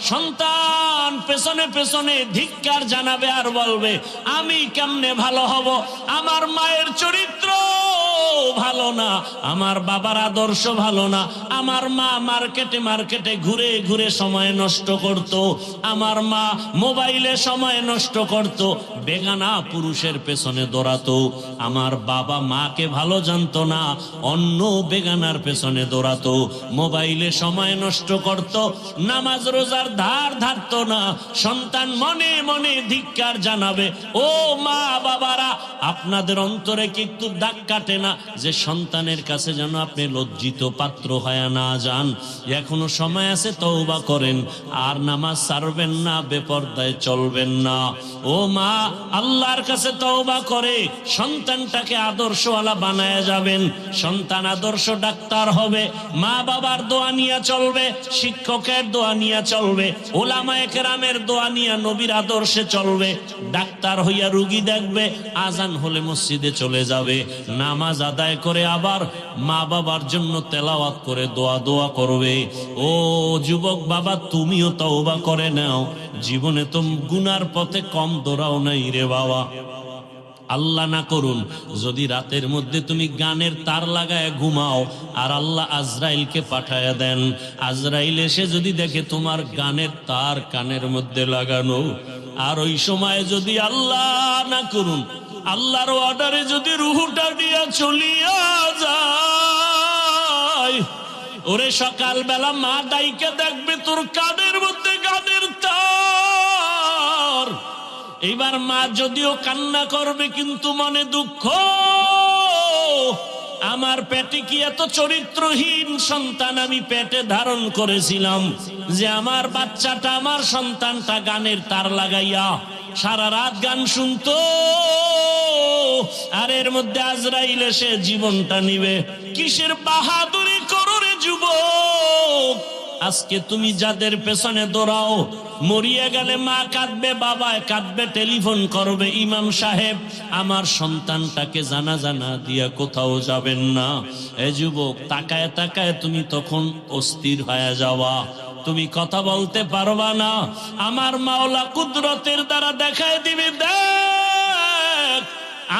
সন্তান পেছনে পেছনে ধিক্কার জানাবে আর বলবে আমি কেমনে ভালো হব, আমার মায়ের চরিত্র ভালো না, আমার বাবার আদর্শ ভালো না, আমার মা মার্কেটে মার্কেটে ঘুরে ঘুরে সময় নষ্ট করত, আমার মা মোবাইলে সময় নষ্ট করত, বেগানা পুরুষের পেছনে দৌড়াতো, আমার বাবা মাকে ভালো জানতো না, অন্য বেগানার পেছনে দৌড়াতো, মোবাইলে সময় নষ্ট করত, নামাজ রোজার ধার ধারতো না। সন্তান মনে মনে ধিক্কার জানাবে। ও মা বাবারা, আপনাদের অন্তরে কি একটু দাগ কাটে না যে সন্তানের কাছে যেন আপনি লজ্জিত পাত্র হয়ে না যান? এখনো সময় আছে, তওবা করেন, আর নামাজ ছাড়বেন না, বেপরদায় চলবেন না। ও মা, আল্লাহর কাছে তওবা করে সন্তানটাকে আদর্শওয়ালা বানায় যাবেন। সন্তান আদর্শ ডাক্তার হবে, মা বাবার দোয়া নিয়ে চলবে, শিক্ষকের দোয়া নিয়ে চলবে, ওলামায়ে কেরামের দোয়া নিয়ে নবীর আদর্শে চলবে। ডাক্তার হইয়া রুগী দেখবে, আজান হলে মসজিদে চলে যাবে, নামাজ আদায় করে আবার মা বাবার জন্য তেলাওয়াত করে দোয়া করবে। ও যুবক বাবা, তুমিও তওবা করে নাও, জীবনে তো গুনার পথে কম দৌড়াও নাই রে বাবা। আল্লাহ না করুন যদি রাতের মধ্যে তুমি গানের তার লাগায় ঘুমাও আর আল্লাহ আজরাইলকে পাঠায়া দেন, আজরাইল এসে যদি দেখে তোমার গানের তার কানের মধ্যে লাগানো, আর ওই সময় যদি আল্লাহ না করুন আল্লাহর অর্ডারে যদি রুহুটা দিয়া চলিয়া যায়, ওরে সকালবেলা মা ডাইকে দেখবে তোর কানের মধ্যে গানের তার। এইবার মা যদিও কান্না করবে কিন্তু মনে দুঃখ, আমার পেটে কি এত চরিত্রহীন সন্তান আমি পেটে ধারণ করেছিলাম যে আমার বাচ্চাটা, আমার সন্তানটা গানের তার লাগাইয়া সারা রাত গান শুনতো, আর এর মধ্যে আজরাইল এসে জীবনটা নিবে। কিসের বাহাদুরি করো রে যুবক? আজকে তুমি যাদের পেছনে দৌড়াও, মরিয়া গেলে মা কাঁদবে, বাবা কাঁদবে, টেলিফোন করবে ইমাম সাহেব, আমার সন্তানটাকে জানাজা না দিয়া কোথাও যাবেন না। এ যুবক, তাকায় তাকায় তুমি তখন অস্থির হয়ে যাওয়া, তুমি কথা বলতে পারবা না। আমার মাওলা কুদরতের দ্বারা দেখায় দিবে, দেখ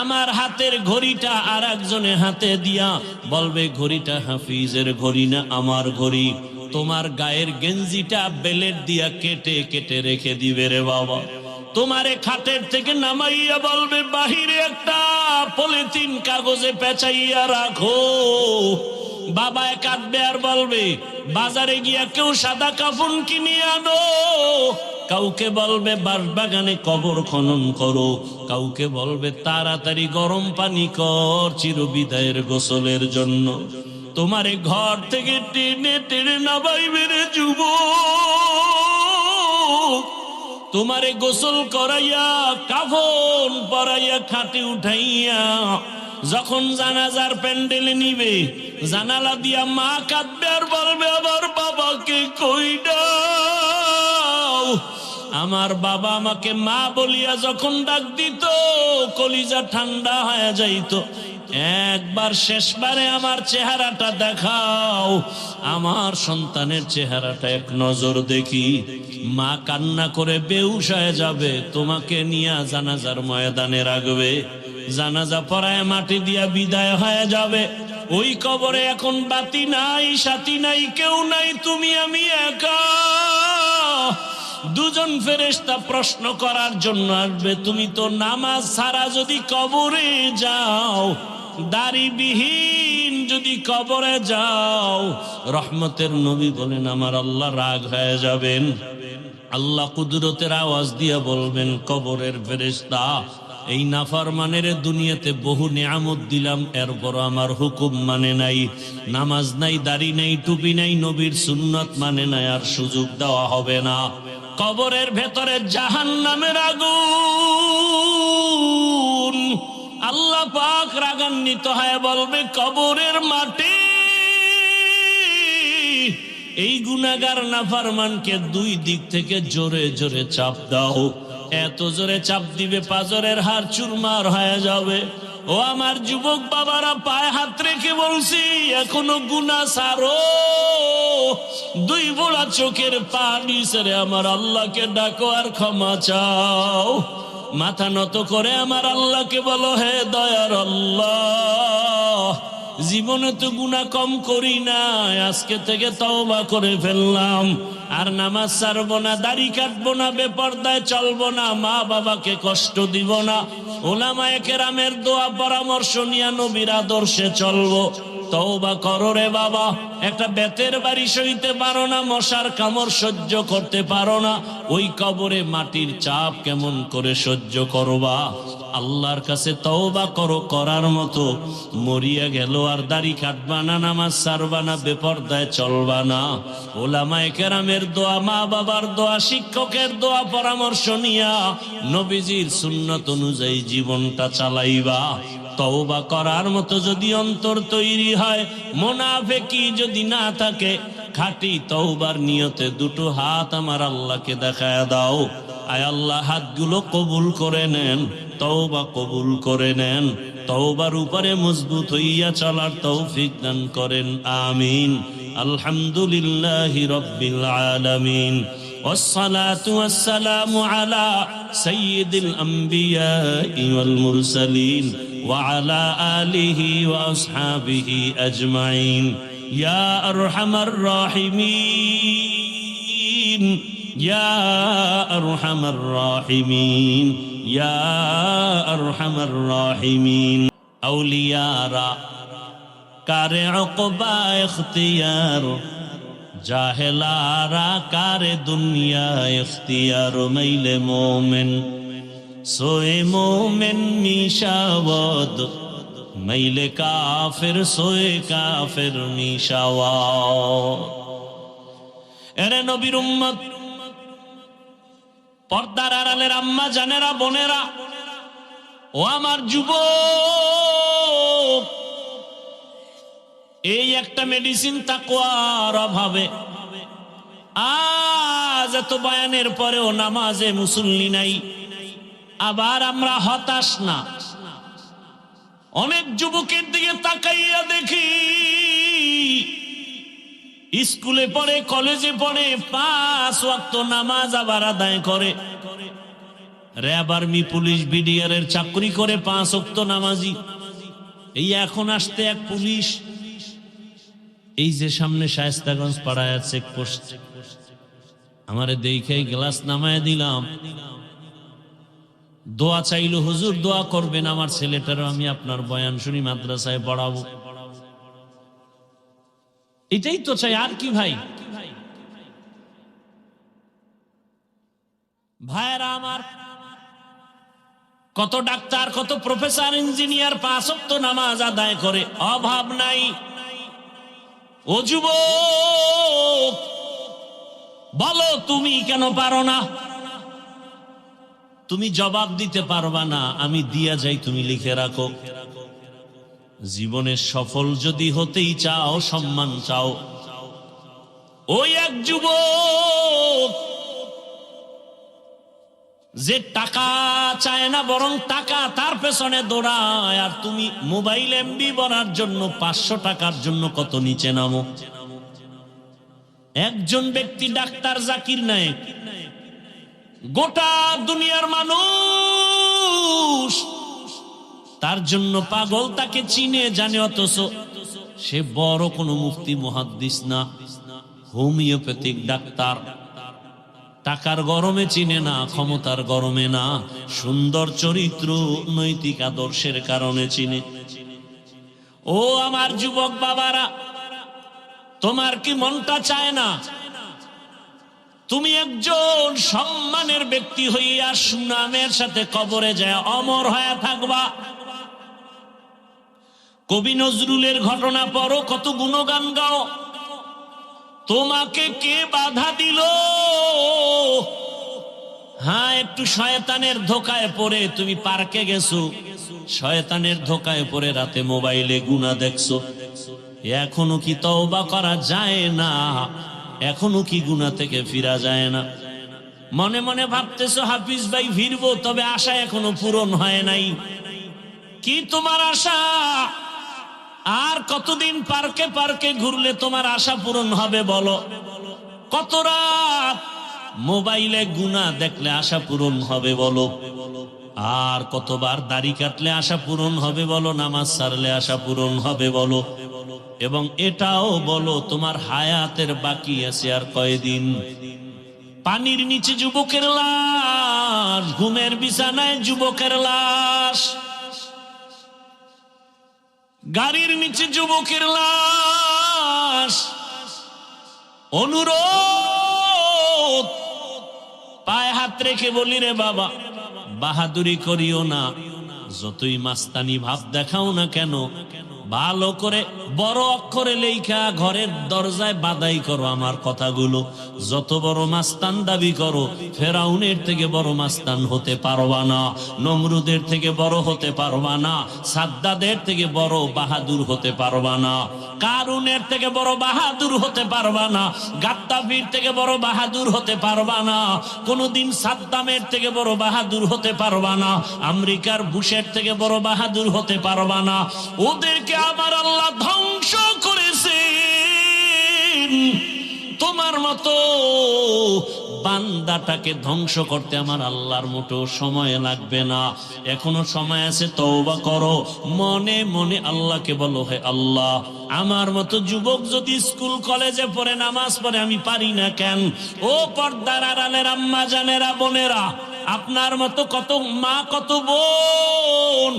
আমার হাতের ঘড়িটা আর একজনের হাতে দিয়া বলবে ঘড়িটা হাফিজের ঘড়ি না আমার ঘড়ি। তোমার গায়ের গেঞ্জিটা বেলেট দিয়া কেটে কেটে রেখে দিবে রে বাবা। তোমারে খাটের থেকে নামাইয়া বলবে বাহিরে একটা পলিথিন কাগজে পেঁচাইয়া রাখো। বাবা কাঁদবে আর বলবে বাজারে গিয়া কেউ সাদা কাফন কিনে আনো। কাউকে বলবে বাঁশবাগানে কবর খনন করো, কাউকে বলবে তাড়াতাড়ি গরম পানি কর চিরবিদায়ের গোসলের জন্য। তোমারে ঘর থেকে টেনে টেনে নামাইবে রে যুবক, তোমারে গোসল করাইয়া কাফন পরাইয়া খাটে উঠাইয়া যখন জানাজার প্যান্ডেলে নিবে, জানালা দিয়া মা কাঁদবে আর বলবে আমার বাবাকে কই দাও। আমার বাবা আমাকে মা বলিয়া যখন ডাক দিত কলিজা ঠান্ডা হয়ে যাইত। একবার শেষবারে আমার চেহারাটা দেখাও, আমার সন্তানের চেহারাটা এক নজর দেখি। মা কান্না করে বেহুশ হয়ে যাবে, তোমাকে নিয়ে জানাজার ময়দানে রাখবে, জানাজা পড়ায় মাটি দিয়া বিদায় হয়ে যাবে। ওই কবরে এখন বাতি নাই, সাথী নাই, কেউ নাই, তুমি আমি একা। দুজন ফেরেশতা প্রশ্ন করার জন্য আসবে, তুমি তো নামাজ ছাড়া যদি কবরে যাও, দাড়িবিহীন যদি কবরে যাও, রহমতের নবী বলেন আমার আল্লাহ রাগ হয়ে যাবেন। আল্লাহ কুদরতের আওয়াজ দিয়া বলবেন কবরের ফেরেশতা, এই নাফরমানের দুনিয়াতে বহু নিয়ামত দিলাম, এরপর আমার হুকুম মানে নাই, নামাজ নাই, দাড়ি নাই, টুপি নাই, নবীর সুন্নত মানে নাই, আর সুযোগ দেওয়া হবে না। কবরের ভেতরে জাহান্নামের আগুন। আল্লাহ পাক রাগান্বিত হয়ে বলবে কবরের মাটি এই গুনাহগার নাফরমানকে দুই দিক থেকে জোরে জোরে চাপ দাও। এত জোরে চাপ দিবে পাজরের হাড় চুরমার হয়ে যাবে। ও আমার যুবক বাবারা, পায়ে হাত রেখে বলছি এখনো গুনাহ ছাড়ো। দুই বোড়া চোখের পানি ছেড়ে আমার আল্লাহকে ডাকো আর ক্ষমা চাও। মাথা নত করে আমার আল্লাহকে বলো, হে দয়ার আল্লাহ, জীবনে তো গুনাহ কম করি না, আজকে থেকে তওবা করে ফেললাম। আর নামাজ ছাড়বো না, দাড়ি কাটবো না, বেপরদায় চলবো না, মা বাবাকে কষ্ট দিব না, ওলামায়ে কেরামের দোয়া পরামর্শ নিয়ে নবীর আদর্শে চলবো। তওবা করো রে বাবা। একটা বেতের বাড়ি সইতে পারো না, মশার কামড় সহ্য করতে পারো না, ওই কবরে মাটির চাপ কেমন করে সহ্য করবা? আল্লাহর কাছে তওবা করো করার মতো। মরিয়া গেল আর দাড়ি কাটবা না, নামাজ ছাড়বা না, বেপরদায় চলবা না, ওলামায়ে কেরামের দোয়া, মা বাবার দোয়া, শিক্ষকের দোয়া পরামর্শ নিয়া নবীজির সুন্নাত অনুযায়ী জীবনটা চালাইবা। তওবা করার মতো যদি অন্তর তৈরি হয়, মুনাফিকি যদি না থাকে, খাঁটি তওবার নিয়তে দুটো হাত আমার আল্লাহকে দেখায় দাও। আয় আল্লাহ, হাতগুলো কবুল করে নেন, তওবা কবুল করে নেন, তওবার উপরে মজবুত হইয়া চলার তৌফিক দান করেন, আমিন। আলহামদুলিল্লাহি রাব্বিল আলামিন। والصلاة والسلام على سيد الأنبياء والمرسلين وعلى آله وأصحابه أجمعين يا أرحم الراحمين يا أرحم الراحمين يا أرحم الراحمين أولياء কারে উকবা ইখতিয়ার, জাহেলারা কারে দুনিয়া ইখতিয়ার, মাইলে মোমেন সোয়ে মোমেন মিশাওয়াদ, মাইলে কাফের সোয়ে কাফের মিশাওয়াদ। এরে নবীর উম্মত, পর্দার আড়ালের আম্মা জানেরা, বোনেরা, ও আমার যুবক, এই একটা মেডিসিন তাকওয়ার অভাবে আজ এত বয়ানের পরেও নামাজে মুসল্লি নাই। আবার আমরা হতাশ না। অনেক যুবকের দিকে তাকাইয়া দেখি, স্কুলে পড়ে, কলেজে পড়ে, 5 ওয়াক্ত নামাজ আবার আদায় করে, র্যাব, আর্মি, পুলিশ, বিডিআর এর চাকরি করে, 5 ওয়াক্ত নামাজি। এই এখন আসতে এক পুলিশ, এই যে সামনে শায়েস্তাগঞ্জ পাড়ায় চেকপোস্ট, আমারে দেখে গ্লাস নামায় দিলাম, দোয়া চাইলো, হুজুর দোয়া করবেন আমার ছেলেটারও আমি আপনার বয়ান শুনি, মাদ্রাসায় পড়াবো। এটাই তো চাই, আর কি ভাই? ভাইরা আমার, কত ডাক্তার, কত প্রফেসর, ইঞ্জিনিয়ার 5 ওয়াক্ত নামাজ আদায় করে, অভাব নাই। ও যুবক, বলো তুমি কেন পারো না? তুমি জবাব দিতে পারবা না, আমি দিয়া যাই, তুমি লিখে রাখো। জীবনে সফল যদি হতেই চাও, সম্মান চাও, ওই এক যুবক যে টাকা চায় না, বরং টাকা তার পেছনে দৌড়ায়, আর তুমি মোবাইল এমবি ভরার জন্য 500 টাকার জন্য কত নিচে নামো। একজন ব্যক্তি ডাক্তার জাকির নায়েক, গোটা দুনিয়ার মানুষ তার জন্য পাগল, তাকে চিনে জানে, অথচ সে বড় কোনো মুফতি মুহাদ্দিস না, হোমিওপ্যাথিক ডাক্তার। টাকার গরমে চিনে না, ক্ষমতার গরমে না, সুন্দর চরিত্র, নৈতিক আদর্শের কারণে চিনে। ও আমার যুবক বাবারা, তোমার কি মনটা চায় না তুমি একজন সম্মানের ব্যক্তি হইয়া সুনামের সাথে কবরে যায় অমর হয়ে থাকবা? কবি নজরুলের ঘটনা পড়ো, কত গুণগান গাও, তোমাকে কে বাধা দিল? হ্যাঁ, একটু শয়তানের ধোকায় পড়ে তুমি পার্কে গেছো, শয়তানের ধোকায় পড়ে রাতে মোবাইলে গুনাহ দেখছো, এখনো কি তওবা করা যায় না? এখনো কি গুনাহ থেকে ফিরা যায় না? মনে মনে ভাবতেছো হাফিজ ভাই ফিরবো, তবে আশা এখনো পূরণ হয় নাই। কি তোমার আশা? আর কতদিন পার্কে পার্কে ঘুরলে তোমার আশা পূরণ হবে বলো? কত রাত মোবাইলে গুনাহ দেখলে আশা পূরণ হবে বলো? আর কতবার দাড়ি কাটলে আশা পূরণ হবে বলো? নামাজ ছাড়লে আশা পূরণ হবে বলো? এবং এটাও বলো তোমার হায়াতের বাকি আছে আর কয়দিন? পানির নিচে যুবকের লাশ, ঘুমের বিছানায় যুবকের লাশ, গাড়ির নিচে যুবকের লাশ। অনুরোধ, পায়ে হাত রেখে বলি রে বাবা, বাহাদুরি করিও না, যতই মাস্তানি ভাব দেখাও না কেন, ভালো করে বড় অক্ষরে লেখা ঘরের দরজায় বাদাই করো আমার কথাগুলো। যত বড় মাস্তান দাবি করো, ফেরাউনের থেকে বড় মাস্তান হতে পারবা না, নমরুদের থেকে বড় হতে পারবা না, সাদ্দাদের থেকে বড় বাহাদুর হতে পারবা না, কারুনের থেকে বড় বাহাদুর হতে পারবা না, গাদ্দাফির থেকে বড় বাহাদুর হতে পারবা না, কোনদিন সাদ্দামের থেকে বড় বাহাদুর হতে পারবা না, আমেরিকার বুশের থেকে বড় বাহাদুর হতে পারবা না। ওদেরকে আমার আল্লাহ ধ্বংস করেছেন। তোমার মতো বান্দাটাকে ধ্বংস করতে আমার আল্লাহর মোটেও সময় লাগবে না। এখনো সময় আছে, তওবা করো, মনে মনে আল্লাহকে বলো, হে আল্লাহ, আমার মতো যুবক যদি স্কুল কলেজে পড়ে নামাজ পড়ে আমি পারি না কেন? ও পর্দার আড়ালের আম্মা জানেরা, বোনেরা, আপনার মতো কত মা, কত বোন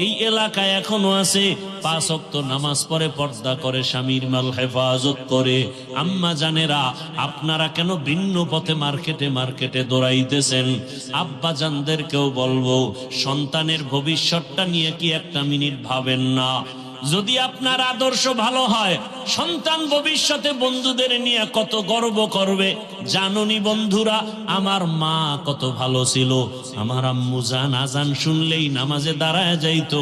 এই এলাকায় এখনো আছে, 5 ওয়াক্ত নামাজ পড়ে, পর্দা করে, স্বামীর মাল হেফাজত করে। আম্মা জানেরা, আপনারা কেন ভিন্ন পথে মার্কেটে মার্কেটে দৌড়াইতেছেন? আব্বা জানদেরকেও বলবো, সন্তানের ভবিষ্যৎটা নিয়ে কি একটা মিনিট ভাবেন না? যদি আপনার আদর্শ ভালো হয়, সন্তান ভবিষ্যতে বন্ধুদের নিয়ে কত গর্ব করবে। জাননি বন্ধুরা, আমার মা কত ভালো ছিল। আমার আম্মু জান আজান শুনলেই নামাজে দাঁড়ায় যাইতো।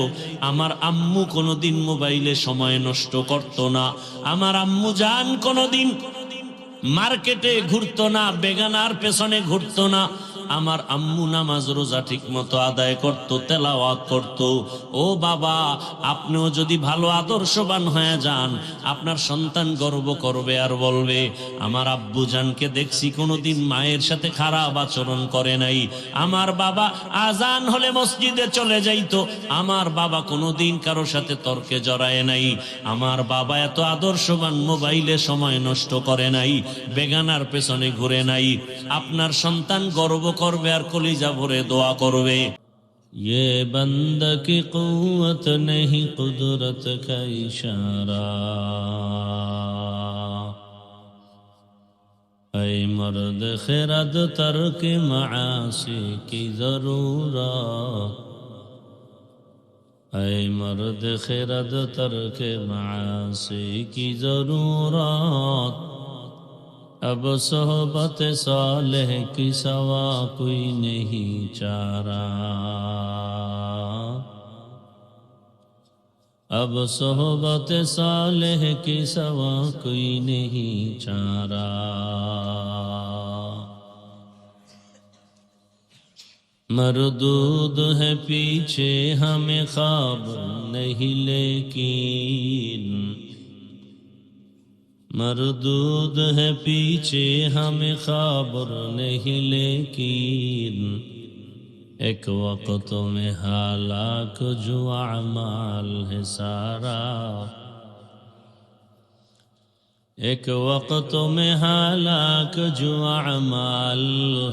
আমার আম্মু কোনোদিন মোবাইলে সময় নষ্ট করত না। আমার আম্মু জান কোনোদিন মার্কেটে ঘুরতো না, বেগানার পেছনে ঘুরতো না। আমার আম্মু নামাজ রোজা ঠিক মতো আদায় করত, তেলাওয়াত করত। ও বাবা, আপনিও যদি ভালো আদর্শবান হয়ে যান, আপনার সন্তান গর্ব করবে আর বলবে, আমার আব্বু জানকে দেখছি কোনোদিন মায়ের সাথে খারাপ আচরণ করে নাই। আমার বাবা আজান হলে মসজিদে চলে যাইতো, আমার বাবা কোনোদিন কারোর সাথে তর্কে জড়ায় নাই। আমার বাবা এত আদর্শবান, মোবাইলে সময় নষ্ট করে নাই, বেগানার পেছনে ঘুরে নাই। আপনার সন্তান গর্ব করবে আর কলিজা ভরে দোয়া করবে। ये बंद की कुव्वत नहीं कुदरत का इशारा, ऐ मर्द खिरद तर्क मासी की जरूरत, ऐ मर्द खिरद तर्क मासी की जरूरत, अब सोहबत सालेह की सवा कोई नहीं चारा, अब सोहबत सालेह की सवा कोई नहीं चारा। मरदूद है पीछे हमें ख्वाब नहीं, लेकिन मरदूद है पीछे हमें खबर नहीं, लेकिन एक वक्त में हालाक जो अमाल है सारा, एक वक्त में हालाक जो अमाल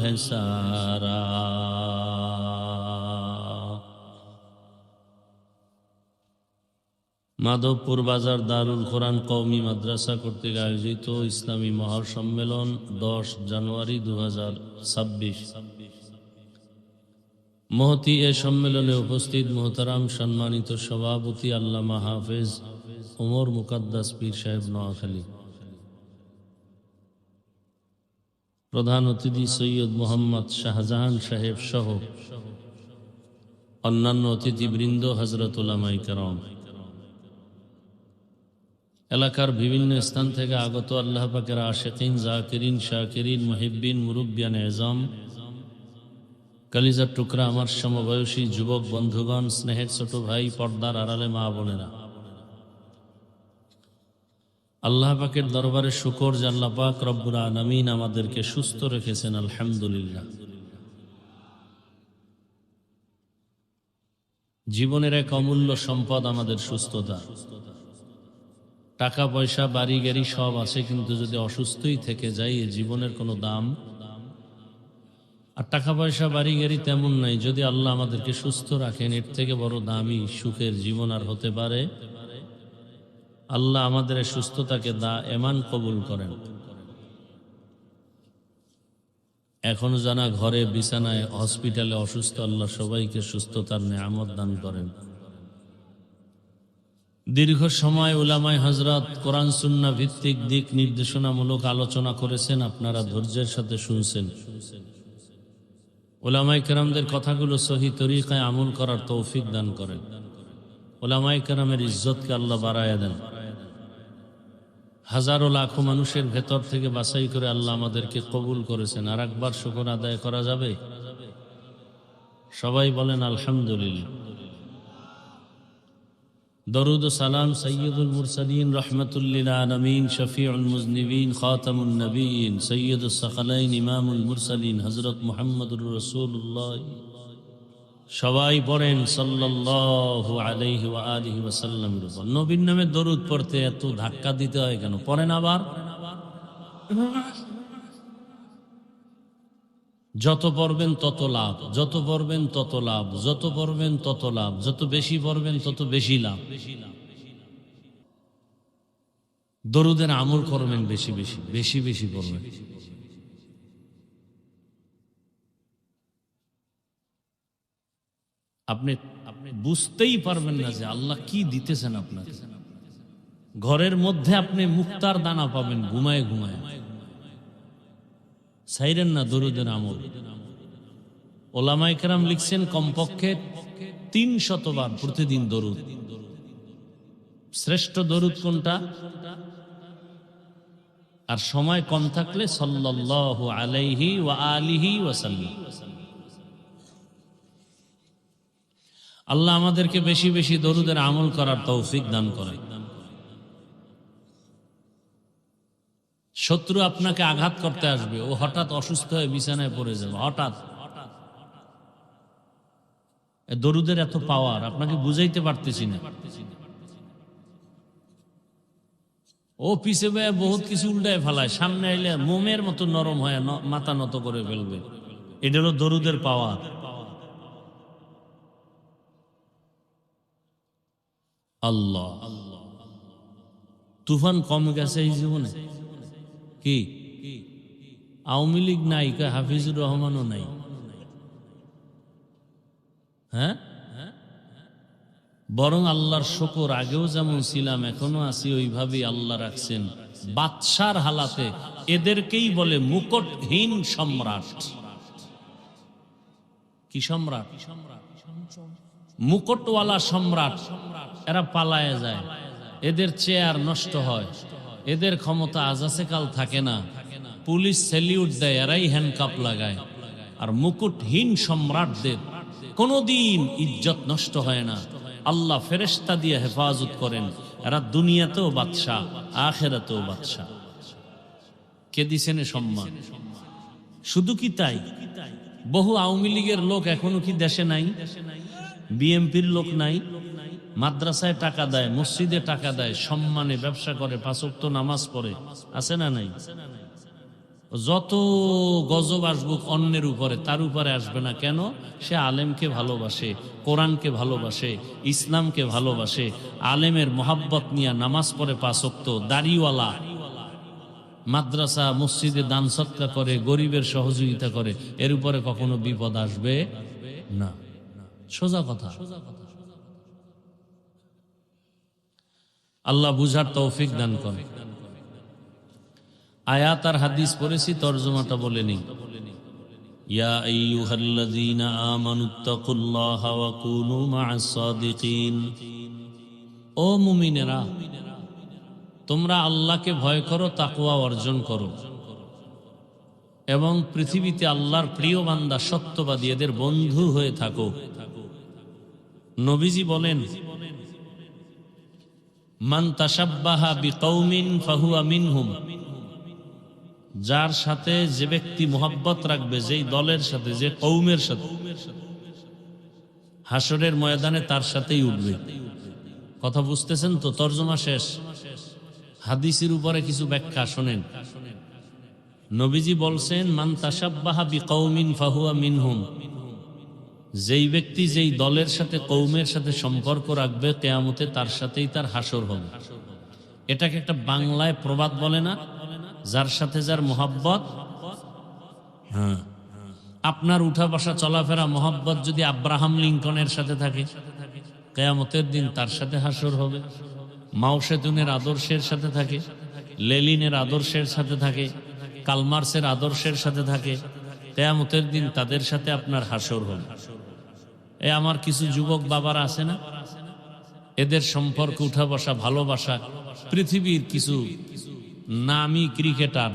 है सारा। মাধবপুর বাজার দারুল কোরআন কওমি মাদ্রাসা কর্তৃক আয়োজিত ইসলামী মহাসম্মেলন 10 জানুয়ারি 2026। মহতি এ সম্মেলনে উপস্থিত মোহতারাম সম্মানিত সভাপতি আল্লামা হাফেজ ওমর মুকাদ্দাস পীর সাহেব নোয়াখালী, প্রধান অতিথি সৈয়দ মোহাম্মদ শাহজাহান সাহেব সহ অন্যান্য অতিথিবৃন্দ, হযরত উলামায়ে কেরাম, এলাকার বিভিন্ন স্থান থেকে আগত আল্লাহ পাকের আশিকিন, জাকিরিন, শাকিরিন, মুহিব্বিন, মুরব্বিয়ান এজাম, কলিজার টুকরা আমার সমবয়সী যুবক বন্ধুগণ, স্নেহের ছোট ভাই, পর্দার আড়ালে মা বোনেরা, আল্লাহ পাকের দরবারে শুকর যে আল্লাহ পাক রব্বুল আলামিন আমাদেরকে সুস্থ রেখেছেন, আলহামদুলিল্লাহ। জীবনের এক অমূল্য সম্পদ আমাদের সুস্থতা। টাকা পয়সা বাড়ি গাড়ি সব আছে, কিন্তু যদি অসুস্থই থেকে যাই এ জীবনের কোনো দাম। আর টাকা পয়সা বাড়ি গাড়ি তেমন নাই, যদি আল্লাহ আমাদেরকে সুস্থ রাখেন এর থেকে বড় দামি সুখের জীবন আর হতে পারে? আল্লাহ আমাদের সুস্থতাকে এমান কবুল করেন। এখনো জানা ঘরে বিছানায় হসপিটালে অসুস্থ, আল্লাহ সবাইকে সুস্থতার নেয়ামত দান করেন। দীর্ঘ সময় উলামায়ে হযরত কোরআন সুন্নাহ ভিত্তিক দিক নির্দেশনামূলক আলোচনা করেছেন, আপনারা ধৈর্যের সাথে শুনছেন। উলামায়ে কেরামদের কথাগুলো সহি তরিকায় আমল করার তৌফিক দান করেন। উলামায়ে কেরামের ইজ্জতকে আল্লাহ বাড়ায়া দেন। হাজারো লাখো মানুষের ভেতর থেকে বাছাই করে আল্লাহ আমাদেরকে কবুল করেছেন। আর একবার শুকর আদায় করা যাবে? সবাই বলেন আলহামদুলিল্লাহ। দরুদ ও সালাম সৈয়দুল মুরসালিন রহমাতুল লিল আলামিন শফিউল মুজনিবিন খাতামুন নবিয়্যিন সৈয়দুস সাকালাইন ইমামুল মুরসালিন হযরত মুহাম্মদুর রাসূলুল্লাহ। সবাই পড়েন সাল্লাল্লাহু আলাইহি ওয়া আলিহি ওয়াসাল্লামের উপর। নবীর নামে দরুদ পড়তে এত ধাক্কা দিতে হয় কেন? পড়েন আবার। যত পড়বেন তত লাভ, যত পড়বেন তত লাভ, যত পড়বেন তত লাভ, যত বেশি পড়বেন তত বেশি লাভ। দরুদের আমল করবেন বেশি বেশি, বেশি বেশি পড়বেন। আপনি বুঝতেই পারবেন না যে আল্লাহ কি দিতেছেন আপনাকে। ঘরের মধ্যে আপনি মুক্তার দানা পাবেন ঘুমায় ঘুমায়। ছাইরেন না দরুদের আমল। ওলামায়ে কেরাম লিখছেন কমপক্ষে 300 বার প্রতিদিন দরুদ। শ্রেষ্ঠ দরুদ কোনটা? আর সময় কম থাকলে সাল্লাল্লাহু আলাইহি ওয়া আলিহি ওয়াসাল্লাম। আল্লাহ আমাদেরকে বেশি বেশি দরুদের আমল করার তৌফিক দান করেন। শত্রু আপনাকে আঘাত করতে আসবে, ও হঠাৎ অসুস্থ হয়ে বিছানায় পড়ে যাবে, হঠাৎ। দরুদের এত পাওয়ার আপনাকে বুঝাইতে পারতেছি না। ও পিছে বেয়ে বহুত কিছু উল্টায় ফেলায়, সামনে আইলে মোমের মতো নরম হয়ে মাথা নত করে ফেলবে। এটা হলো দরুদের পাওয়ার। আল্লাহ, তুফান কম গেছে এই জীবনে? কি আওয়ামী লীগ নাই, হাফিজুর রহমানও নাই? হ্যাঁ, বরং আল্লাহর শুকর, আগেও যেমন ছিলাম এখনো আছি ওইভাবেই আল্লাহ রাখছেন। বাদশার হালাতে এদেরকেই বলে মুকুটহীন সম্রাট। কি সম্রাট? মুকুটওয়ালা সম্রাট। এরা পালায় যায়, এদের চেয়ার নষ্ট হয়, এদের ক্ষমতা আজাসে কাল থাকে না, পুলিশ স্যালিউট দেয়, এরাই হ্যান্ডকাপ লাগায়। আর মুকুটহীন সম্রাটদের কোনদিন ইজ্জত নষ্ট হয় না। আল্লাহ ফেরেশতা দিয়ে হেফাজত করেন। এরা দুনিয়াতেও বাদশাহ, আখিরাতেও বাদশাহ। কে দিছেন সম্মান? শুধু কি তাই, বহু আওয়ামী লীগের লোক এখনো কি দেশে নাই? বিএমপির লোক নাই? মাদ্রাসায় টাকা দেয়, মসজিদে টাকা দেয়, সম্মানে ব্যবসা করে, 5 ওয়াক্ত নামাজ পড়ে, আছে না নাই? যত গজব আসবুক অন্যের উপরে, তার উপরে আসবে না কেন? সে আলেমকে ভালোবাসে, কোরআনকে ভালোবাসে, ইসলামকে ভালোবাসে, আলেমের মোহাব্বত নিয়ে নামাজ পড়ে 5 ওয়াক্ত, দাড়িওয়ালা, মাদ্রাসা মসজিদে দান সৎকা করে, গরিবের সহযোগিতা করে, এর উপরে কখনো বিপদ আসবে না। সোজা কথা। আল্লাহ বুঝার তৌফিক দান করে। আয়াত আর হাদিস পড়েছি, তরজমাটা বলে নিই। ইয়া আইয়ুহাল্লাযীনা আমানুত্তাকুল্লাহা ওয়া কুনু মা'আস সাদিকিন। ও মুমিনেরা, তোমরা আল্লাহকে ভয় করো, তাকওয়া অর্জন করো, এবং পৃথিবীতে আল্লাহর প্রিয় বান্দা সত্যবাদী এদের বন্ধু হয়ে থাকো। নবীজি বলেন, মান তাশাব্বাহা বিকৌমিন ফাহুয়া মিনহুম, যার সাথে যে ব্যক্তি মোহাব্বত রাখবে, যেই দলের সাথে, যে কৌমের সাথে, হাসরের ময়দানে তার সাথেই উঠবে। কথা বুঝতেছেন তো? তর্জমা শেষ। হাদিসের উপরে কিছু ব্যাখ্যা শোনেন। নবীজি বলছেন, মান তাশাব্বাহা বিকৌমিন ফাহুয়া মিনহুম, যেই ব্যক্তি যেই দলের সাথে, কৌমের সাথে সম্পর্ক রাখবে, কিয়ামতে তার সাথেই তার হাসর হবে। এটাকে একটা বাংলায় প্রবাদ বলে না, যার সাথে যার মোহাব্বত। হ্যাঁ, আপনার উঠা বসা চলাফেরা মোহাব্বত যদি আব্রাহাম লিঙ্কনের সাথে থাকে, কিয়ামতের দিন তার সাথে হাসর হবে। মাও সেতুনের আদর্শের সাথে থাকে, লেলিনের আদর্শের সাথে থাকে, কালমার্সের আদর্শের সাথে থাকে, কিয়ামতের দিন তাদের সাথে আপনার হাসর হবে। আমার কিছু যুবক বাবারা আছে না, এদের সম্পর্ক উঠা বসা ভালোবাসা, পৃথিবীর কিছু নামী ক্রিকেটার,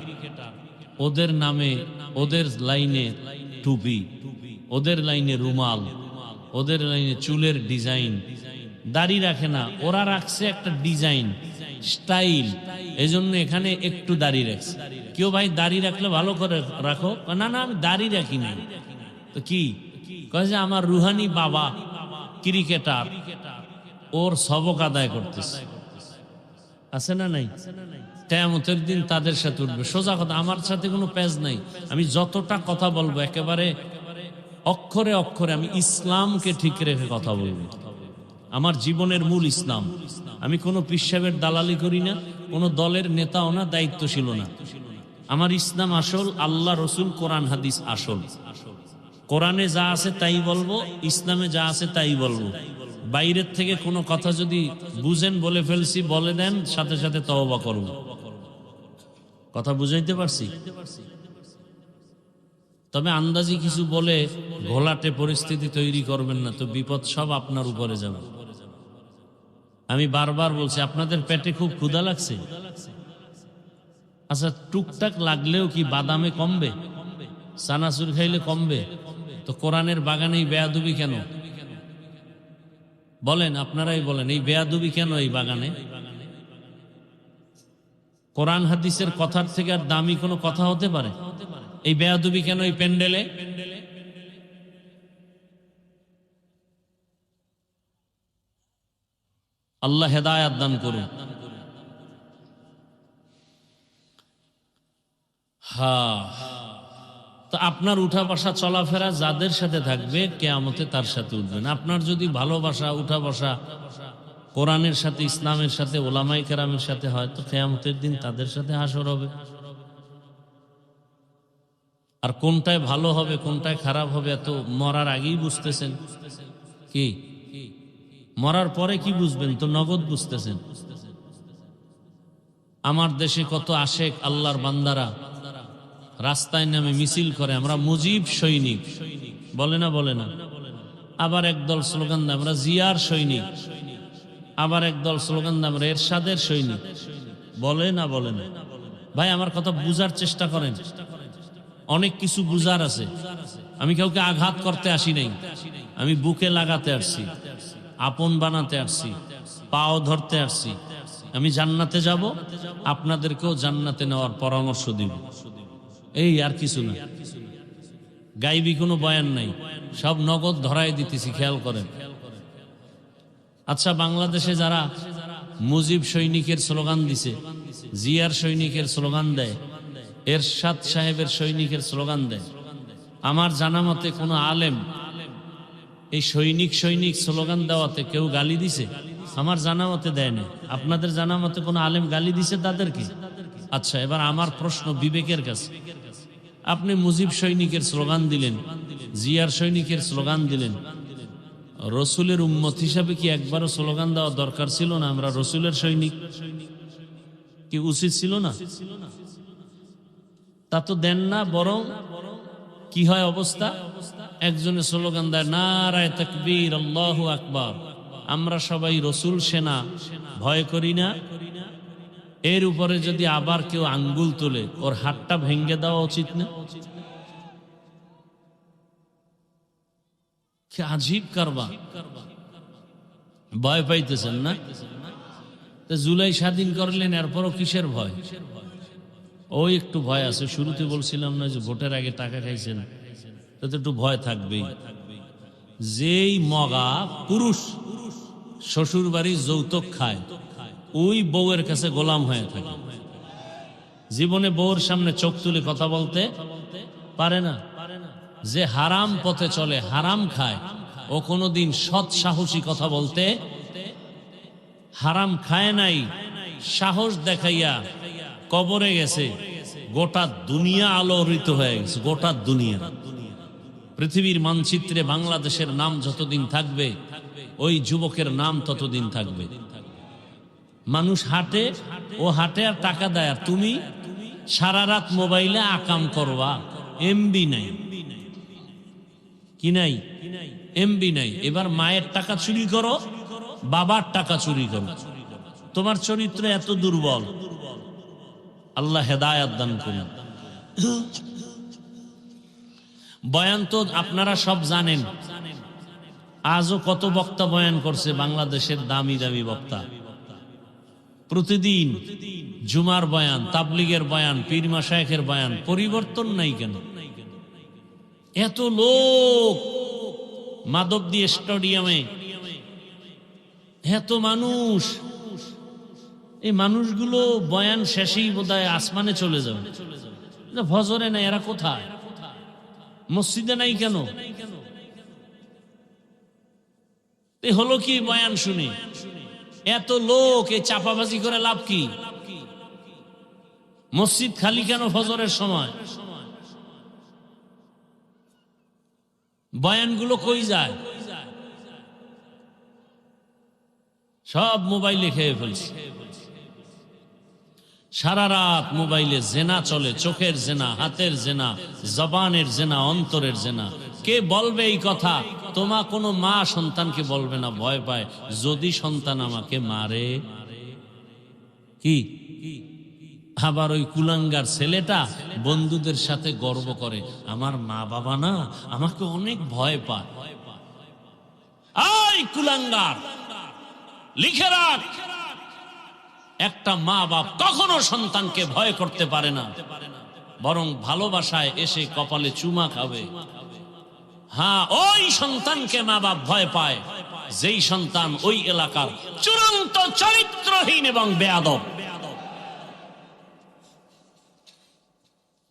ওদের নামে, ওদের লাইনে টুপি, ওদের লাইনে রুমাল, ওদের লাইনে চুলের ডিজাইন, দাড়ি রাখে না, ওরা রাখছে একটা ডিজাইন স্টাইল, এজন্য এখানে একটু দাড়ি রাখছে। কেউ ভাই দাড়ি রাখলে ভালো করে রাখো, না না আমি দাড়ি রাখি নাই। তো কি কয় যে আমার রুহানি বাবা ক্রিকেটার, ওর সবক আদায় করতেছে। আছে না নাই? কিয়ামতের দিন তাদের সাথে উঠবে। সোজা কথা, আমার সাথে কোনো পেজ নাই। আমি যতটা কথা বলবো একেবারে অক্ষরে অক্ষরে আমি ইসলামকে ঠিক রেখে কথা বলবো। আমার জীবনের মূল ইসলাম। আমি কোনো পিসাবের দালালি করি না, কোনো দলের নেতাও না, দায়িত্বশীল না। আমার ইসলাম আসল, আল্লাহ রসুল কোরআন হাদিস আসল। কোরআনে যা আছে তাই বলবো, ইসলামে যা আছে তাই বলবো। বাইরের থেকে কোনো কথা যদি বুঝেন, বলে ফেলছি, বলে দেন, সাথে সাথে তওবা করব। কথা বুঝাইতে পারছি? তবে আন্দাজি কিছু বলে ঘোলাটে পরিস্থিতি তৈরি করবেন না, তো বিপদ সব আপনার উপরে যাবে। আমি বারবার বলছি, আপনাদের পেটে খুব ক্ষুধা লাগছে? আচ্ছা, টুকটাক লাগলেও কি বাদামে কমবে? চানাচুর খাইলে কমবে? তো কোরআনের বাগানে এই বেয়াদবি কেন? বলেন, আপনারাই বলেন, এই বেয়াদবি কেন এই বাগানে? কোরআন হাদিসের কথার থেকে আর দামি কোনো কথা হতে পারে? এই বেয়াদবি কেন এই প্যান্ডেলে? আল্লাহ হেদায়াত দান করুন। হ্যাঁ, তো আপনার উঠা বসা চলাফেরা যাদের সাথে থাকবে, কিয়ামতে তার সাথে উঠবেন। আপনার যদি ভালোবাসা, উঠা বসা কোরআনের সাথে, ইসলামের সাথে, ওলামাই কেরামের সাথে হয়, তো কিয়ামতের দিন তাদের সাথে হাসর হবে। আর কোনটায় ভালো হবে, কোনটায় খারাপ হবে, এত মরার আগেই বুঝতেছেন। কি মরার পরে কি বুঝবেন? তো নগদ বুঝতেছেন। আমার দেশে কত আশেক আল্লাহর বান্দারা রাস্তায় নামে মিছিল করে, আমরা মুজিব সৈনিক বলে না, বলে না। আবার একদল স্লোগান দেয় আমরা জিয়ার সৈনিক, আবার একদল স্লোগান দেয় আমরা এরশাদের সৈনিক, বলে না, বলে না। ভাই আমার কথা বুঝার চেষ্টা করেন। অনেক কিছু বুঝার আছে। আমি কাউকে আঘাত করতে আসি নাই, আমি বুকে লাগাতে আসছি, আপন বানাতে আসছি, পাও ধরতে আসছি। আমি জান্নাতে যাব, আপনাদেরকেও জান্নাতে নেওয়ার পরামর্শ দিব, এই আর কিছু না। গাইবি কোনো বয়ান নাই, সব নগদ ধরাই দিতেছি, খেয়াল করেন। আচ্ছা, বাংলাদেশে যারা মুজিব সৈনিকের স্লোগান দিছে, জিয়ার সৈনিকের স্লোগান দেয়, এরশাদ সাহেবের সৈনিকের স্লোগান দেয়, আমার জানা মতে কোনো আলেম এই সৈনিক সৈনিক স্লোগান দেওয়াতে কেউ গালি দিছে? আমার জানা মতে দেয় না। আপনাদের জানা মতে কোনো আলেম গালি দিছে তাদেরকে? আচ্ছা, এবার আমার প্রশ্ন বিবেকের কাছে, আপনি মুজিব সৈনিকের স্লোগান দিলেন, জিয়ার সৈনিকের স্লোগান দিলেন, রসুলের উম্মত হিসাবে কি একবারও স্লোগান দেওয়া দরকার ছিল না আমরা রসুলের সৈনিক? কি উচিত ছিল না? তা তো দেন না। বরং কি হয় অবস্থা? একজনে স্লোগান দেয় নারায়ে তাকবীর, আল্লাহু আকবার, আমরা সবাই রসুল সেনা, ভয় করি না। এর উপরে যদি আবার কেউ আঙ্গুল তোলে, ওর হাতটা ভেঙে দেওয়া উচিত না? কি আজীব কারবার। ভয় পাইতেছেন না? তো জুলাই স্বাধীন করলেন, এরপরও কিসের ভয়? ওই একটু ভয় আছে। শুরুতে বলছিলাম না যে ভোটের আগে টাকা খাইছেন, তাতে একটু ভয় থাকবেই। যেই মগা পুরুষ শ্বশুর বাড়ির যৌতুক খায়, ওই বউয়ের কাছে গোলাম হয়ে থাকে। জীবনে বউর সামনে চোখ তুলে কথা বলতে পারে না। যে হারাম পথে চলে, হারাম খায়, ও কোনোদিন সৎ সাহসী কথা বলতে, হারাম খায় নাই, সাহস দেখাইয়া কবরে গেছে, গোটা দুনিয়া আলোড়িত হয়ে গেছে। গোটা দুনিয়া, পৃথিবীর মানচিত্রে বাংলাদেশের নাম যতদিন থাকবে, ওই যুবকের নাম ততদিন থাকবে। মানুষ হাঁটে, ও হাঁটে আর টাকা দেয়, আর তুমি সারা রাত মোবাইলে আকাম করবা। এমবি নাই, কি নাই? এমবি নাই। এবার মায়ের টাকা চুরি করো, বাবার টাকা চুরি করো। তোমার চরিত্র এত দুর্বল, আল্লাহ হেদায়াত দান করুন। বয়ান তো আপনারা সব জানেন, আজও কত বক্তা বয়ান করছে, বাংলাদেশের দামি দামি বক্তা। প্রতিদিন জুমার বয়ান, তাবলিগের বয়ান, পীর মাশায়েখের বয়ান, পরিবর্তন নাই কেন? এত লোক মাধবদী স্টেডিয়ামে, এত মানুষ, এই মানুষগুলো বয়ান শেষেই বোধহয় আসমানে চলে যাবে। ফজরে নাই, এরা কোথায়? মসজিদে নাই কেন? হলো কি বয়ান শুনে? এত লোক এই চাপাবাজি করে লাভ কি? মসজিদ খালি কেন ফজরের সময়? বয়ানগুলো কই যায়? সব মোবাইলে খেয়ে ফেলছে। সারা রাত মোবাইলে জেনা চলে, চোখের জেনা, হাতের জেনা, জবানের জেনা, অন্তরের জেনা। কে বলবে এই কথা? তোমা কোনো মা সন্তানকে বলবে না, ভয় পায় যদি সন্তান আমাকে মারে। কি আবার ওই কুলাঙ্গার ছেলেটা বন্ধুদের সাথে গর্ব করে, আমার মা বাবা না আমাকে অনেক ভয় পায়। এই কুলাঙ্গার, লিখে রাখ, একটা মা বাপ কখনো সন্তানকে ভয় করতে পারে না, বরং ভালোবাসায় এসে কপালে চুমা খাবে। হ্যাঁ, ওই সন্তানকে মা বাপ ভয় পায় যেই সন্তান ওই এলাকার চূড়ান্ত চরিত্রহীন এবং বেয়াদব।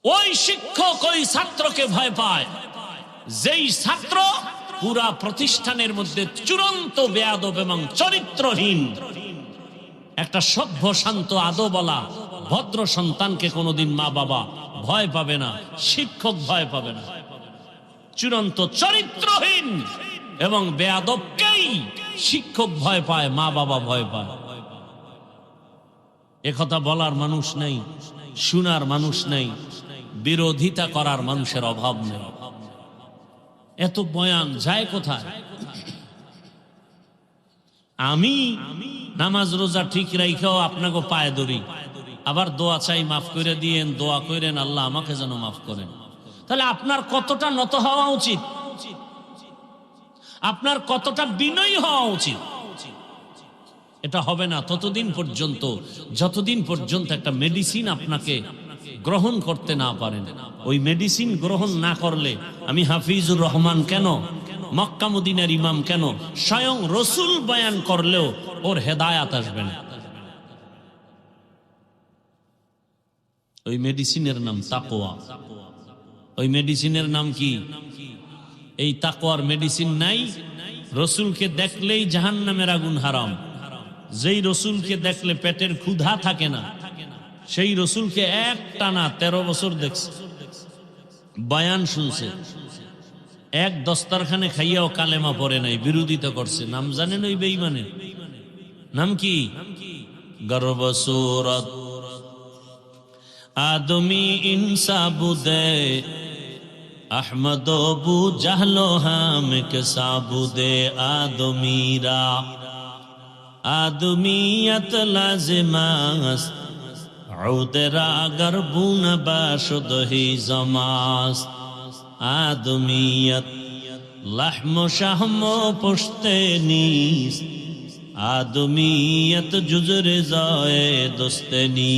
ওই শিক্ষক ওই ছাত্রকে ভয় পায় যেই ছাত্র পুরা প্রতিষ্ঠানের মধ্যে চূড়ান্ত বেয়াদব এবং চরিত্রহীন। একটা সভ্য শান্ত আদবওয়ালা ভদ্র সন্তানকে কোনোদিন মা বাবা ভয় পাবে না, শিক্ষক ভয় পাবে না। চূড়ান্ত চরিত্রহীন এবং বেয়াদবকেই শিক্ষক ভয় পায়, মা বাবা ভয় পায়। একথা বলার মানুষ নেই, শোনার মানুষ নেই, বিরোধিতা করার মানুষের অভাব নেই। এত বয়ান যায় কোথায়? আমি নামাজ রোজা ঠিক রাইখাও আপনাকে পায়ে ধরি, আবার দোয়া চাই, মাফ করে দিয়েন, দোয়া করেন আল্লাহ আমাকে যেন মাফ করেন। তাহলে আপনার কতটা নত হওয়া উচিত, আপনার কতটা বিনয়ী হওয়া উচিত। এটা হবে না ততদিন পর্যন্ত যতদিন পর্যন্ত একটা মেডিসিন আপনাকে গ্রহণ করতে না পারেন। ওই মেডিসিন গ্রহণ না করলে আমি হাফিজুর রহমান কেন, মক্কা মদিনার ইমাম কেন, স্বয়ং রসুল বয়ান করলেও ওর হেদায়াত আসবে না। ওই মেডিসিনের নাম তাকওয়া। ওই মেডিসিনের নাম কি? এই তাকওয়ার মেডিসিন নাই। রসুলকে দেখলেই জাহান্নামের আগুন হারাম। যেই রসুলকে দেখলে পেটের ক্ষুধা থাকে না, সেই রসুলকে একটানা 13 বছর দেখছে, বয়ান শুনছে, এক দস্তরখানে খাইয়াও কালেমা পড়ে নাই, বিরোধিতা করছে। নাম জানেন ওই বেঈমানের নাম কি? গর্ব সুরত আদমি ইনসা বুদে আহমদ বু জাহলো হাম কে সাবুদে আদমিরা আদমিয়ত লাজিমাস উদরা গরবুন বাশুদহি জমাস আদমিয়ত লাহম শাহম পুশতে নিস आदमीयत जुजरे जाए दोस्तनी।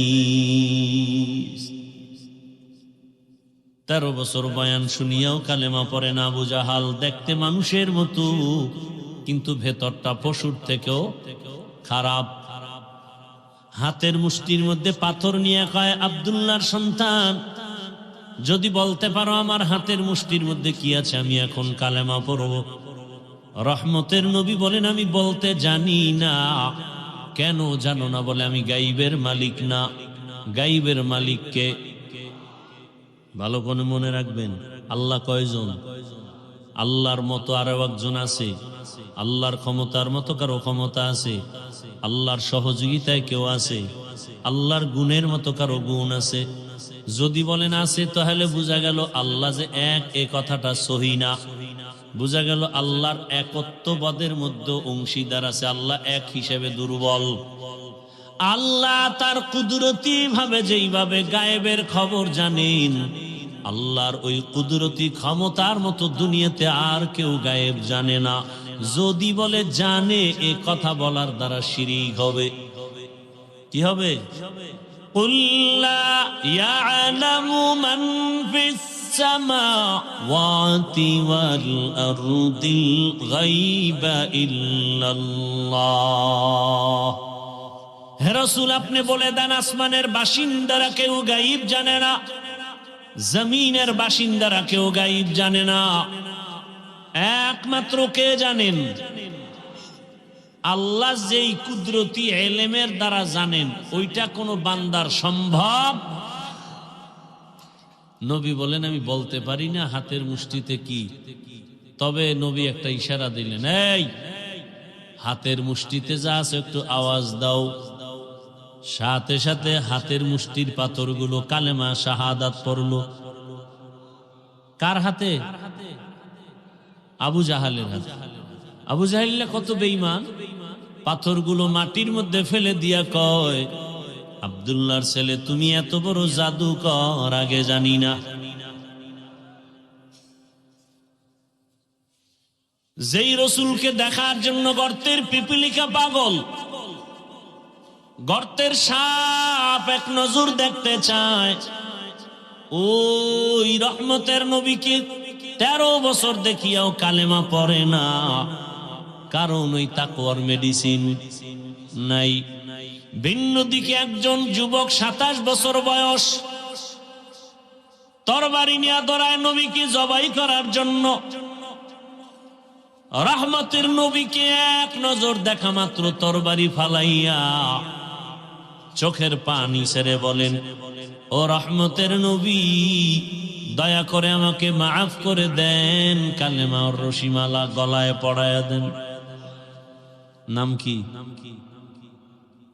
13 বছর বয়ান শুনিয়াও কালেমা পড়ে না আবু জাহাল। দেখতে মানুষের মতো, কিন্তু ভেতরটা পশুর থেকেও খারাপ। হাতের মুষ্টির মধ্যে পাথর নিয়ে কয়, আব্দুল্লাহর সন্তান, যদি বলতে পারো আমার হাতের মুষ্টির মধ্যে কি আছে, আমি এখন কালেমা পড়ব। রহমতের নবী বলেন, আমি বলতে জানি না। কেন জানো না? বলে, আমি গাইবের মালিক না। গাইবের মালিককে ভালো করে মনে রাখবেন। আল্লাহ কয়জন? আল্লাহর মতো আরো একজন আছে? আল্লাহর ক্ষমতার মতো কারো ক্ষমতা আছে? আল্লাহর সহযোগিতায় কেউ আছে? আল্লাহর গুণের মতো কারো গুণ আছে? যদি বলেন আছে, তাহলে বোঝা গেল আল্লাহ যে এক, এ কথাটা সহি না। বোঝা গেল আল্লাহর একত্ববাদের মধ্যে অংশীদার আছে। আল্লাহ এক হিসেবে দুর্বল। আল্লাহ তার কুদরতি ভাবে যেইভাবে গায়েবের খবর জানেন, আল্লাহর ওই কুদরতি ক্ষমতার মতো দুনিয়াতে আর কেউ গায়েব জানে না। যদি বলে জানে, এ কথা বলার দ্বারা শিরিক হবে। কি হবে? قُلْ لَا يَعْلَمُ مَنْ فِي السَّمَاوَاتِ وَالْأَرْضِ الْغَيْبَ إِلَّا اللَّهُ। হে রাসূল, আপনি বলে দেন, আসমানের বাসিন্দারা কেউ গায়েব জানে না, জমিনের বাসিন্দারা কেউ গায়েব জানে না। একমাত্র কে জানেন? আল্লাহ যেই কুদরতি ইলমের দ্বারা জানেন, ওইটা কোন বান্দার সম্ভব। নবী বলেন, আমি বলতে পারি না হাতের মুষ্টিতে কি। তবে নবী একটা ইশারা দিলেন, এই হাতের মুষ্টিতে যা আছে একটু আওয়াজ দাও। সাথে সাথে হাতের মুষ্টির পাথরগুলো কালেমা শাহাদাত পড়লো। কার হাতে? আবু জাহালের হাতে। আবু জাহেল কত বেঈমান! পাথরগুলো মাটির মধ্যে ফেলে দিয়া কয়, আব্দুল্লাহর ছেলে, তুমি এত বড় জাদুকর আগে জানি না। যেই রসুলকে দেখার জন্য গর্তের পিপিলিকা পাগল, গর্তের সাপ এক নজর দেখতে চায়, ওই রহমতের নবীকে 13 বছর দেখিয়াও কালেমা পড়ে না। কারণ ওই তাকওয়ার মেডিসিন নাই। ভিন্ন দিকে একজন যুবক 27 বছর বয়স, তরবারি নিয়ে দৌড়ায় নবীকে জবাই করার জন্য। রহমতের নবীকে এক নজর দেখা মাত্র তরবারি ফালাইয়া চোখের পানি ছেড়ে বলেন, ও রহমতের নবী, দয়া করে আমাকে মাফ করে দেন, কালেমা ওর রশিমালা গলায় পড়ায়া দেন। নাম কি?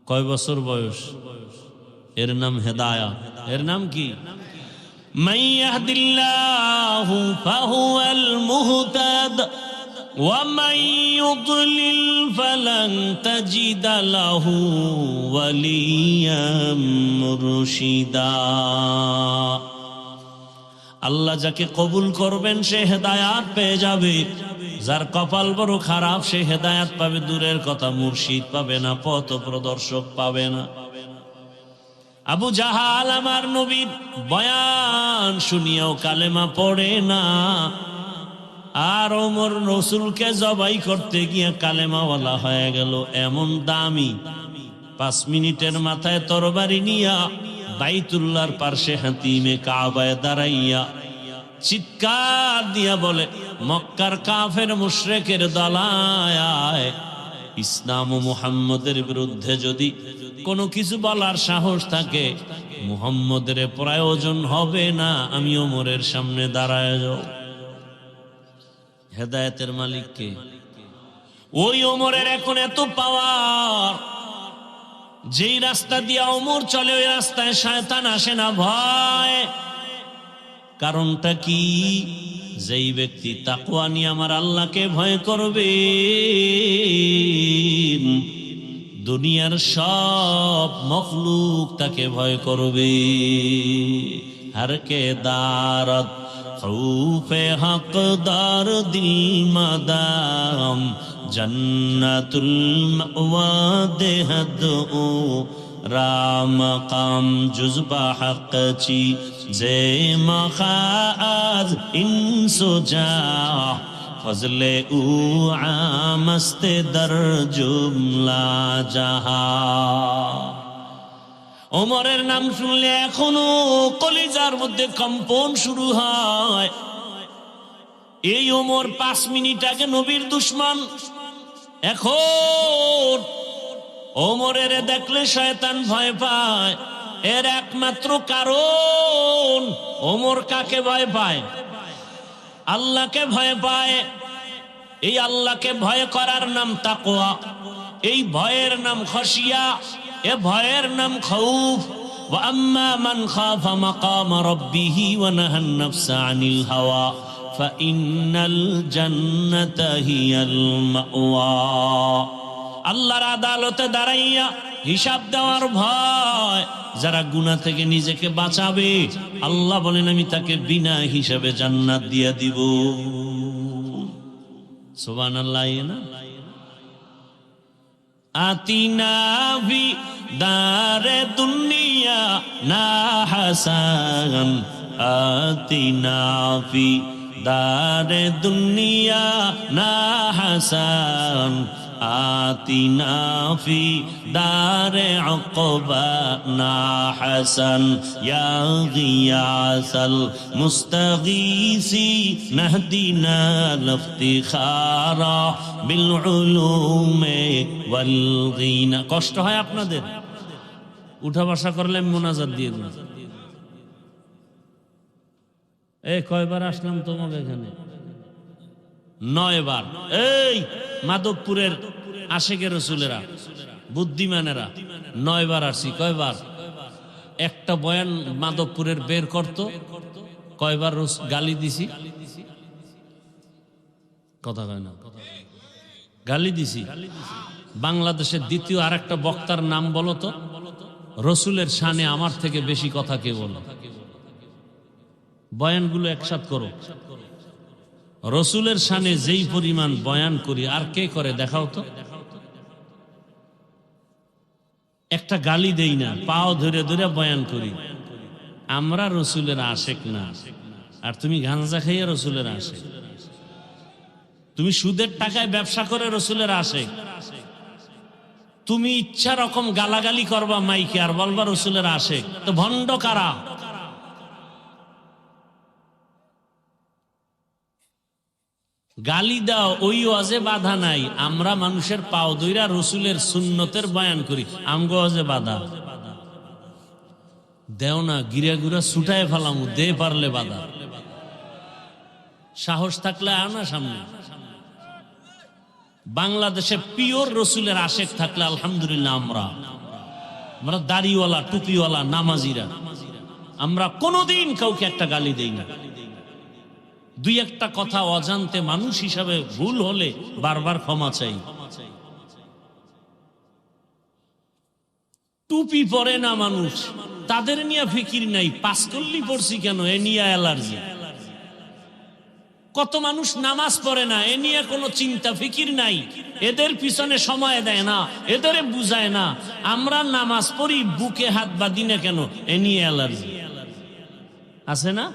কয় বছর বয়স? এর নাম হেদায়াত। এর নাম কি? মান ইয়াহদিল্লাহু ফাহুয়াল মুহতাদ ওয়া মান ইউদ্লিল ফালান তাজিদা লাহু ওয়ালিয়াম মুরশিদা। আল্লাহ যাকে কবুল করবেন সে হেদায়াত পেয়ে যাবে, যার কপাল বড় খারাপ সে হেদায়াত পাবে দূরের কথা, মুর্শিদ পাবে না, পথ প্রদর্শক পাবে না। আবু জাহাল আমার নবীর বয়ান শুনিয়াও কালেমা পড়ে না, আর ওমর রসুলকে জবাই করতে গিয়ে কালেমাওয়ালা হয়ে গেল। এমন দামি 5 মিনিটের মাথায় তরবারি নিয়া বাইতুল্লাহর পার্শ্বে হাতিমে কাবায় দাঁড়াইয়া চিৎকার দিয়া বলে, মক্কার কাফের মুশরিকের দলায় ইসলাম ও মুহাম্মদের বিরুদ্ধে যদি কোনো কিছু বলার সাহস থাকে, মুহাম্মদের প্রয়োজন হবে না, আমি ওমরের সামনে দাঁড়ায় যাও। হেদায়েতের মালিক কে? ওই ওমরের এখন এত পাওয়ার, যেই রাস্তা দিয়া ওমর চলে ওই রাস্তায় শয়তান আসে না ভয়। কারণটা কি? যেই ব্যক্তি তাকওয়া নিয়ে আমার আল্লাহকে ভয় করবে, দুনিয়ার সব মখলুক তাকে ভয় করবে। हर के दारत खौफे हकदार दिल मदाम জান্নাতুল মাওয়া দেহদু রাম কাম জুজবা হকচি জে মখাজ ইনসুজা ফজলে উ আমস্তে দর জুমলা জাহা। ওমরের নাম শুনলে এখনো কলিজার মধ্যে কম্পন শুরু হয়। এই ওমর 5 মিনিট আগে নবীর দুশমন, এখন ওমরের দেখলে শয়তান ভয় পায়। এর একমাত্র কারণ, ওমর কাকে ভয় পায়? আল্লাহকে ভয় পায়। এই আল্লাহকে ভয় করার নাম তাকওয়া, এই ভয়ের নাম খশিয়া, এ ভয়ের নাম খাউফ। ওয়া আম্মা মান খাফা মাকাম রাব্বিহি ওয়া নাহান নাফসা আনিল হাওয়া ফাইন্নাল জান্নাতা হিয়াল মাওয়া। আল্লাহর আদালতে দাঁড়াইয়া হিসাব দেওয়ার ভয়, যারা গুনাহ থেকে নিজেকে বাঁচাবে, আল্লাহ বলেন আমি তাকে বিনা হিসাবে জান্নাত দিয়া দিব। সুবহানাল্লাহ। না আতিনা ভি দারে দুনিয়া না হাসান, আতিনা ভি দারে দুনিয়া না হাসান, আতিনা ফি দারে উকবা না হাসান, ইয়া গিয়াসাল মুস্তাগীসি নাহদিনা লিফতিখারা বিল উলুমে ওয়াল গিনা। কষ্ট হয় আপনাদের? উঠা বসা করলে মোনাজাত দিয়ে দিন। কয়বার আসলাম তোমাকে এখানে? 9 বার। এই মাধবপুরের আশেকে রসুলেরা, বুদ্ধিমানেরা 9 বার আসছি। কয়বার? একটা বয়ান মাধবপুরের বের করত, কয়বার গালি দিছি? কথা কয় না, গালি দিছি। বাংলাদেশের দ্বিতীয় আর একটা বক্তার নাম বলো তো, রসুলের শানে আমার থেকে বেশি কথা কে বলো? বয়ানগুলো একসাথ করো। রসুলের শানে যেই পরিমাণ বয়ান করি আর কে করে দেখাও তো। একটা গালি দেই না, পাও ধরে ধরে বয়ান করি। আমরা রসুলের আশেক না, আর তুমি গাঁজা খাইয়া রসুলের আশেক। তুমি সুদের টাকায় ব্যবসা করে রসুলের আশেক। তুমি ইচ্ছা রকম গালাগালি করবা মাইকে আর বলবা রসুলের আশেক। তো ভণ্ড কারা? গালি দাও, ওই ওয়াজে বাধা নাই। আমরা মানুষের পাও ধইরা রসুলের সুন্নতের বয়ান করি, আমগো ওয়াজে বাধা দেও না। গিরা গুড়া ছুটায় ফেলামু, দে পারলে বাধা। সাহস থাকলে আনা সামনে। বাংলাদেশে পিওর রসুলের আশেক থাকলে আলহামদুলিল্লাহ। আমরা দাড়িওয়ালা, টুপিওয়ালা, নামাজিরা, আমরা কোনোদিন কাউকে একটা গালি দেই না। দুই একটা কথা অজান্তে মানুষ হিসাবে ভুল হলে বারবার ক্ষমা চাই। টুপি পরে না মানুষ, তাদের নিয়ে ফিকির নাই। পাঁচকল্লি পড়ছি কেন, এ নিয়ে অ্যালার্জি। কত মানুষ নামাজ পড়ে না, এ নিয়ে কোনো চিন্তা ফিকির নাই। এদের পিছনে সময় দেয় না, এদের বুঝায় না। আমরা নামাজ পড়ি, বুকে হাত বাঁধি না কেন, এ নিয়ে অ্যালার্জি। আছে না?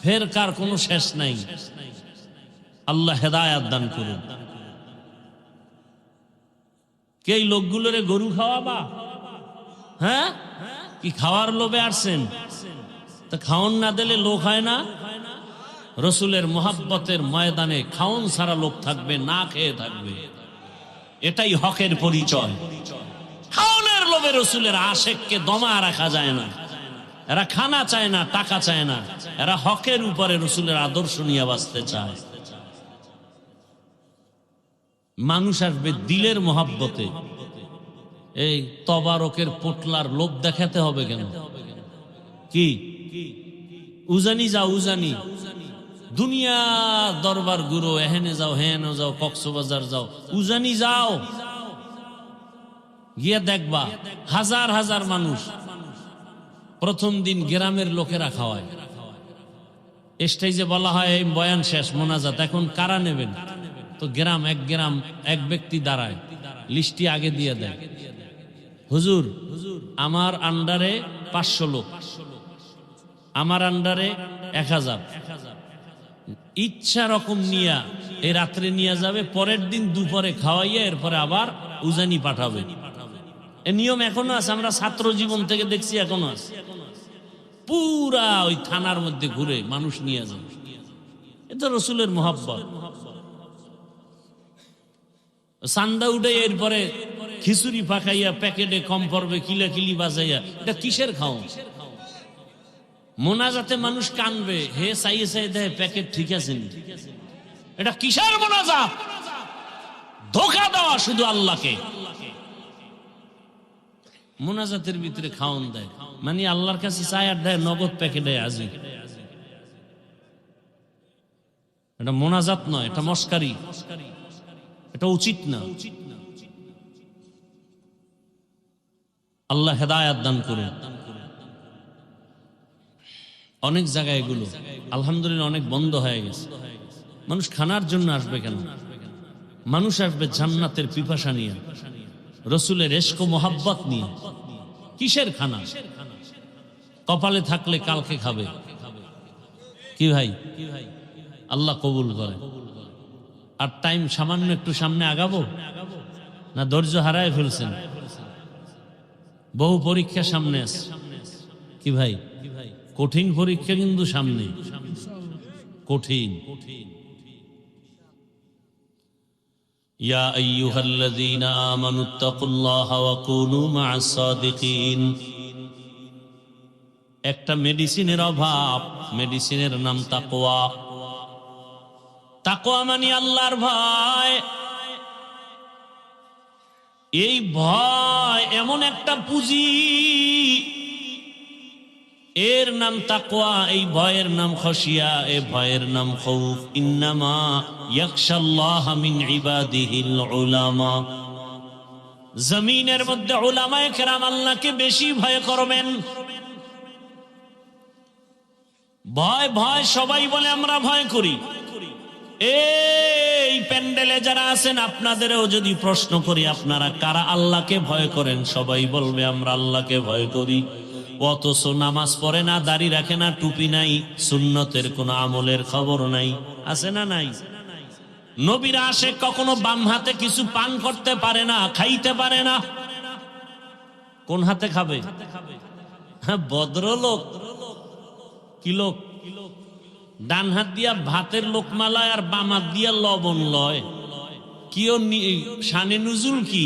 ফের কার কোনো শেষ নাই। আল্লাহ হেদায়াত দান করুন। কে লোকগুলোরে গরু খাওয়াবা? হ্যাঁ, কি খাওয়ার লোভে আসছেন? তা খাওন না দিলে লোক হয় না। রসুলের মোহাব্বতের ময়দানে খাওন ছাড়া লোক থাকবে, না খেয়ে থাকবে। এটাই হকের পরিচয়। খাওনের লোভে রসুলের আশেককে দমা রাখা যায় না। এরা খানা চায় না, টাকা চায় না, এরা হকের উপরে রসুলের আদর্শ নিয়ে বাঁচতে চায়। মানুষ আসবে দিলের মোহাব্বতে। এই তবারকের পোটলার লোভ দেখাতে হবে কেন? কি উজানি যাও, উজানি দুনিয়া দরবার গুরু, এহেনে যাও, হেনে যাও, কক্সবাজার যাও, উজানি যাও, গিয়ে দেখবা হাজার হাজার মানুষ। প্রথম দিন গ্রামের লোকেরা খাওয়ায়, স্টেজে বলা হয় এই বয়ান শেষ, মোনাজাত। এখন কারা নেবেন? তো গ্রাম এক ব্যক্তি দাঁড়ায়, লিস্টটি আগে দিয়ে দেয়, হুজুর আমার আন্ডারে 500 লোক, আমার আন্ডারে 1000, ইচ্ছা রকম নিয়া এই রাত্রে নিয়ে যাবে, পরের দিন দুপুরে খাওয়াইয়া এরপরে আবার উজানি পাঠাবে। এ নিয়ম এখনো আছে, আমরা ছাত্র জীবন থেকে দেখছি, এখনো আছে। পুরা ওই থানার মধ্যে ঘুরে মানুষ নিয়ে যাবে, এটা রসুলের মোহাব্বত। চান্দা উঠে এরপরে খিচুড়ি পাকাইয়া প্যাকেটে কম পড়বে কিলাকিলি বাজাইয়া, এটা কিসের খাও? মোনাজাতে মানুষ কানবে, হে চাইয়ে চাই দেয় প্যাকেট ঠিক আছে, এটা কিসের মোনাজাত? ধোঁকা দেওয়া শুধু আল্লাহকে। মোনাজাতের ভিতরে খাওন দেয়, মানে আল্লাহর কাছে চায় আর দেয় নগদ প্যাকেটে আজি। এটা মোনাজাত নয়, এটা মস্কারি, এটা উচিত না। আল্লাহ হেদায়াত দান করুন। অনেক জায়গায় এগুলো আলহামদুলিল্লাহ অনেক বন্ধ হয়ে গেছে। মানুষ খানার জন্য আসবে কেন? মানুষ আসবে জান্নাতের পিপাসা নিয়ে, রসুলের ইশক ও মোহাব্বত নিয়ে। কিসের খানা? কপালে থাকলে কালকে খাবে। কি ভাই, আল্লাহ কবুল করে। আর টাইম সামান্য একটু সামনে আগাবো না ধৈর্য হারায় ফেলছেন? বহু পরীক্ষা সামনে আছে। কি ভাই, কঠিন পরীক্ষা কিন্তু সামনে, কঠিন। ইয়া আইয়ুহাল্লাযীনা আমানুত্তাকুল্লাহা ওয়া কুনু মা'আস সাদিকিন। একটা মেডিসিনের অভাব, মেডিসিনের নাম তাকওয়া। তাকওয়া মানে আল্লাহর ভয়। এই ভয় এমন একটা পুঁজি, এর নাম তাকওয়া, এই ভয়ের নাম খশিয়া, এই ভয়ের নাম খৌফ। ইন্নামা ইয়াখশাল্লাহা মিন ইবাদিহিল উলামা। জমিনের মধ্যে উলামায়ে কেরাম আল্লাহকে বেশি ভয় করবেন। ভয় ভয় সবাই বলে আমরা ভয় করি। এই প্যান্ডেলে যারা আছেন আপনাদেরও যদি প্রশ্ন করি, আপনারা কারা আল্লাহকে ভয় করেন? সবাই বলবে আমরা আল্লাহকে ভয় করি। অথচ নামাজ পড়ে না, দাড়ি রাখে না, টুপি নাই, সুন্নতের কোন আমলের খবর নাই। আছে না নাই? নবীর আশিক কখনো বাম হাতে কিছু পান করতে পারে না, খাইতে পারে না। কোন হাতে খাবে? হ্যাঁ, ভদ্রলোক। কি লোক? ডান হাত দিয়া ভাতের লোকমা লয় আর বাম হাত দিয়া লবণ লয়। কিও শানে নুজুল কি?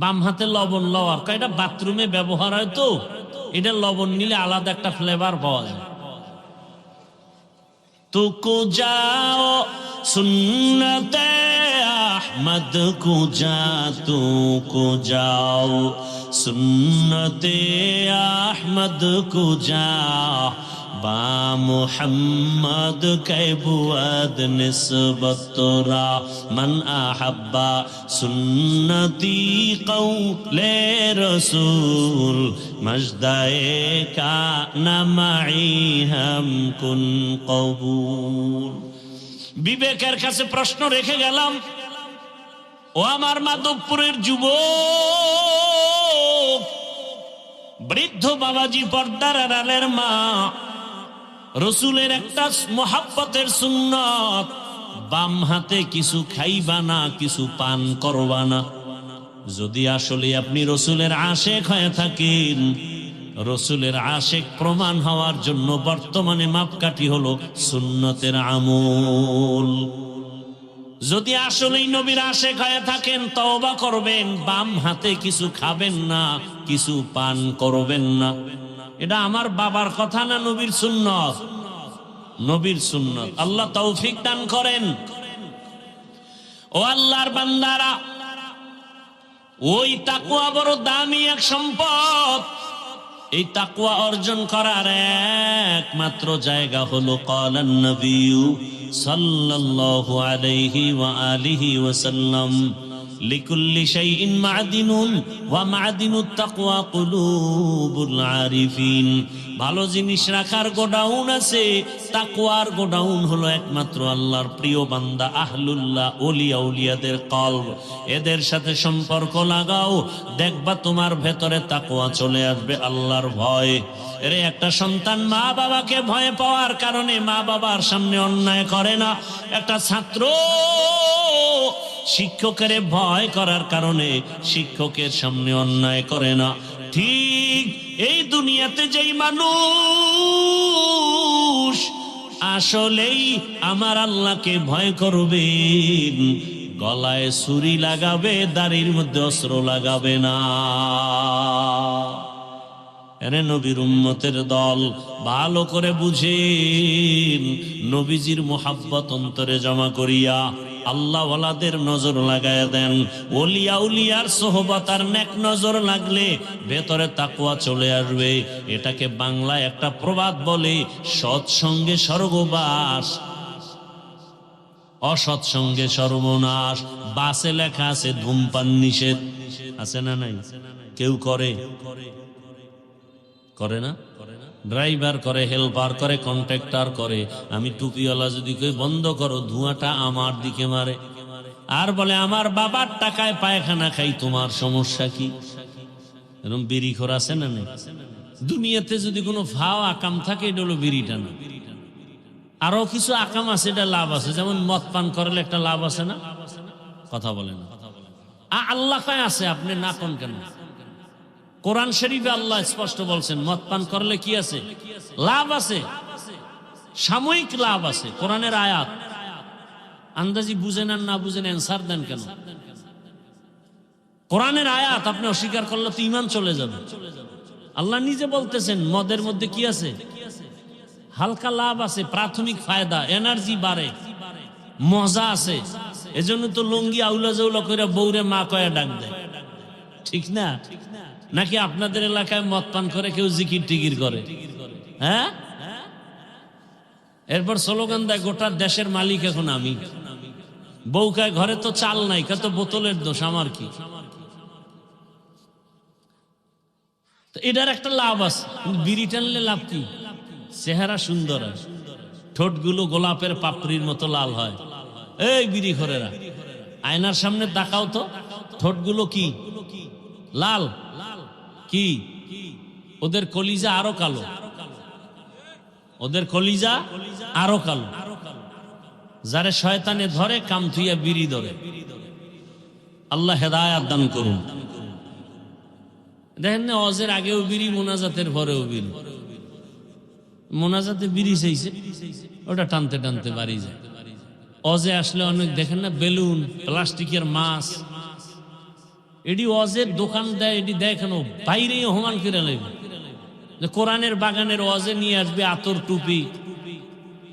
বাম হাতে লবণ লওয়ার, এটা বাথরুমে ব্যবহার হয় তো, এটা লবণ নিলে আলাদা একটা ফ্লেভার পাওয়া যায়। তুকু যাও সুন্নতে আহমদ কুজা, তুকু যাও সুন্নতে আহমদ কুজা, বা মুহাম্মদ কে বুয়াদ নিসবত তোরা, মান আহাব্বা সুন্নতি কওলে রসুল, মজদায়ে কা নামাই হাম কুন কবুল। বিবেকের কাছে প্রশ্ন রেখে গেলাম, ও আমার মাধবপুরের যুবক, বৃদ্ধ বাবাজি, পর্দার আড়ালের মা, রসুলের একটা মোহাব্বতের সুন্নত, বাম হাতে কিছু খাইবা না, কিছু পান করবা না। যদি আসলে আপনি রসুলের আশেক হয়ে থাকেন, রসুলের আশেক প্রমাণ হওয়ার জন্য বর্তমানে মাপকাঠি হলো সুন্নতের আমল। যদি আসলেই নবীর আশেক হয়ে থাকেন, তওবা করবেন, বাম হাতে কিছু খাবেন না, কিছু পান করবেন না। এটা আমার বাবার কথা না, নবীর সুন্নত। নবীর সুন্নত। আল্লাহ তৌফিক দান করেন। ও আল্লাহর বান্দারা, ওই তাকওয়া বড় দামি এক সম্পদ। এই তাকওয়া অর্জন করার একমাত্র জায়গা হলো ক্বালান নবী সাল্লাল্লাহু আলাইহি ওয়া আলিহি ওয়াসাল্লাম, লিকুল্লি শাইইন মা'দিনুন ওয়া মা'দিনুত তাকওয়া কুলুবুল আরিফিন। ভালো জিনিস রাখার গোডাউন আছে, তাকওয়ার গোডাউন হলো একমাত্র আল্লাহর প্রিয় বান্দা আহলুল্লাহ, ওলিয়া উলিয়াদের কলব। এদের সাথে সম্পর্ক লাগাও, দেখবা তোমার ভেতরে তাকওয়া চলে আসবে, আল্লাহর ভয়। এরে একটা সন্তান মা বাবাকে ভয় পাওয়ার কারণে মা বাবার সামনে অন্যায় করে না। একটা ছাত্র শিক্ষকের ভয় করার কারণে শিক্ষকের সামনে অন্যায় করে না। ঠিক এই দুনিয়াতে যেই মানুষ আসলেই আমার আল্লাহকে ভয় করবেন, গলায় ছুরি লাগাবে, দাড়ির মধ্যে অস্ত্র লাগাবে না। এরে নবীর উম্মতের দল, ভালো করে বুঝেন, নবীজির মোহাব্বত অন্তরে জমা করিয়া আল্লাহ ওয়ালাদের নজর লাগায় দেন। ওলিয়া উলিয়ার সোহবত আর নেক নজর লাগলে ভেতরে তাকওয়া চলে আসবে। এটাকে বাংলায় একটা প্রবাদ বলে, সৎসঙ্গে স্বর্গবাস, অসৎসঙ্গে সর্বনাশ। বাসে লেখা আছে ধূমপান নিষেধ, আছে না নাই? কেউ করে না? ড্রাইভার করে, হেল্পার করে, কন্ট্রাক্টর করে। আমি টুপিওয়ালা যদি কই বন্ধ করো, ধোঁয়াটা আমার দিকে মারে, আর বলে আমার বাবার টাকায় পায়খানা খাই, তোমার সমস্যা কি? এরকম বিড়িখোর আছে না নেই? দুনিয়াতে যদি কোনো ভাও আকাম থাকে, এটা হলো বিড়িটা না। আরো কিছু আকাম আছে, এটা লাভ আছে, যেমন মদ পান করলে একটা লাভ আছে না? কথা বলে না। আল্লাহ কয় আছে, আপনি না কোন কেন? কোরআন শরীফে আল্লাহ স্পষ্ট বলছেন মদ পান করলে কি আছে? লাভ আছে, সাময়িক লাভ আছে। কোরআনের আয়াত আন্দাজি বুঝেন আর না বুঝেন অ্যান্সার দেন কেন? কোরআনের আয়াত আপনি অস্বীকার করলে তো ঈমান চলে যাবে। আল্লাহ নিজে বলতেছেন মদের মধ্যে কি আছে? হালকা লাভ আছে, প্রাথমিক ফায়দা, এনার্জি বাড়ে, মজা আছে। এজন্য তো লঙ্গি আউলা জাউলা করে বউরে মা কয়া ডাক দেয়, ঠিক না? নাকি আপনাদের এলাকায় মদ পান করে কেউ জিকির টিকির করে? হ্যাঁ, এরপর স্লোগান দেয় গোটা দেশের মালিক এখন আমি। বউকায় ঘরে তো চাল নাই, কত বোতলের দোষ, আমার কি? এটার একটা লাভ আছে, বিড়ি টানলে লাভ কি? চেহারা সুন্দর হয়, ঠোঁটগুলো গোলাপের পাপড়ির মতো লাল হয়। এই বিড়ি খোরেরা, আয়নার সামনে তাকাও তো, ঠোঁটগুলো কি লাল? কি ওদের কলিজা আরো কালো, ওদের কলিজা আরো কালো। যারে শয়তানে ধরে কাম থুইয়া বিড়ি ধরে। আল্লাহ হেদায়াত দান করুন। দেখেন না, অজের আগেও বিড়ি, মোনাজাতের পরেও বিড়ি। মোনাজাতে বিড়ি চাইছে, ওটা টানতে টানতে বাড়ি যায়। অজে আসলে অনেক দেখেন না বেলুন, প্লাস্টিকের মাছ, এটি অজের দোকান দেয়, এটি দেয় কেন? বাইরে হোমান করে লাগবে। কোরআনের বাগানের অজে নিয়ে আসবে আতর, টুপি,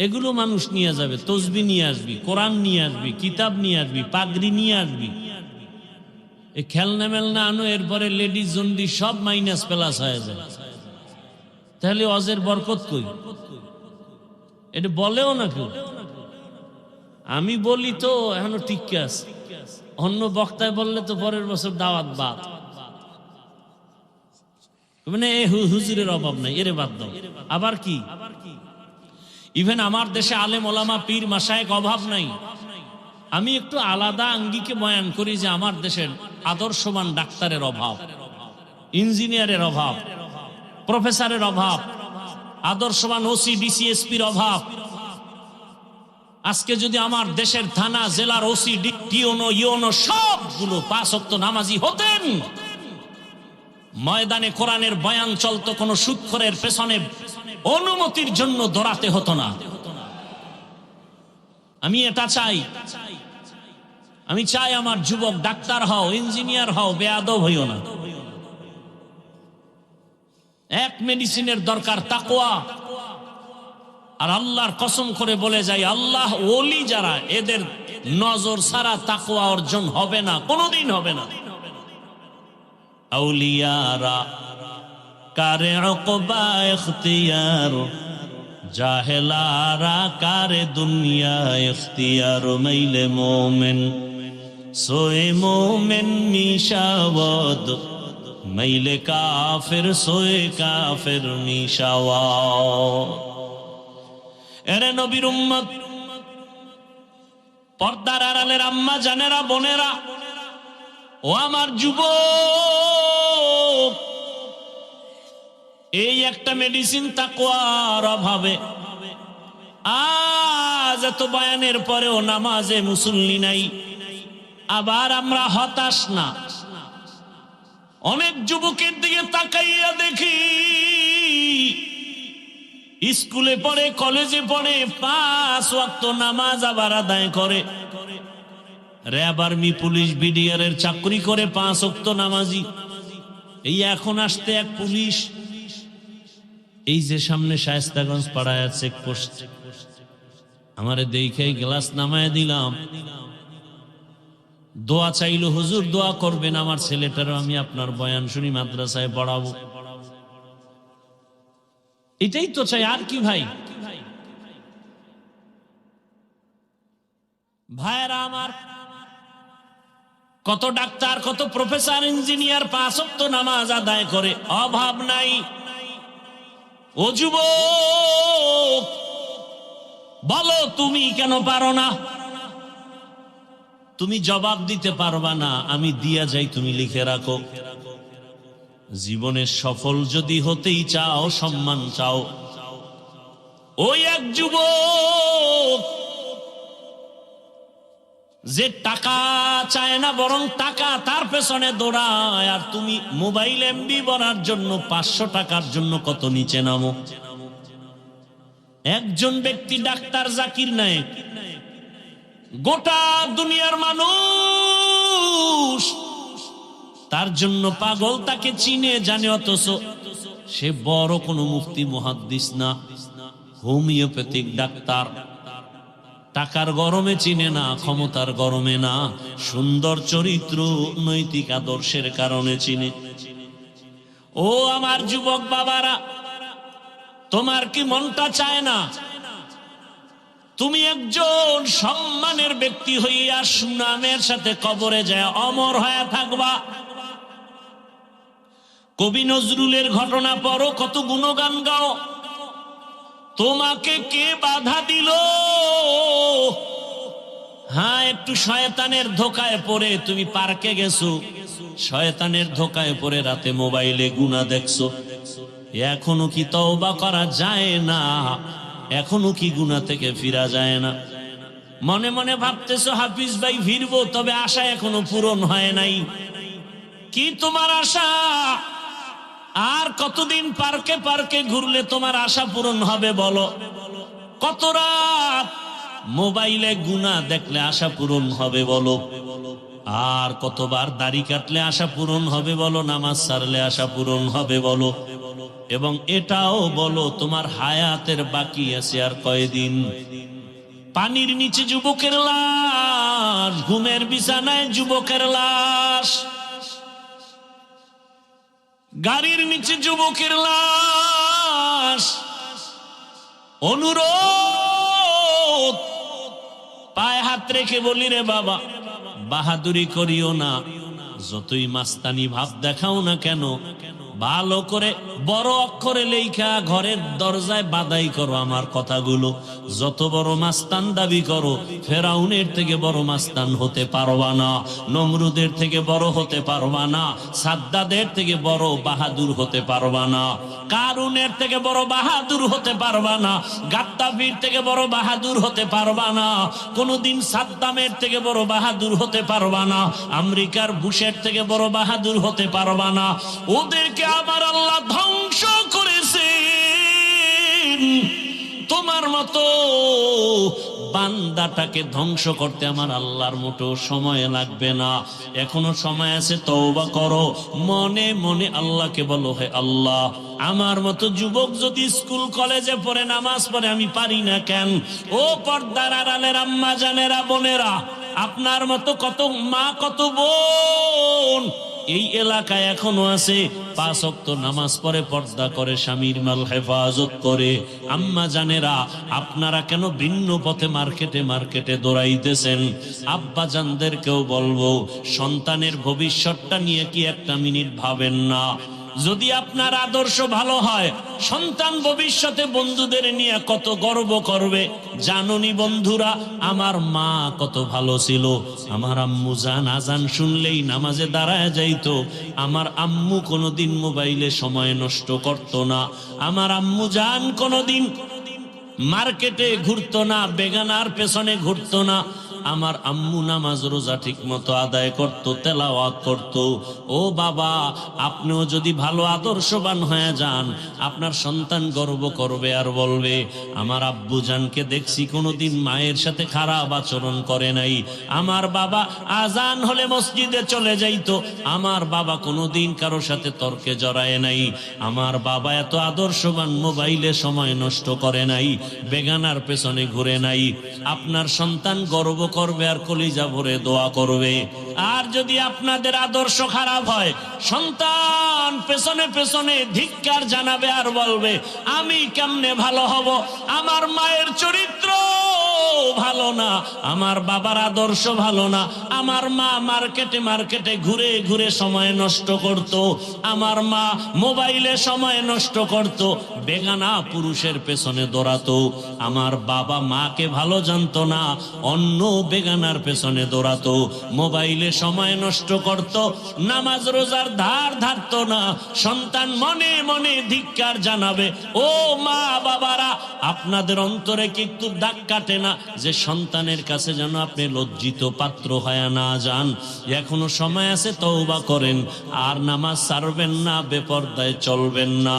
এগুলো মানুষ নিয়ে যাবে। তসবি নিয়ে আসবি, কোরআন নিয়ে আসবি, কিতাব নিয়ে আসবি, পাগড়ি নিয়ে আসবি। এই খেলনা মেলনা আনো, এরপরে লেডিস জন্ডি সব মাইনাস প্লাস হয়ে যায়। তাহলে অজের বরকত কই? এটা বলেও না কেউ। আমি বলি তো এখনো ঠিক আছে, অন্য বক্তায় বললে তো পরের বছর দাওয়াত বাদ। মানে হুজুরের অভাব নাই, এরে বাদ দাও। আবার কি? ইভেন আমার দেশে আলেম ওলামা পীর মাশায়েখ অভাব নাই। আমি একটু আলাদা আঙ্গিকে বয়ান করি যে আমার দেশের আদর্শবান ডাক্তারের অভাব, ইঞ্জিনিয়ারের অভাব, প্রফেসরের অভাব, আদর্শবান ওসি ডিসিএসপির অভাব। আজকে যদি আমার দেশের থানা জেলার ওসি টিওনো ইওনো সবগুলো 5 ওয়াক্ত নামাজি হতেন, ময়দানে কোরআনের বয়ান চলতো, কোনো সুৎখরের পেছনে অনুমতির জন্য দৌড়াতে হতো না। আমি এটা চাই। আমি চাই আমার যুবক ডাক্তার হও, ইঞ্জিনিয়ার হও, বেয়াদব হইও না। এক মেডিসিনের দরকার তাকওয়া। আর আল্লাহর কসম করে বলে যাই, আল্লাহ ওলি যারা, এদের নজর ছাড়া তাকওয়া অর্জন হবে না, কোনোদিন হবে না। আউলিয়ারা কারে উকবা ইখতিয়ার, জাহেলারা কারে দুনিয়া ইখতিয়ার। মাইলে মোমেন সোয়ে মোমেন মিশাবদ, মাইলে কাফের সোয়ে কাফের নিশাওয়ার। এরে নবীর উম্মত, পর্দার আড়ালের আম্মা জানেরা, বোনেরা, ও আমার যুবক, এই একটা মেডিসিন তাকওয়ার অভাবে আজ এত বয়ানের পরেও নামাজে মুসল্লি নাই। আবার আমরা হতাশ না। অনেক যুবকের দিকে তাকাইয়া দেখি, স্কুলে পড়ে, কলেজে পড়ে, 5 ওয়াক্ত নামাজ আবার আদায় করে, র্যাব, আর্মি, পুলিশ, বিডিআর এর চাকরি করে, 5 ওয়াক্ত নামাজি। এই এখন আসতে এক পুলিশ, এই যে সামনে শায়েস্তাগঞ্জ পাড়ায় চেকপোস্ট, আমারে দেখে গ্লাস নামায় দিলাম, দোয়া চাইলো, হুজুর দোয়া করবেন আমার ছেলেটারও আমি আপনার বয়ান শুনি, মাদ্রাসায় পড়াবো। এটাই তো চাই, আর কি ভাই? ভাইরা আমার, কত ডাক্তার, কত প্রফেসর, ইঞ্জিনিয়ার 5 ওয়াক্ত নামাজ আদায় করে, অভাব নাই। ও যুবক, বলো তুমি কেন পারো না? তুমি জবাব দিতে পারবা না, আমি দিয়া যাই, তুমি লিখে রাখো। জীবনে সফল যদি হতেই চাও, সম্মান চাও, ওই এক যুবক যে টাকা চায় না, বরং টাকা তার পেছনে দৌড়ায়, আর তুমি মোবাইল এমবি ভরার জন্য 500 টাকার জন্য কত নিচে নামো। একজন ব্যক্তি ডাক্তার জাকির নায়েক, গোটা দুনিয়ার মানুষ তার জন্য পাগল, তাকে চিনে জানে, অথচ সে বড় কোনো মুফতি মুহাদ্দিস না, হোমিওপ্যাথিক ডাক্তার। টাকার গরমে চিনে না, ক্ষমতার গরমে না, সুন্দর চরিত্র, নৈতিক আদর্শের কারণে চিনে। ও আমার যুবক বাবারা, তোমার কি মনটা চায় না তুমি একজন সম্মানের ব্যক্তি হইয়া সুনামের সাথে কবরে যায় অমর হয়ে থাকবা? কবি নজরুলের ঘটনা পড়ো, কত গুণগান গাও, তোমাকে কে বাধা দিল? হ্যাঁ, একটু শয়তানের ধোকায় পড়ে তুমি পার্কে গেছো, শয়তানের ধোকায় পড়ে রাতে মোবাইলে গুনাহ দেখছো, এখনো কি তওবা করা যায় না? এখনো কি গুনাহ থেকে ফিরা যায় না? মনে মনে ভাবতেছো হাফিজ ভাই ফিরবো, তবে আশা এখনো পূরণ হয় নাই। কি তোমার আশা? আর কতদিন পার্কে পার্কে ঘুরলে তোমার আশা পূরণ হবে বলো? কত রাত মোবাইলে গুনাহ দেখলে আশা পূরণ হবে বলো? আর কতবার দাড়ি কাটলে আশা পূরণ হবে বলো? নামাজ ছাড়লে আশা পূরণ হবে বলো? এবং এটাও বলো তোমার হায়াতের বাকি আছে আর কয়দিন? পানির নিচে যুবকের লাশ, ঘুমের বিছানায় যুবকের লাশ, গাড়ির নিচে যুবকের লাশ। অনুরোধ, পায়ে হাত রেখে বলি রে বাবা, বাহাদুরি করিও না, যতই মাস্তানি ভাব দেখাও না কেন, ভালো করে বড় অক্ষরে লেখা ঘরের দরজায় বাধাই করো আমার কথাগুলো। যত বড় মাস্তান দাবি করো, ফেরাউনের থেকে বড় মাস্তান হতে পারবা না, নমরুদের থেকে বড় হতে পারবা না, সাদ্দাদের থেকে বড় বাহাদুর হতে পারবা না, কারুনের থেকে বড় বাহাদুর হতে পারবা না, গাদ্দাফির থেকে বড় বাহাদুর হতে পারবা না, কোনদিন সাদ্দামের থেকে বড় বাহাদুর হতে পারবা না, আমেরিকার বুশের থেকে বড় বাহাদুর হতে পারবা না। ওদেরকে আমার আল্লাহ ধ্বংস করেছেন, তোমার মতো বান্দাটাকে ধ্বংস করতে আমার আল্লাহর মতো সময় লাগবে না। এখনো সময় আছে, তওবা করো, মনে মনে আল্লাহকে বলো, হে আল্লাহ, আমার মতো যুবক যদি স্কুল কলেজে পড়ে নামাজ পড়ে আমি পারি না কেন? ও পর্দার আড়ালের আম্মা জানেরা, বোনেরা, আপনার মতো কত মা, কত বোন এই এলাকায় এখনো আছে, 5 ওয়াক্ত নামাজ পড়ে, পর্দা করে, স্বামীর মাল হেফাজত করে। আম্মা জানেরা, আপনারা কেন ভিন্ন পথে মার্কেটে মার্কেটে দৌড়াইতেছেন? আব্বা জানদেরকেও বলবো, সন্তানের ভবিষ্যৎটা নিয়ে কি একটা মিনিট ভাবেন না? যদি আপনার আদর্শ ভালো হয়, সন্তান ভবিষ্যতে বন্ধুদের নিয়ে কত গর্ব করবে। জাননি বন্ধুরা, আমার মা কত ভালো ছিল। আমার আম্মু জান আজান শুনলেই নামাজে দাঁড়ায় যাইতো। আমার আম্মু কোনোদিন মোবাইলে সময় নষ্ট করতো না। আমার আম্মু জান কোনোদিন মার্কেটে ঘুরতো না, বেগানার পেছনে ঘুরতো না। আমার আম্মু নামাজ রোজা ঠিক মতো আদায় করত, তেলাওয়াত করত। ও বাবা, আপনিও যদি ভালো আদর্শবান হয়ে যান, আপনার সন্তান গর্ব করবে আর বলবে, আমার আব্বু জানকে দেখছি কোনোদিন মায়ের সাথে খারাপ আচরণ করে নাই। আমার বাবা আজান হলে মসজিদে চলে যাইতো, আমার বাবা কোনোদিন কারো সাথে তর্কে জড়ায় নাই। আমার বাবা এত আদর্শবান, মোবাইলে সময় নষ্ট করে নাই, বেগানার পেছনে ঘুরে নাই। আপনার সন্তান গর্ব করবে আর কলিজা ভরে দোয়া করবে। আর যদি আপনাদের আদর্শ খারাপ হয়, সন্তান পেছনে পেছনে ধিক্কার জানাবে আর বলবে, আমি কেমনে ভালো হব? আমার মায়ের চরিত্র ভালো না, আমার বাবার আদর্শ ভালো না, আমার মা মার্কেটে মার্কেটে ঘুরে ঘুরে সময় নষ্ট করত, আমার মা মোবাইলে সময় নষ্ট করত, বেগানা পুরুষের পেছনে দৌড়াতো, আমার বাবা মাকে ভালো জানতো না, অন্য বেগানার পেছনে দৌড়াতো, মোবাইলে সময় নষ্ট করত, নামাজ রোজার ধার ধারতো না। সন্তান মনে মনে ধিক্কার জানাবে। ও মা বাবারা, আপনাদের অন্তরে কি একটু দাগ কাটে না যে সন্তানের কাছে যেন আপনি লজ্জিত পাত্র হয়ে না যান? এখনো সময় আছে, তওবা করেন, আর নামাজ ছাড়বেন না, বেপরদায় চলবেন না।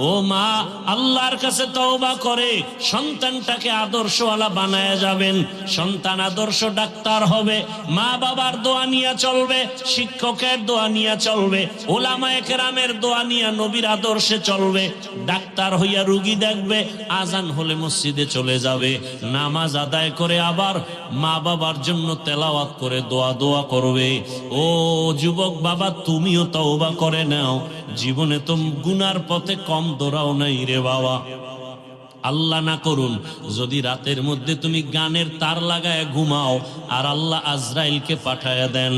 ও মা, আল্লাহর কাছে তওবা করে সন্তানটাকে আদর্শওয়ালা বানায় যাবেন। সন্তান আদর্শ ডাক্তার হবে, মা বাবার দোয়া নিয়ে চলবে, শিক্ষকের দোয়া নিয়ে চলবে, ওলামায়ে কেরামের দোয়া নিয়ে নবীর আদর্শে চলবে। ডাক্তার হইয়া রুগী দেখবে, আজান হলে মসজিদে চলে যাবে, নামাজ আদায় করে আবার মা বাবার জন্য তেলাওয়াত করে দোয়া করবে। ও যুবক বাবা, তুমিও তওবা করে নাও, জীবনে তো গুনার পথে কম দৌড়াও নাই রে বাবা। আল্লাহ না করুন যদি রাতের মধ্যে তুমি গানের তার লাগায় ঘুমাও, আর আল্লাহ আজরাইলকে পাঠায়া দেন,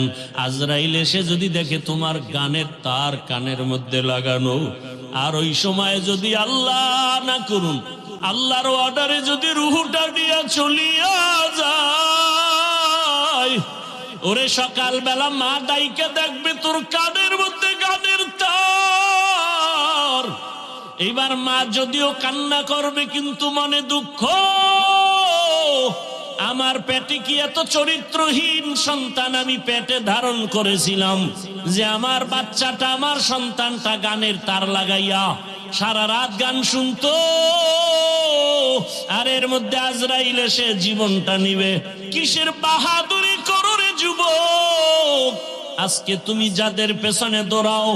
আজরাইল এসে যদি দেখে তোমার গানের তার কানের মধ্যে লাগানো, আর ওই সময় যদি আল্লাহ না করুন আল্লাহর অর্ডারে যদি রুহুটা দিয়া চলিয়া যায়, ওরে সকালবেলা মা ডাইকে দেখবে তোর কানের মধ্যে গানের তার। এইবার মা যদিও কান্না করবে, কিন্তু মনে দুঃখ, আমার পেটে কি এত চরিত্রহীন সন্তান আমি পেটে ধারণ করেছিলাম যে আমার বাচ্চাটা, আমার সন্তানটা গানের তার লাগাইয়া সারা রাত গান শুনতো, আর এর মধ্যে আজরাইল এসে জীবনটা নিবে। কিসের বাহাদুরি করো রে যুবক? আজকে তুমি যাদের পেছনে দৌড়াও,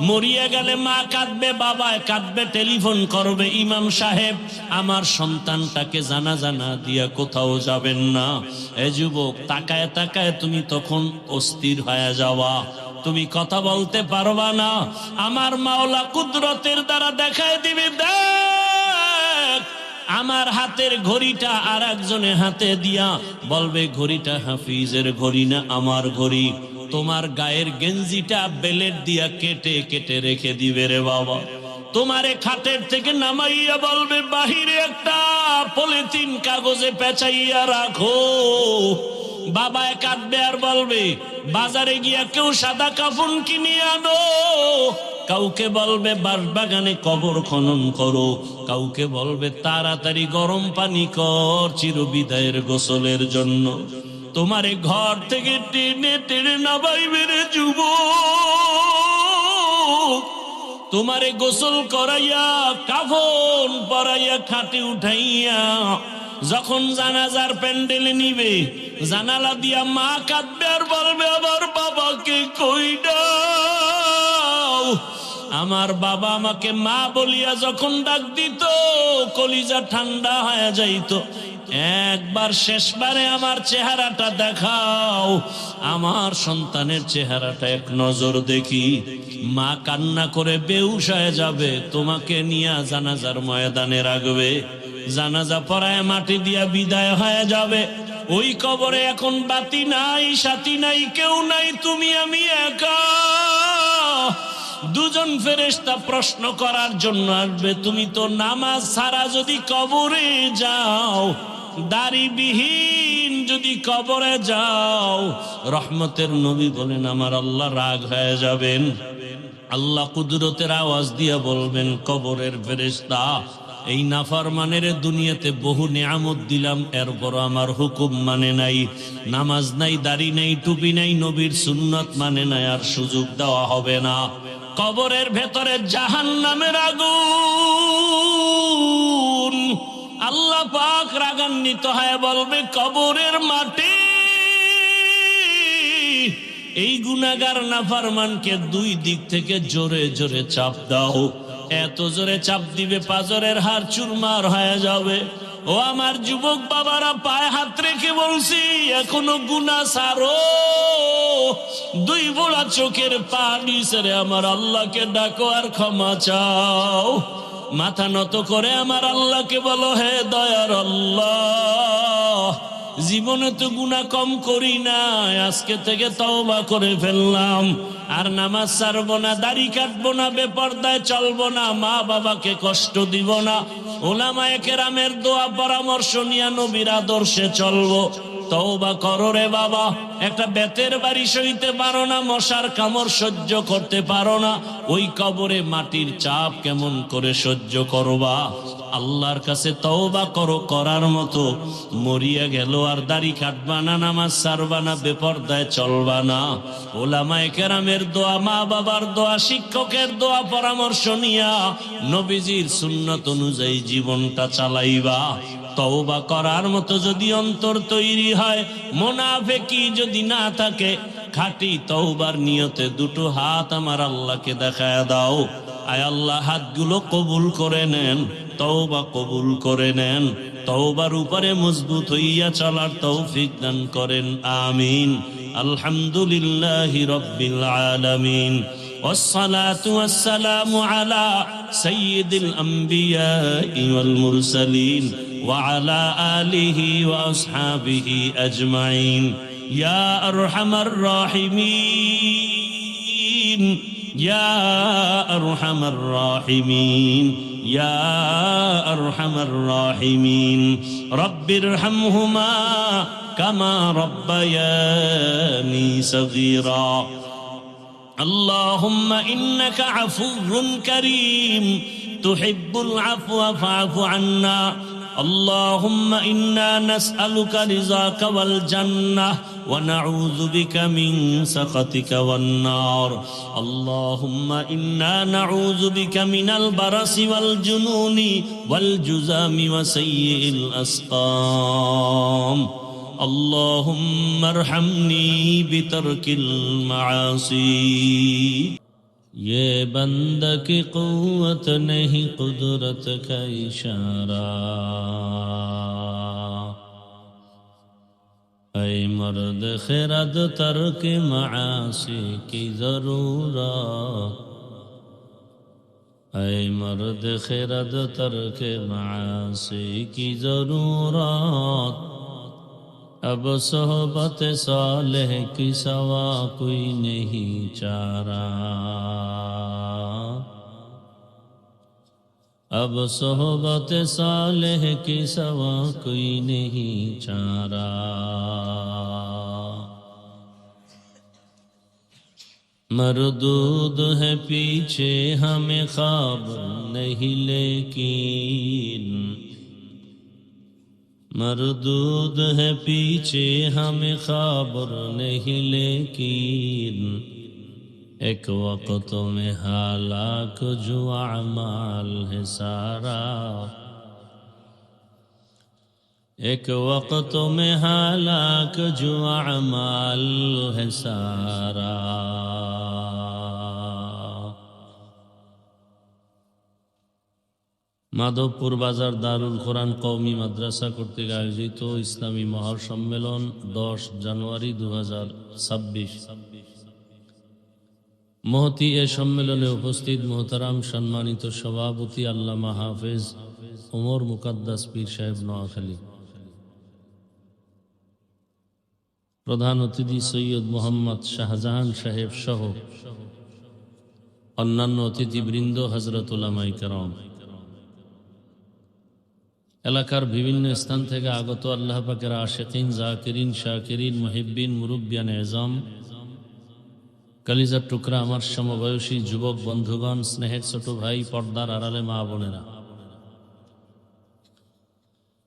মরিয়া গেলে মা কাঁদবে, বাবা কাঁদবে, টেলিফোন করবে, ইমাম সাহেব আমার সন্তানটাকে জানাজা না দিয়া কোথাও যাবেন না। এ যুবক, তাকায় তাকায় তুমি তখন অস্থির হয়ে যাওয়া, তুমি কথা বলতে পারবা না। আমার মাওলা কুদরতের দ্বারা দেখায় দিবে, দেখ আমার হাতের ঘড়িটা আর একজনের হাতে দিয়া বলবে, ঘড়িটা হাফিজের ঘড়ি না আমার ঘড়ি। তোমার গায়ের গেঞ্জিটা বেলেট দিয়া কেটে কেটে রেখে দিবে রে বাবা। তোমারে খাটের থেকে নামাইয়া বলবে, বাহিরে একটা পলিথিন কাগজে পেঁচাইয়া রাখো। বাবা কাঁদবে আর বলবে, বাজারে গিয়া কেউ সাদা কাফন কিনে আনো। কাউকে বলবে বাঁশবাগানে কবর খনন করো, কাউকে বলবে তাড়াতাড়ি গরম পানি কর চিরবিদায়ের গোসলের জন্য। তোমারে ঘর থেকে টেনে টেনে নামাইবে রে যুবক, তোমারে গোসল করাইয়া কাফন পরাইয়া খাটে উঠাইয়া যখন জানাজার প্যান্ডেলে নিবে, জানালা দিয়া মা কাঁদবে আর বলবে, আমার বাবাকে কই দাও। আমার বাবা আমাকে মা বলিয়া যখন ডাক দিত, কলিজা ঠান্ডা হয়ে যাইত। একবার শেষবারে আমার চেহারাটা দেখাও, আমার সন্তানের চেহারাটা এক নজর দেখি। মা কান্না করে বেহুশ হয়ে যাবে, তোমাকে নিয়ে জানাজার ময়দানে রাখবে, জানাজা পড়ায় মাটি দিয়া বিদায় হয়ে যাবে। ওই কবরে এখন বাতি নাই, সাথী নাই, কেউ নাই, তুমি আমি একা। দুজন ফেরেশতা প্রশ্ন করার জন্য আসবে, তুমি তো নামাজ ছাড়া যদি কবরে যাও, দাড়িবিহীন যদি কবরে যাও, রহমতের নবী বলেন আমার আল্লাহ রাগ হয়ে যাবেন। আল্লাহ কুদরতের আওয়াজ দিয়ে বলবেন, কবরের ফেরেশতা, এই নাফরমানের দুনিয়াতে বহু নিয়ামত দিলাম, এরপর আমার হুকুম মানে নাই, নামাজ নাই, দাড়ি নাই, টুপি নাই, নবীর সুন্নত মানে নাই, আর সুযোগ দেওয়া হবে না। কবরের ভেতরে জাহান্নামের আগুন। আল্লাহ পাক রাগান্বিত হয়ে বলবে, কবরের মাটি এই গুনাহগার নাফরমানকে দুই দিক থেকে জোরে জোরে চাপ দাও। এত জোরে চাপ দিবে পাজরের হাড় চুরমার হয়ে যাবে। ও আমার যুবক বাবারা, পায়ে হাত রেখে বলছি, এখনো গুনাহ ছাড়ো। দুই বোলা চোখের পানি ছেড়ে আমার আল্লাহকে ডাকো আর ক্ষমা চাও। মাথা নত করে আমার আল্লাহকে বলো, হে দয়ার আল্লাহ, জীবনে তো গুনাহ কম করি না, আজকে থেকে তওবা করে ফেললাম, আর নামাজ ছাড়বো না, দাড়ি কাটবো না, বেপরদায় চলবো না, মা বাবাকে কষ্ট দিব না, ওলামায়ে কেরামের দোয়া পরামর্শ নিয়ে নবীর আদর্শে চলবো। তওবা করো রে বাবা। একটা বেতের বাড়ি সইতে পারো না, মশার কামড় সহ্য করতে পারো না, ওই কবরে মাটির চাপ কেমন করে সহ্য করবা? আল্লাহর কাছে তওবা করো, করার মতো মরিয়া গেল আর দাড়ি কাটবা না, নামাজ ছাড়বা না, বেপরদায় চলবা না, ওলামায়ে কেরামের দোয়া, মা বাবার দোয়া, শিক্ষকের দোয়া পরামর্শ নিয়া নবীজির সুন্নত অনুযায়ী জীবনটা চালাইবা। তওবা করার মতো যদি অন্তর তৈরি হয়, মুনাফিকি যদি না থাকে, খাঁটি তওবার নিয়তে দুটো হাত আমার আল্লাহকে দেখায় দাও। আয় আল্লাহ, হাতগুলো কবুল করে নেন, তওবা কবুল করে নেন, তওবার উপরে মজবুত হইয়া চলার তৌফিক দান করেন, আমিন। আলহামদুলিল্লাহি রাব্বিল আলামিন, والصلاة والسلام على سيد الأنبياء والمرسلين وعلى آله وأصحابه أجمعين. يا أرحم الراحمين، يا أرحم الراحمين، يا أرحم الراحمين، رب ارحمهما كما ربياني صغيرا. اللهم إنك عفو كريم تحب العفو فاعف عنا. اللهم إنا نسألك رضاك والجنة ونعوذ بك من سخطك والنار. اللهم إنا نعوذ بك من البرص والجنون والجذام وسيء الأسقام. اللهم ارحمني بترك المعاصي. یہ بندہ کی قوت نہیں قدرت کا اشارہ. اے مرد خرد ترک معاصی کی ضرورت. اے مرد خرد ترک معاصی کی ضرورت. اب صحبت صالح کی سوا کوئی نہیں چارہ. اب صحبت صالح کی سوا کوئی نہیں چارہ. مردود ہے پیچھے ہمیں خواب نہیں لیکن. مردود ہے پیچھے ہمیں خبر نہیں لیکن. ایک وقت میں ہلاک جو اعمال ہے سارا. ایک وقت میں ہلاک جو اعمال ہے سارا. মাধবপুর বাজার দারুল কোরআন কওমি মাদ্রাসা কর্তৃক আয়োজিত ইসলামী মহাসম্মেলন 10 জানুয়ারি 2026। মহতি এ সম্মেলনে উপস্থিত মোহতারাম সম্মানিত সভাপতি আল্লামা হাফেজ ওমর মুকাদ্দাস পীর সাহেব নোয়াখালী, প্রধান অতিথি সৈয়দ মোহাম্মদ শাহজাহান সাহেব সহ অন্যান্য অতিথিবৃন্দ, হযরত উলামায়ে কেরাম, এলাকার বিভিন্ন স্থান থেকে আগত আল্লাহ পাকের আশিকিন, জাকিরিন, শাকিরিন, মুহিব্বিন, মুরব্বিয়ান এজাম, কলিজার টুকরা আমার সমবয়সী যুবক বন্ধুগণ, স্নেহের ছোট ভাই, পর্দার আড়ালে মা বোনেরা,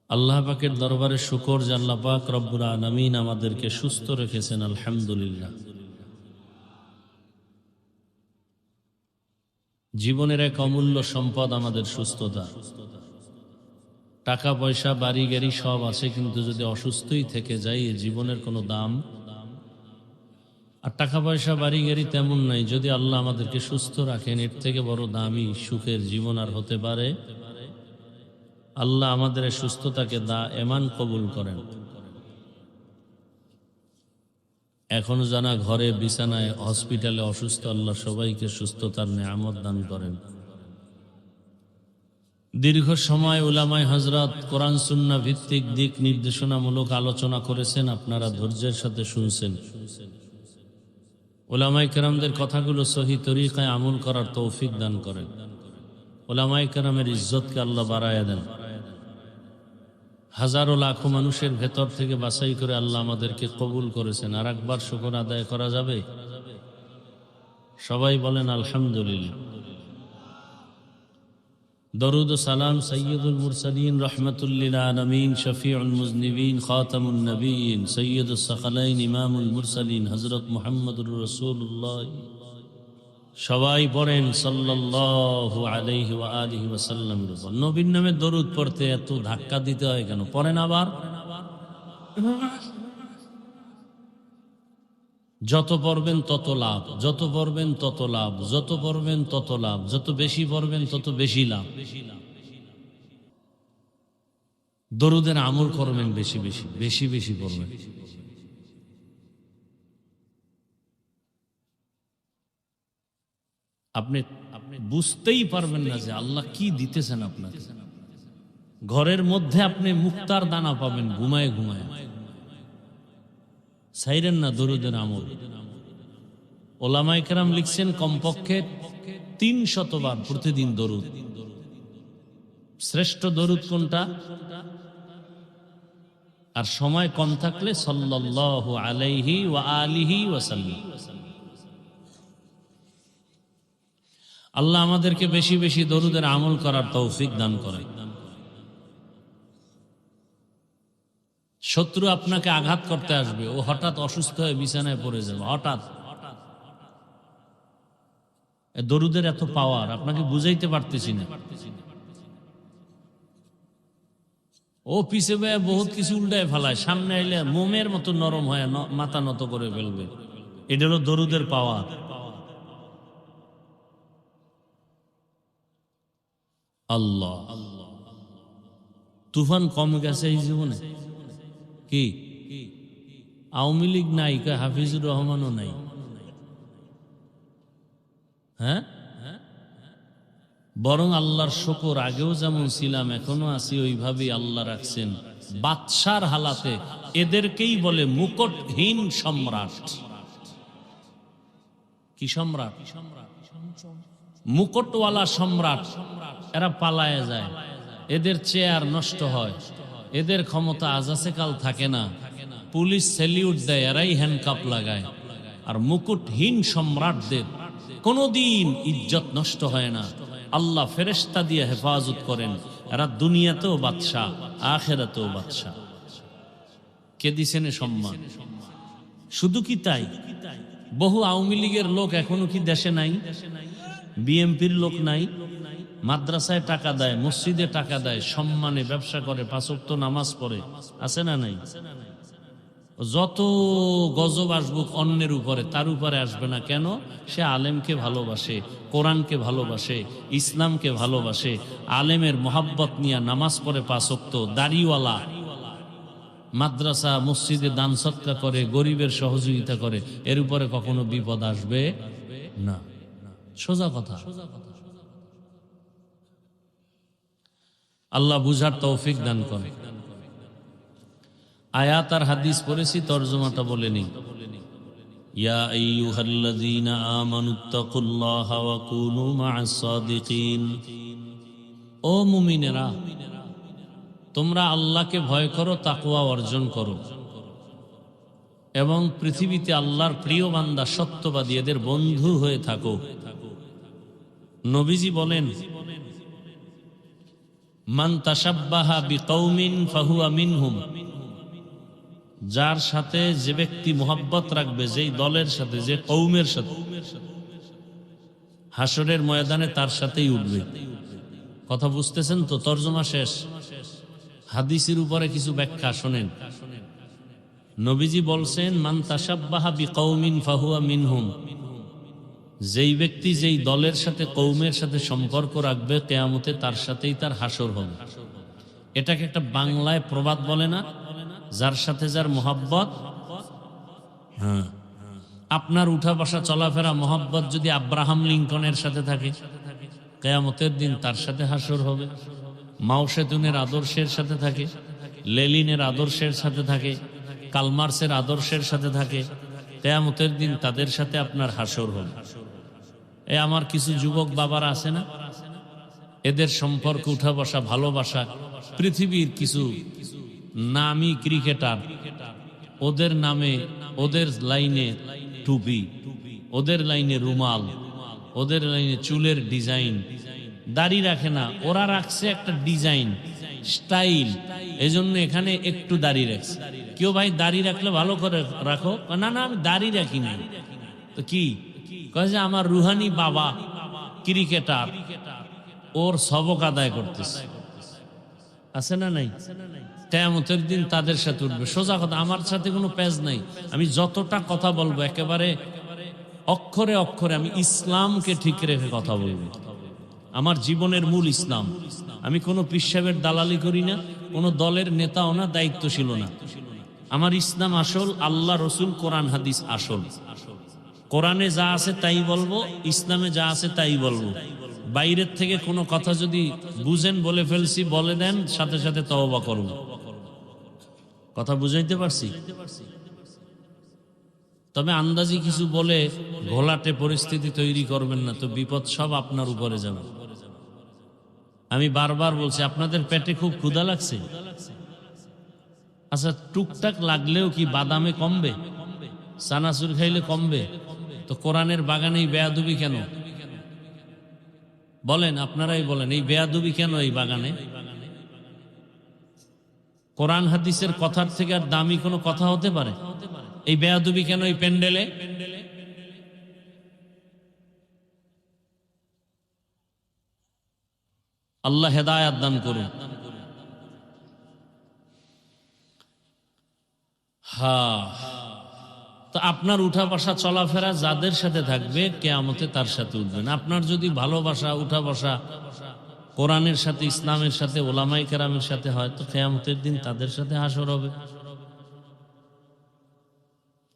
আল্লাহ পাকের দরবারে শুকর যে আল্লাহ পাক রব্বুল আলামিন আমাদেরকে সুস্থ রেখেছেন, আলহামদুলিল্লাহ। জীবনের এক অমূল্য সম্পদ আমাদের সুস্থতা। টাকা পয়সা বাড়ি গাড়ি সব আছে, কিন্তু যদি অসুস্থই থেকে যাই এ জীবনের কোনো দাম। আর টাকা পয়সা বাড়ি গাড়ি তেমন নাই, যদি আল্লাহ আমাদেরকে সুস্থ রাখেন এর থেকে বড় দামি সুখের জীবন আর হতে পারে। আল্লাহ আমাদের সুস্থতাকে এমান কবুল করেন। এখনো জানা ঘরে, বিছানায়, হসপিটালে অসুস্থ, আল্লাহ সবাইকে সুস্থতার নেয়ামত দান করেন। দীর্ঘ সময় উলামায়ে হযরত কোরআন সুন্নাহ ভিত্তিক দিক নির্দেশনামূলক আলোচনা করেছেন, আপনারা ধৈর্যের সাথে শুনছেন। উলামায়ে কেরামদের কথাগুলো সহি তরিকায় আমল করার তৌফিক দান করেন। উলামায়ে কেরামের ইজ্জতকে আল্লাহ বাড়ায়া দেন। হাজারো লাখো মানুষের ভেতর থেকে বাছাই করে আল্লাহ আমাদেরকে কবুল করেছেন। আর একবার শুকর আদায় করা যাবে? সবাই বলেন আলহামদুলিল্লাহ। দরুদ ও সালাম সৈয়দুল মুরসালিন রহমাতুল্লিল আলামিন, শফিউল মুজনিবিন, খাতামুন নবীন, সৈয়দুস সাকালাইন, ইমামুল মুরসালিন হযরত মুহাম্মদুর রাসূলুল্লাহ। সবাই পড়েন সাল্লাল্লাহু আলাইহি ওয়া আলিহি ওয়াসাল্লাম। নবীর নামে দরুদ পড়তে এত ধাক্কা দিতে হয় কেন? পড়েন আবার। যত পড়বেন তত লাভ, যত পড়বেন তত লাভ, যত পড়বেন তত লাভ, যত বেশি পড়বেন তত বেশি লাভ। দরুদের আমল করবেন বেশি বেশি, বেশি বেশি পড়বেন। আপনি বুঝতেই পারবেন না যে আল্লাহ কি দিতেছেন আপনাকে। ঘরের মধ্যে আপনি মুক্তার দানা পাবেন ঘুমায় ঘুমায়। ছাইরেন না দরুদের আমল। উলামায়ে কেরাম লিখছেন কমপক্ষে 300 বার প্রতিদিন দরুদ। শ্রেষ্ঠ দরুদ কোনটা? আর সময় কম থাকলে সাল্লাল্লাহু আলাইহি ওয়া আলিহি ওয়াসাল্লাম। আল্লাহ আমাদেরকে বেশি বেশি দরুদের আমল করার তৌফিক দান করেন। শত্রু আপনাকে আঘাত করতে আসবে, ও হঠাৎ অসুস্থ হয়ে বিছানায় পড়ে যাবে, হঠাৎ। দরুদের এত পাওয়ার আপনাকে বুঝাইতে পারতেছি না। ও পিছে বেয়ে বহুত কিছু উল্টায় ফেলায়, সামনে আইলে মোমের মতো নরম হয়, মাথা নত করে ফেলবে। এটা হলো দরুদের পাওয়ার। আল্লাহ, তুফান কম গেছে এই জীবনে? কি আওয়ামী লীগ নাই, হাফিজুর রহমানও নাই? হ্যাঁ, বরং আল্লাহর শুকর, আগেও যেমন ছিলাম এখনো আছি ওইভাবেই আল্লাহ রাখছেন। বাদশার হালাতে এদেরকেই বলে মুকুটহীন সম্রাট। কি সম্রাট? মুকুটওয়ালা সম্রাট। এরা পালায় যায়, এদের চেয়ার নষ্ট হয়, এদের ক্ষমতা আজাসে কাল থাকে না, পুলিশ স্যালিউট দেয়, এরাই হ্যান্ডকাপ লাগায়। আর মুকুটহীন সম্রাটদের কোনোদিন ইজ্জত নষ্ট হয় না, আল্লাহ ফেরেশতা দিয়ে হেফাজত করেন। এরা দুনিয়াতেও বাদশাহ, আখিরাতেও বাদশাহ। কে দিছেন সম্মান? শুধু কি তাই? বহু আওয়ামী লীগের লোক এখনো কি দেশে নাই? বিএমপির লোক নাই? মাদ্রাসায় টাকা দেয়, মসজিদে টাকা দেয়, সম্মানে ব্যবসা করে, 5 ওয়াক্ত নামাজ পড়ে, আছে না নাই? ও যত গজব আসবুক অন্যের উপরে, তার উপরে আসবে না। কেন? সে আলেমকে ভালোবাসে, কোরআনকে ভালোবাসে, ইসলামকে ভালোবাসে, আলেমের মোহাব্বত নিয়ে নামাজ পড়ে 5 ওয়াক্ত, দাড়িওয়ালা, মাদ্রাসা মসজিদে দান সৎকা করে, গরিবের সহযোগিতা করে, এর উপরে কখনো বিপদ আসবে না। সোজা কথা। আল্লাহ বুঝার তৌফিক দান করে। আয়াত আর হাদিস পড়েছি, তরজমাটা বলে নেই। ইয়া আইয়ুহাল্লাযীনা আমানুত্তাকুল্লাহা ওয়া কুনু মা'আস সাদিকিন। ও মুমিনেরা, তোমরা আল্লাহকে ভয় করো, তাকওয়া অর্জন করো, এবং পৃথিবীতে আল্লাহর প্রিয় বান্দা সত্যবাদী এদের বন্ধু হয়ে থাকো। নবীজি বলেন, মান তাশাব্বাহা বিকৌমিন ফাহুয়া মিনহুম। যার সাথে যে ব্যক্তি মোহাব্বত রাখবে, যেই দলের সাথে, যে কৌমের সাথে, হাসরের ময়দানে তার সাথেই উঠবে। কথা বুঝতেছেন তো? তরজমা শেষ। হাদিসের উপরে কিছু ব্যাখ্যা শোনেন। নবীজি বলছেন, মান তাশাব্বাহা বিকৌমিন ফাহুয়া মিনহুম। যেই ব্যক্তি যেই দলের সাথে, কৌমের সাথে সম্পর্ক রাখবে, কিয়ামতে তার সাথেই তার হাসর হবে। এটাকে একটা বাংলায় প্রবাদ বলে না, যার সাথে যার মোহাব্বত। হ্যাঁ, আপনার উঠা বসা চলাফেরা মোহাব্বত যদি আব্রাহাম লিঙ্কনের সাথে থাকে, কিয়ামতের দিন তার সাথে হাসর হবে। মাও সেতুনের আদর্শের সাথে থাকে, লেলিনের আদর্শের সাথে থাকে, কালমার্সের আদর্শের সাথে থাকে, কিয়ামতের দিন তাদের সাথে আপনার হাসর হবে। আমার কিছু যুবক বাবারা আছে না, এদের সম্পর্ক উঠা বসা, ভালোবাসা। পৃথিবীর কিছু নামী ক্রিকেটার, ওদের নামে, ওদের লাইনে টুপি, ওদের লাইনে রুমাল, ওদের লাইনে চুলের ডিজাইন, দাড়ি রাখে না, ওরা রাখছে একটা ডিজাইন, স্টাইল, এজন্য এখানে একটু দাড়ি রাখছে। কেউ ভাই দাড়ি রাখলে ভালো করে রাখো, না না আমি দাড়ি রাখি না। তো কি কয় যে আমার রুহানি বাবা ক্রিকেটার, ওর সবক আদায় করতেছে। আছে না নাই? কিয়ামতের দিন তাদের সাথে উঠবে। সোজা কথা, আমার সাথে কোনো পেজ নাই। আমি যতটা কথা বলবো একেবারে অক্ষরে অক্ষরে আমি ইসলামকে ঠিক রেখে কথা বলবো। আমার জীবনের মূল ইসলাম। আমি কোনো পীর সাহেবের দালালি করি না, কোনো দলের নেতাও না, দায়িত্বশীল না। আমার ইসলাম আসল, আল্লাহ রসুল কোরআন হাদিস আসল। কোরআনে যা আছে তাই বলবো, ইসলামে যা আছে তাই বলবো। বাইরের থেকে কোনো কথা যদি বুঝেন, বলে ফেলছি, বলে দেন, সাথে সাথে তওবা করব। কথা বুঝাইতে পারছি? তবে আন্দাজি কিছু বলে ঘোলাটে পরিস্থিতি তৈরি করবেন না, তো বিপদ সব আপনার উপরে যাবে। আমি বারবার বলছি, আপনাদের পেটে খুব ক্ষুধা লাগছে? আচ্ছা, টুকটাক লাগলেও কি বাদামে কমবে? চানাচুর খাইলে কমবে? তো কোরআনের বাগানেই বেয়াদবি কেন? বলেন, আপনারাই বলেন, এই বেয়াদবি কেন এই বাগানে? কোরআন হাদিসের কথার থেকে আর দামি কোনো কথা হতে পারে? এই বেয়াদবি কেন এই প্যান্ডেলে? আল্লাহ হেদায়াত দান করুন। হ্যাঁ, তো আপনার উঠা বসা চলাফেরা যাদের সাথে থাকবে, কিয়ামতে তার সাথে উঠবেন। আপনার যদি ভালোবাসা, উঠা বসা কোরআনের সাথে, ইসলামের সাথে, ওলামায়ে কেরামের সাথে হয়, তো কিয়ামতের দিন তাদের সাথে হাসর হবে।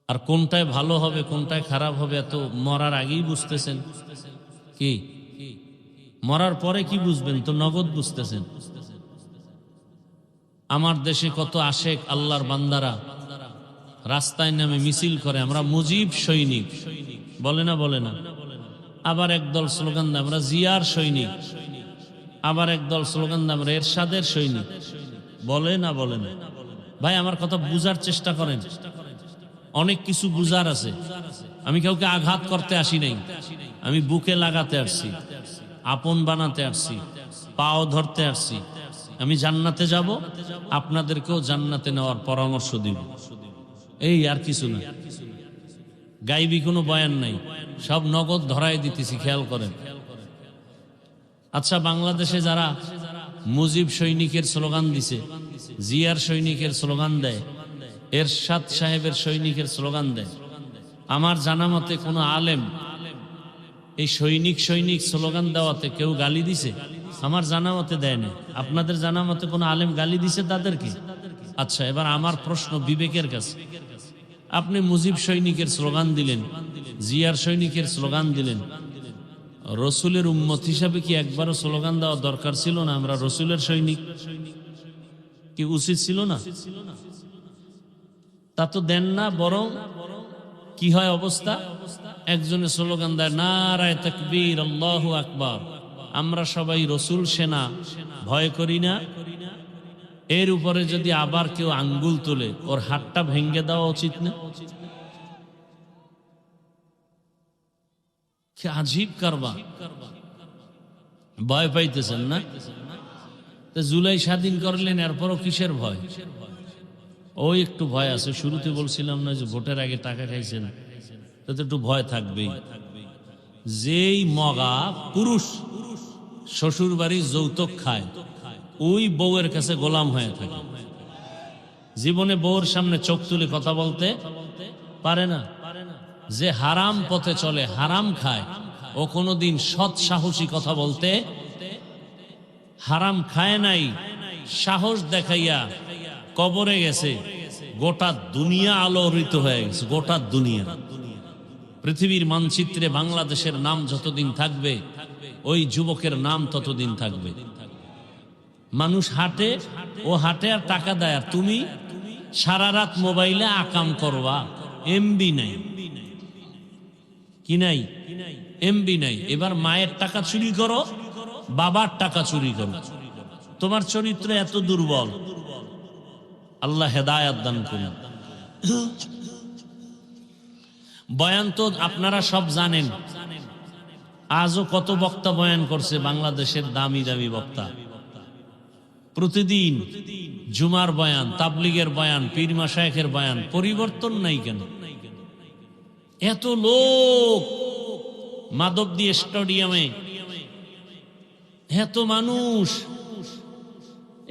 আর কোনটায় ভালো হবে, কোনটায় খারাপ হবে, এত মরার আগেই বুঝতেছেন। কি মরার পরে কি বুঝবেন? তো নগদ বুঝতেছেন। আমার দেশে কত আশেক আল্লাহর বান্দারা রাস্তায় নামে মিছিল করে, আমরা মুজিব সৈনিক, বলে না? বলে না? আবার একদল স্লোগান দেয় আমরা জিয়ার সৈনিক, আবার একদল স্লোগান দেয় আমরা এরশাদের সৈনিক, বলে না? বলে না? ভাই, আমার কথা বুঝার চেষ্টা করেন। অনেক কিছু বুঝার আছে। আমি কাউকে আঘাত করতে আসি নাই, আমি বুকে লাগাতে আসছি, আপন বানাতে আসছি, পাও ধরতে আসছি। আমি জান্নাতে যাব, আপনাদেরকেও জান্নাতে নেওয়ার পরামর্শ দিব, এই আর কিছু না। গাইবি কোনো বয়ান নাই, সব নগদ ধরাই দিতেছি, খেয়াল করেন। আচ্ছা, বাংলাদেশে যারা মুজিব সৈনিকের স্লোগান দিছে, জিয়ার সৈনিকের স্লোগান দেয়, এরশাদ সাহেবের সৈনিকের স্লোগান দেয়। আমার জানা মতে কোনো আলেম এই সৈনিক সৈনিক স্লোগান দেওয়াতে কেউ গালি দিছে? আমার জানা মতে দেয় না। আপনাদের জানা মতে কোনো আলেম গালি দিছে তাদেরকে? আচ্ছা, এবার আমার প্রশ্ন বিবেকের কাছে, আপনি মুজিব সৈনিকের স্লোগান দিলেন, জিয়ার সৈনিকের স্লোগান দিলেন, রসুলের উম্মত হিসাবে কি একবারও স্লোগান দেওয়া দরকার ছিল না? আমরা রসুলের সৈনিক, কি উচিত ছিল না? তা তো দেন না, বরং কি হয় অবস্থা? একজনে স্লোগান দেয় নারায়ে তাকবীর আল্লাহু আকবার, আমরা সবাই রসুল সেনা, ভয় করি না। এর উপরে যদি আবার কেউ আঙ্গুল তোলে, ওর হাতটা ভেঙে দেওয়া উচিত না? কি আজীব কারবার! ভয় পাইতেছেন না? জুলাই স্বাধীন করলেন, এরপরও কিসের ভয়? ওই একটু ভয় আছে। শুরুতে বলছিলাম না যে ভোটের আগে টাকা খাইছেন, তাতে একটু ভয় থাকবেই। যেই মগা পুরুষ শ্বশুর বাড়ি যৌতুক খায়, ওই বউয়ের কাছে গোলাম হয়ে থাকে। জীবনে বউর সামনে চোখ তুলে কথা বলতে পারে না। যে হারাম পথে চলে, হারাম খায়, ও কোনোদিন সৎ সাহসী কথা বলতে, হারাম খায় নাই, সাহস দেখাইয়া কবরে গেছে, গোটা দুনিয়া আলোড়িত হয়ে গেছে। গোটা দুনিয়া, পৃথিবীর মানচিত্রে বাংলাদেশের নাম যতদিন থাকবে, ওই যুবকের নাম ততদিন থাকবে। মানুষ হাঁটে, ও হাঁটে আর টাকা দেয়, আর তুমি সারা রাত মোবাইলে আকাম করবা। এমবি নাই, কি নাই? এমবি নাই। এবার মায়ের টাকা চুরি করো, বাবার টাকা চুরি করো। তোমার চরিত্র এত দুর্বল, আল্লাহ হেদায়াত দান করুন। বয়ান তো আপনারা সব জানেন, আজও কত বক্তা বয়ান করছে, বাংলাদেশের দামি দামি বক্তা। প্রতিদিন জুমার বয়ান, তাবলিগের বয়ান, পীর মাশায়েখের বয়ান, পরিবর্তন নাই কেন? এত লোক মাধবদী স্টেডিয়ামে, এত মানুষ,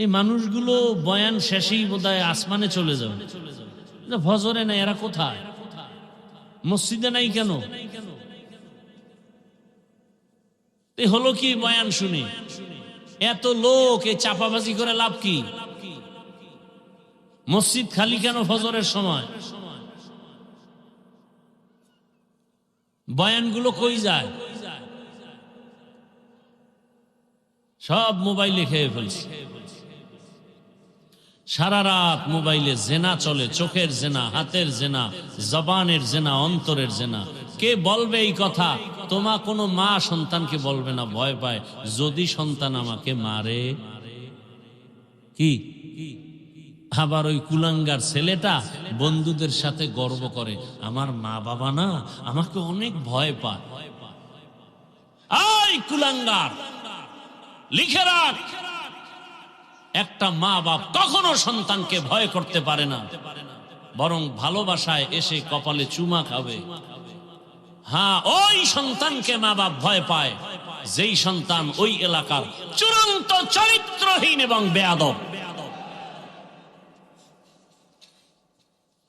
এই মানুষগুলো বয়ান শেষেই বোধহয় আসমানে চলে যাবে। ফজরে নাই, এরা কোথায়? মসজিদে নাই কেন? এই হলো কি বয়ান শুনে? এত লোক, এই চাপাবাজি করে লাভ কি? মসজিদ খালি কেন ফজরের সময়? বয়ানগুলো কই যায়? সব মোবাইলে খেয়ে ফেলছে। সারা রাত মোবাইলে জেনা চলে, চোখের জেনা, হাতের জেনা, জবানের জেনা, অন্তরের জেনা। কে বলবে এই কথা? তোমা কোনো মা সন্তানকে বলবে না, ভয় পায় যদি সন্তান আমাকে মারে। কি আবার ওই কুলাঙ্গার ছেলেটা বন্ধুদের সাথে গর্ব করে, আমার মা বাবা না আমাকে অনেক ভয় পায়। আই কুলাঙ্গার, লিখে রাখ, একটা মা বাপ কখনো সন্তানকে ভয় করতে পারে না, বরং ভালোবাসায় এসে কপালে চুমা খাবে। হ্যাঁ, ওই সন্তানকে মা বাপ ভয় পায় যেই সন্তান ওই এলাকার চূড়ান্ত চরিত্রহীন এবং বেয়াদব।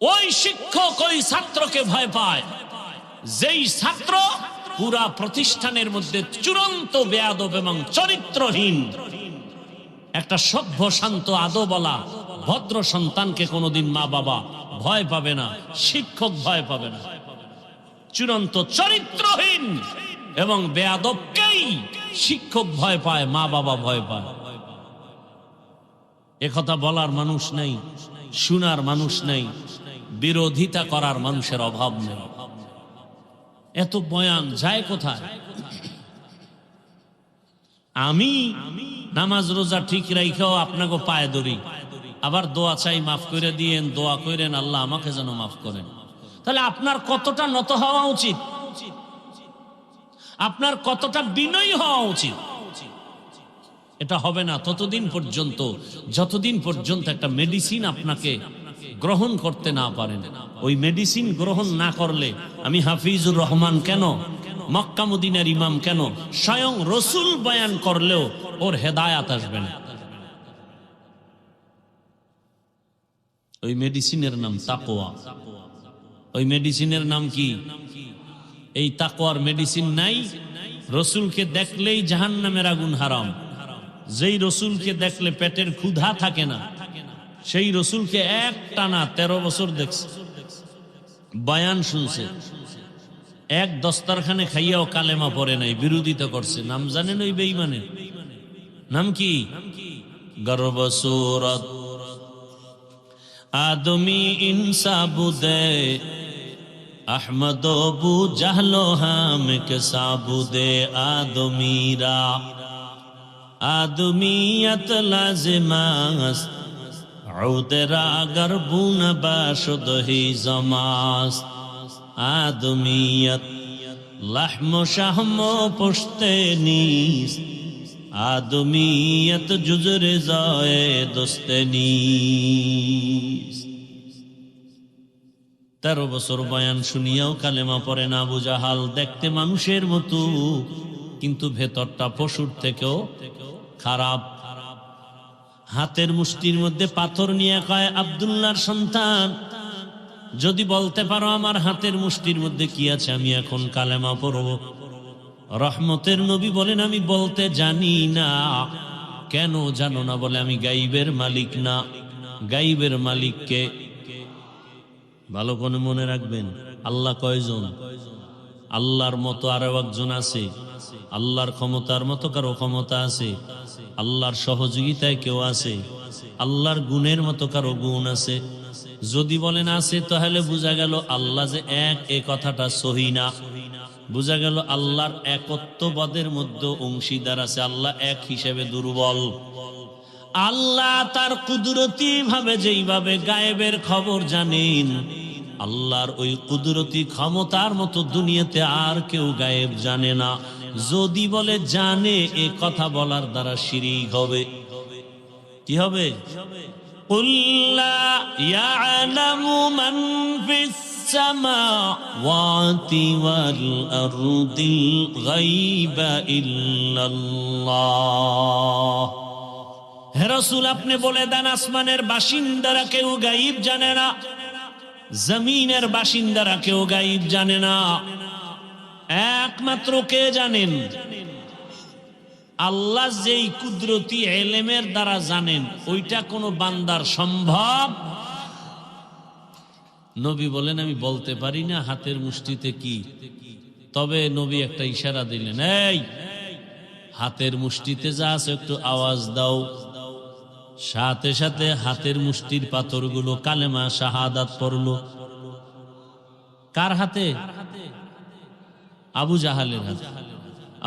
ওই শিক্ষক ওই ছাত্রকে ভয় পায় যেই ছাত্র পুরা প্রতিষ্ঠানের মধ্যে চূড়ান্ত বেয়াদব এবং চরিত্রহীন। একটা সভ্য শান্ত আদবওয়ালা ভদ্র সন্তানকে কোনোদিন মা বাবা ভয় পাবে না, শিক্ষক ভয় পাবে না। চূড়ান্ত চরিত্রহীন এবং বেয়াদবকেই শিক্ষক ভয় পায়, মা বাবা ভয় পায়। একথা বলার মানুষ নেই, শোনার মানুষ নেই, বিরোধিতা করার মানুষের অভাব নেই। এত বয়ান যায় কোথায়? আমি নামাজ রোজা ঠিক রাইখাও আপনাকে পায়ে ধরি, আবার দোয়া চাই, মাফ করে দিয়েন, দোয়া করেন আল্লাহ আমাকে যেন মাফ করেন। তাহলে আপনার কতটা নত হওয়া উচিত, আপনার কতটা বিনয়ী হওয়া উচিত। এটা হবে না ততদিন পর্যন্ত যতদিন পর্যন্ত একটা মেডিসিন আপনাকে গ্রহণ করতে না পারেন। ওই মেডিসিন গ্রহণ না করলে আমি হাফিজুর রহমান কেন, মক্কা মদিনার ইমাম কেন, স্বয়ং রসুল বয়ান করলেও ওর হেদায়াত আসবে না। ওই মেডিসিনের নাম তাকওয়া। ওই মেডিসিনের নাম কি? এই তাকওয়ার মেডিসিন নাই। রসুলকে দেখলেই জাহান্নামের আগুন হারাম। যেই রসুলকে দেখলে পেটের ক্ষুধা থাকে না, সেই রসুলকে একটানা 13 বছর দেখছে, বয়ান শুনছে, এক দস্তারখানে খাইয়াও কালেমা পড়ে নাই, বিরোধিতা করছে। নাম জানেন ওই বেঈমানের নাম কি? গর্ব সুরত আদমি ইনসা বুদে আহমদ বু জাহলো হাম কে সাবুদে আদমিরা আদমিয়ত লাজিমাস উদেরা গরবুন বাশুদ হি জমাস আদমিয়ত লাহম শাহম পুশতে নিস আদমিয়ত জুজরে জায়ে দোস্তে নিস। 13 বছর বয়ান শুনিয়াও কালেমা পড়ে না আবু জাহাল। দেখতে মানুষের মতো, কিন্তু ভেতরটা পশুর থেকেও খারাপ। হাতের মুষ্টির মধ্যে পাথর নিয়ে কয়, আব্দুল্লাহর সন্তান, যদি বলতে পারো আমার হাতের মুষ্টির মধ্যে কি আছে, আমি এখন কালেমা পড়ব। রহমতের নবী বলেন, আমি বলতে জানি না। কেন জানো না? বলে, আমি গাইবের মালিক না। গাইবের মালিককে ভালো করে মনে রাখবেন। আল্লাহ কয়জন? আল্লাহর মতো আরো একজন আছে। আল্লাহর ক্ষমতার মতো কারো ক্ষমতা আছে। আল্লাহর সহযোগিতায় কেউ আছে। আল্লাহর গুণের মতো কারো গুণ আছে। যদি বলেন আছে, তাহলে বোঝা গেল আল্লাহ যে এক, এ কথাটা সহি না। বোঝা গেল আল্লাহর একত্ববাদের মধ্যে অংশীদার আছে। আল্লাহ এক হিসেবে দুর্বল। আল্লাহ তার কুদরতি ভাবে যেইভাবে গায়েবের খবর জানেন, আল্লাহর ওই কুদরতি ক্ষমতার মতো দুনিয়াতে আর কেউ গায়েব জানে না। যদি বলে জানে, এ কথা বলার দ্বারা শিরক হবে। কি হবে? কুল লা ইয়ালামু মান ফিস সামাওয়াতি ওয়াল আরদিল গায়বা ইল্লাল্লাহ। হে রাসূল, আপনি বলে দেন, আসমানের বাসিন্দারা কেউ গায়েব জানে না, জমিনের বাসিন্দারা কেউ গায়েব জানে না। একমাত্র কে জানেন? আল্লাহ যেই কুদরতি ইলমের দ্বারা জানেন, ওইটা কোনো বান্দার সম্ভব। নবী বলেন, আমি বলতে পারি না হাতের মুষ্টিতে কি। তবে নবী একটা ইশারা দিলেন, এই হাতের মুষ্টিতে যা আছে একটু আওয়াজ দাও। সাথে সাথে হাতের মুষ্টির পাথরগুলো কালেমা শাহাদাত পড়ল। কার হাতে? আবু জাহালের হাতে।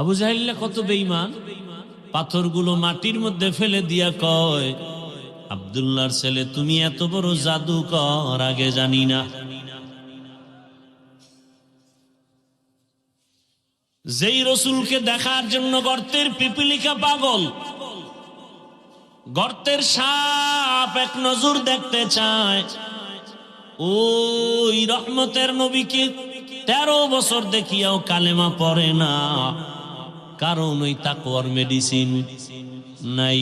আবু জাহেল কত বেঈমান! পাথরগুলো মাটির মধ্যে ফেলে দিয়া কয়, আব্দুল্লাহর ছেলে, তুমি এত বড় জাদুকর আগে জানি না। যেই রসুলকে দেখার জন্য গর্তের পিপিলিকা পাগল, গর্তের সাপ এক নজর দেখতে চায়, ওই রহমতের নবীকে 13 বছর দেখিয়াও কালেমা পড়ে না। কারণ ওই তাকওয়ার মেডিসিন নাই।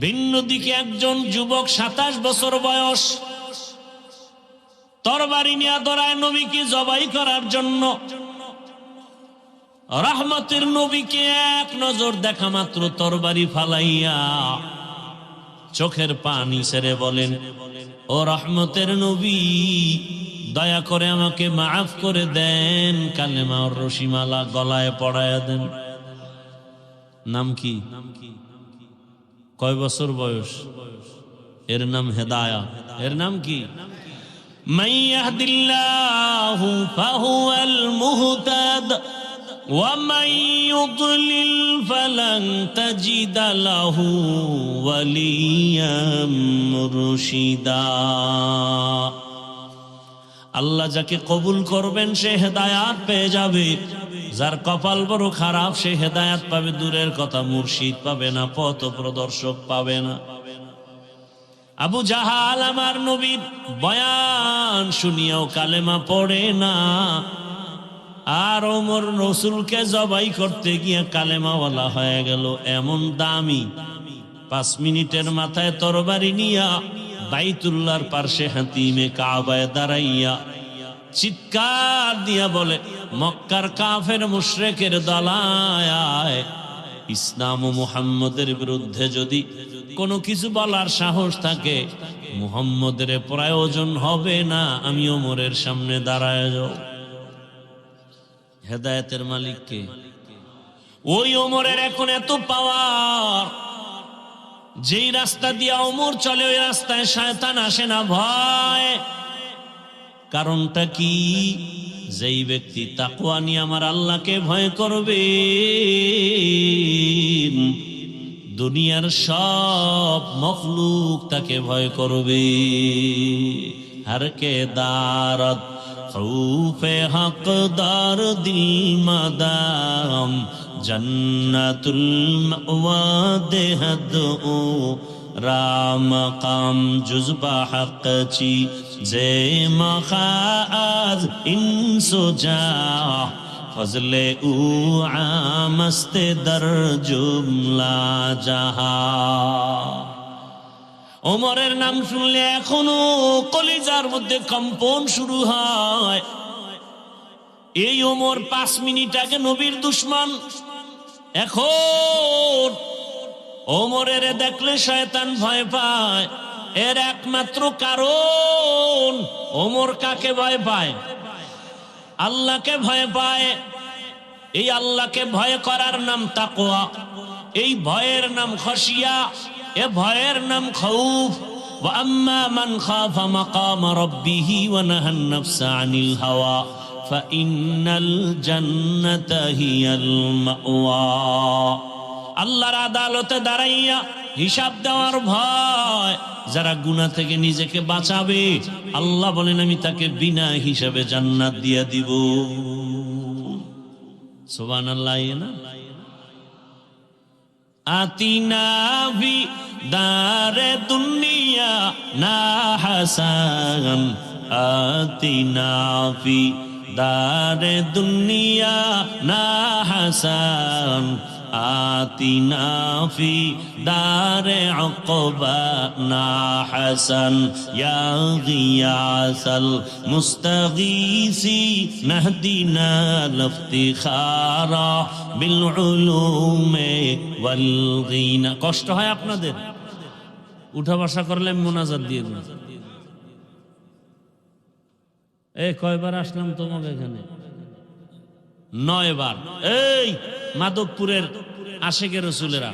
ভিন্ন দিকে একজন যুবক 27 বছর বয়স, তরবারি নিয়ে দৌড়ায় নবীকে জবাই করার জন্য। রহমতের নবীকে এক নজর দেখা মাত্র তরবারি ফালাইয়া চোখের পানি ছেড়ে বলেন, ও রহমতের নবী, দয়া করে আমাকে মাফ করে দেন, কালেমা ওর রশিমালা গলায় পড়ায়া দেন। নাম কি? কয় বছর বয়স? এর নাম হেদায়া। এর নাম কি? মান ইয়াহদিল্লাহু ফাহুয়াল মুহতাদ ওয়া মান ইউদ্লিল ফালান তাজিদা লাহু ওয়ালিয়াম মুরশিদা। আল্লাহ যাকে কবুল করবেন সে হেদায়াত পেয়ে যাবে। যার কপাল বড় খারাপ সে হেদায়াত পাবে দূরের কথা, মুর্শিদ পাবে না, পথ প্রদর্শক পাবে না। আবু জাহাল আমার নবীর বয়ান শুনিয়াও কালেমা পড়ে না, আর ওমর রসুলকে জবাই করতে গিয়ে কালেমাওয়ালা হয়ে গেল। এমন দামি 5 মিনিটের মাথায় তরবারি নিয়া বাইতুল্লাহর পার্শ্বে হাতিমে কাবায় দাঁড়াইয়া চিৎকার দিয়া বলে, মক্কার কাফের মুশরিকের দলায় ইসলাম ও মুহাম্মদের বিরুদ্ধে যদি কোনো কিছু বলার সাহস থাকে, মুহাম্মদের প্রয়োজন হবে না, আমি ওমরের সামনে দাঁড়ায় যাও। হেদায়েতের মালিক কে? ওই ওমরের এখন এত পাওয়ার, যেই রাস্তা দিয়া ওমর চলে ওই রাস্তায় শয়তান আসে না ভয়। কারণটা কি? যেই ব্যক্তি তাকওয়া নিয়ে আমার আল্লাহকে ভয় করবে, দুনিয়ার সব মখলুক তাকে ভয় করবে। হর কে দারত খৌফে হকদার দিল মাদাম জন্নতুল মাওয়া দেহদ ও রাম কাম জুজবা হক চি জে মখাজ ইনসো যা ফজলে উ আমস্তে দর জুমলা জাহা। ওমরের নাম শুনলে এখনো কলিজার মধ্যে কম্পন শুরু হয়। এই ওমর 5 মিনিট আগে নবীর দুশমন, এখন ওমরের দেখলে শয়তান ভয় পায়। এর একমাত্র কারণ, ওমর কাকে ভয় পায়? আল্লাহকে ভয় পায়। এই আল্লাহকে ভয় করার নাম তাকওয়া, এই ভয়ের নাম খশিয়া, এ ভয়ের নাম খাউফ। ওয়া আম্মা মান খাফা মাকাম রাব্বিহি ওয়া নাহান নাফসা আনিল হাওয়া ফাইন্নাল জান্নাতা হিয়াল মাওয়া। আল্লাহর আদালতে দাঁড়াইয়া হিসাব দেওয়ার ভয়, যারা গুনাহ থেকে নিজেকে বাঁচাবে, আল্লাহ বলেন আমি তাকে বিনা হিসাবে জান্নাত দিয়া দিব। সুবহানাল্লাহ। না আতিনা ভি দারে দুনিয়া না হাসান, আতিনা ভি দারে দুনিয়া না হাসান, আতিনা ফি দারে উকবা না হাসান, ইয়া গিয়াসাল মুস্তাগীসি নাহদিনা লিফতিখারা বিল উলুমে ওয়াল গিনা। কষ্ট হয় আপনাদের? উঠা বসা করলে মোনাজাত দিয়ে দিন। কয়বার আসলাম তোমাকে এখানে? 9 বার। এই মাধবপুরের আশেকের রসুলেরা,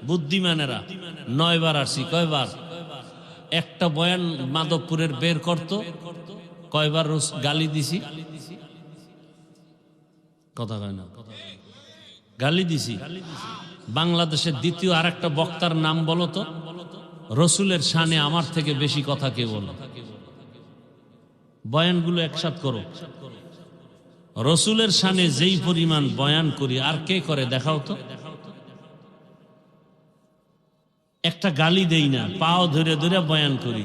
বুদ্ধিমানেরা 9 বার আসছি। কয়বার? একটা বয়ান মাধবপুরের বের করতো, কয়বার গালি দিছি? কথা কয় না, গালি দিছি। বাংলাদেশের দ্বিতীয় আরেকটা বক্তার নাম বলো তো, রসুলের শানে আমার থেকে বেশি কথা কে বলো? বয়ানগুলো একসাথ করো। রসুলের শানে যেই পরিমাণ বয়ান করি আর কে করে দেখাও তো। একটা গালি দেই না, পাও ধরে ধরে বয়ান করি।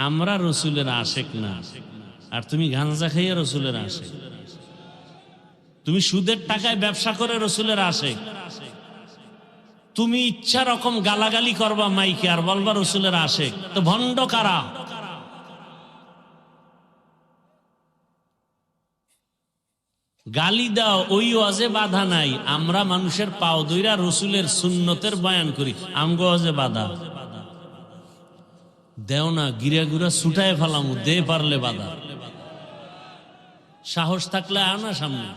আমরা রসুলের আশেক না, আর তুমি গাঁজা খাইয়া রসুলের আশেক। তুমি সুদের টাকায় ব্যবসা করে রসুলের আশেক। তুমি ইচ্ছা রকম গালাগালি করবা মাইকে আর বলবা রসুলের আশেক। তো ভণ্ড কারা? গালি দাও, ওই ওয়াজে বাধা নাই। আমরা মানুষের পাও ধইরা রসুলের সুন্নতের বয়ান করি, আমগো ওয়াজে বাধা দেও না। গিরা গুড়া ছুটায় ফেলামু, দে পারলে বাধা। সাহস থাকলে আনা সামনে।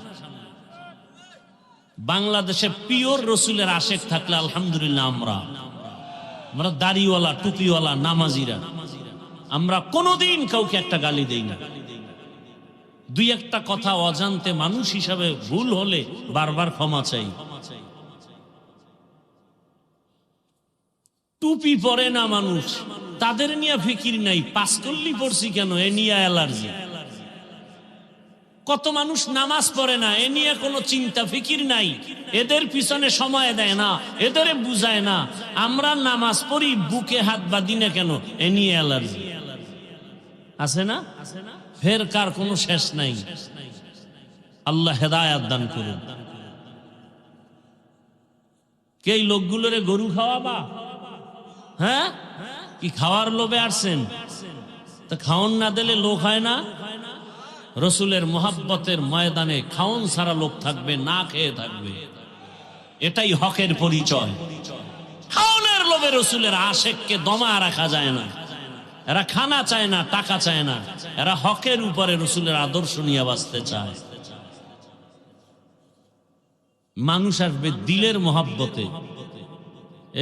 বাংলাদেশে পিওর রসুলের আশেক থাকলে আলহামদুলিল্লাহ। আমরা দাড়িওয়ালা, টুপিওয়ালা, নামাজিরা আমরা কোনোদিন কাউকে একটা গালি দেই না। দুই একটা কথা অজান্তে মানুষ হিসাবে ভুল হলে বারবার ক্ষমা চাই। টুপি পরে না মানুষ, তাদের নিয়ে ফিকির নাই। পাঁচকল্লি পড়ছি কেন, এ নিয়ে অ্যালার্জি। কত মানুষ নামাজ পড়ে না, এ নিয়ে কোনো চিন্তা ফিকির নাই। এদের পিছনে সময় দেয় না, এদের বুঝায় না। আমরা নামাজ পড়ি, বুকে হাত বাঁধি না কেন, এ নিয়ে অ্যালার্জি। আছে না? ফের কার কোনো শেষ নাই। আল্লাহ হেদায়াত দান করুন। কে লোকগুলোরে গরু খাওয়াবা? হ্যাঁ, কি খাওয়ার লোভে আসছেন? তা খাওন না দিলে লোক হয় না? রসুলের মোহাব্বতের ময়দানে খাওন ছাড়া লোক থাকবে, না খেয়ে থাকবে। এটাই হকের পরিচয়। খাওনের লোভে রসুলের আশেককে দমা রাখা যায় না। এরা খানা চায় না, টাকা চায় না, এরা হকের উপরে রসুলের আদর্শ নিয়ে বাঁচতে চায়। মানুষ আসবে দিলের মোহাব্বতে।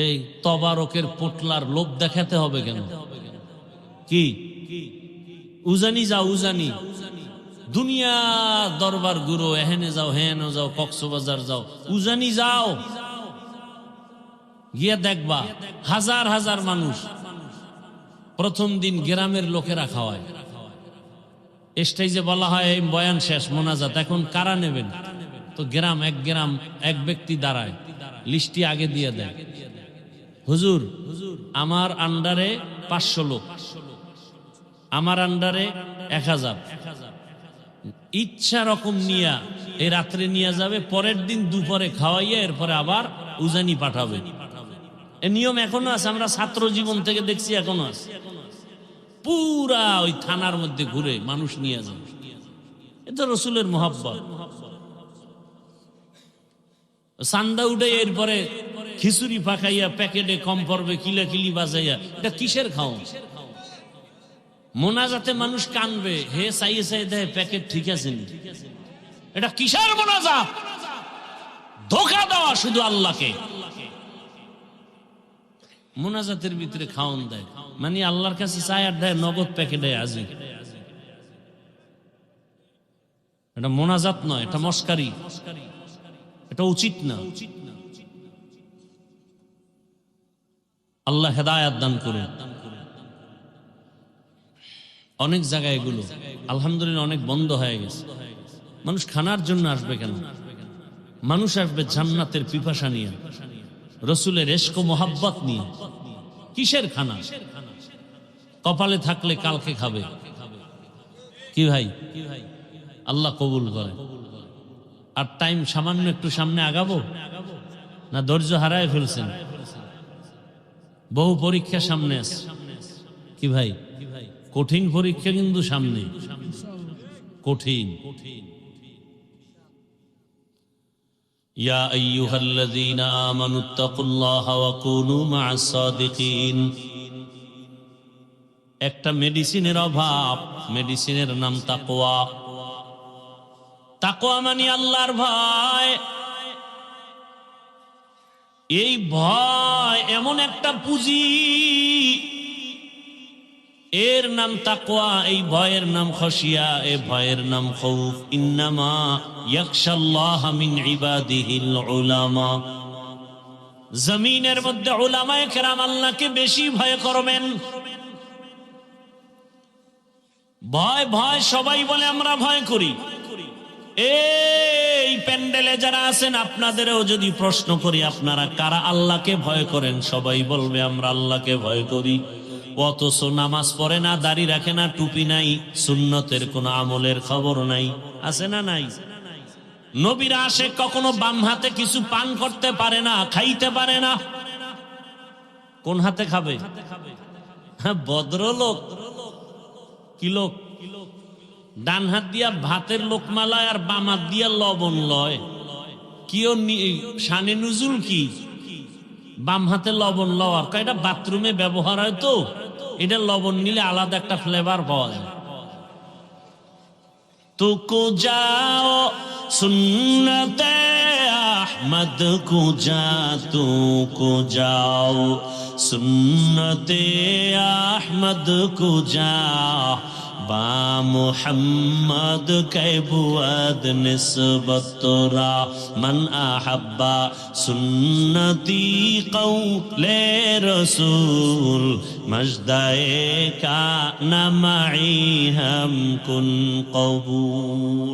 এই তবারকের পোটলার লোভ দেখাতে হবে কেন? কি উজানি যাও, উজানি দুনিয়া দরবার গুরু, এহেনে যাও, হেনে যাও, কক্সবাজার যাও, উজানি যাও, গিয়ে দেখবা হাজার হাজার মানুষ। প্রথম দিন গ্রামের লোকেরা খাওয়ায়, স্টেজে বলা হয় এই বয়ান শেষ, মোনাজাত, এখন কারা নেবেন? তো গ্রাম এক ব্যক্তি দাঁড়ায়, লিস্টি আগে দিয়ে দেয়, হুজুর আমার আন্ডারে 500 লোক, আমার আন্ডারে 1000, ইচ্ছা রকম নিয়া এই রাত্রে নিয়ে যাবে, পরের দিন দুপুরে খাওয়াইয়া এরপরে আবার উজানি পাঠাবে। এই নিয়ম এখনো আছে, আমরা ছাত্র জীবন থেকে দেখছি, এখনো আছে। পুরা ওই থানার মধ্যে ঘুরে মানুষ নিয়ে যায়। এটা রসুলের মোহাব্বত। চান্দা উঠে এরপরে খিচুড়ি পাকাইয়া প্যাকেটে কম পড়বে কিলাকিলি বাজাইয়া, এটা কিসের খাও? মোনাজাতে মানুষ কানবে, হে চাইয়ে চাই দেয় প্যাকেট ঠিক আছে, এটা কিসের মোনাজাত? ধোঁকা দেওয়া শুধু আল্লাহকে। মোনাজাতের ভিতরে খাওন দেয়, মানে আল্লাহর কাছে চায় আর দেয় নগদ প্যাকেটে আজি। এটা মোনাজাত নয়, এটা মস্কারি, এটা উচিত না। আল্লাহ হেদায়াত দান করুন। অনেক জায়গায় এগুলো আলহামদুলিল্লাহ অনেক বন্ধ হয়ে গেছে। মানুষ খানার জন্য আসবে কেন? মানুষ আসবে জান্নাতের পিপাসা নিয়ে, রসুলের ইশক ও মোহাব্বত নিয়ে। কিসের খানা? কপালে থাকলে কালকে খাবে। কি ভাই, আল্লাহ কবুল করে। আর টাইম সামান্য একটু সামনে আগাবো না ধৈর্য হারায় ফেলছেন? বহু পরীক্ষা সামনে আছে। কি ভাই, কঠিন পরীক্ষা কিন্তু সামনে, কঠিন। ইয়া আইয়ুহাল্লাযীনা আমানুত্তাকুল্লাহা ওয়া কুনু মা'আস সাদিকিন। একটা মেডিসিনের অভাব, মেডিসিনের নাম তাকওয়া। তাকওয়া মানে আল্লাহর ভয়। এই ভয় এমন একটা পুঁজি, এর নাম তাকওয়া, এই ভয়ের নাম খশিয়া, এই ভয়ের নাম খৌফ। ইন্নামা ইয়াখশাল্লাহা মিন ইবাদিহিল উলামা। জমিনের মধ্যে উলামায়ে কেরাম আল্লাহকে বেশি ভয় করবেন। ভয় ভয় সবাই বলে আমরা ভয় করি। এই প্যান্ডেলে যারা আছেন আপনাদেরও যদি প্রশ্ন করি আপনারা কারা আল্লাহকে ভয় করেন, সবাই বলবে আমরা আল্লাহকে ভয় করি। অথচ নামাজ পড়ে না, দাড়ি রাখে না, টুপি নাই, সুন্নতের কোন আমলের খবর নাই। আছে না নাই? নবীর আশিক কখনো বাম হাতে কিছু পান করতে পারে না, খাইতে পারে না। কোন হাতে খাবে? ভদ্রলোক। কি লোক? ডান হাত দিয়া ভাতের লোকমা লয় আর বাম হাত দিয়া লবণ লয়। কিও শানে নুজুল কি? বাম হাতে লবণ লওয়ার, এটা বাথরুমে ব্যবহার হয় তো, এটা লবণ নিলে আলাদা একটা ফ্লেভার পাওয়া যায়। তুকু যাও সুন্নতে আহমদ কুজা, তুকু যাও সুন্নতে আহমদ কুজা, বা মুহাম্মদ কে বুয়াদ নিসবত তোরা, মান আহাব্বা সুন্নতি কওলে রসুল, মজদায়ে কা নামাই হাম কুন কবুল।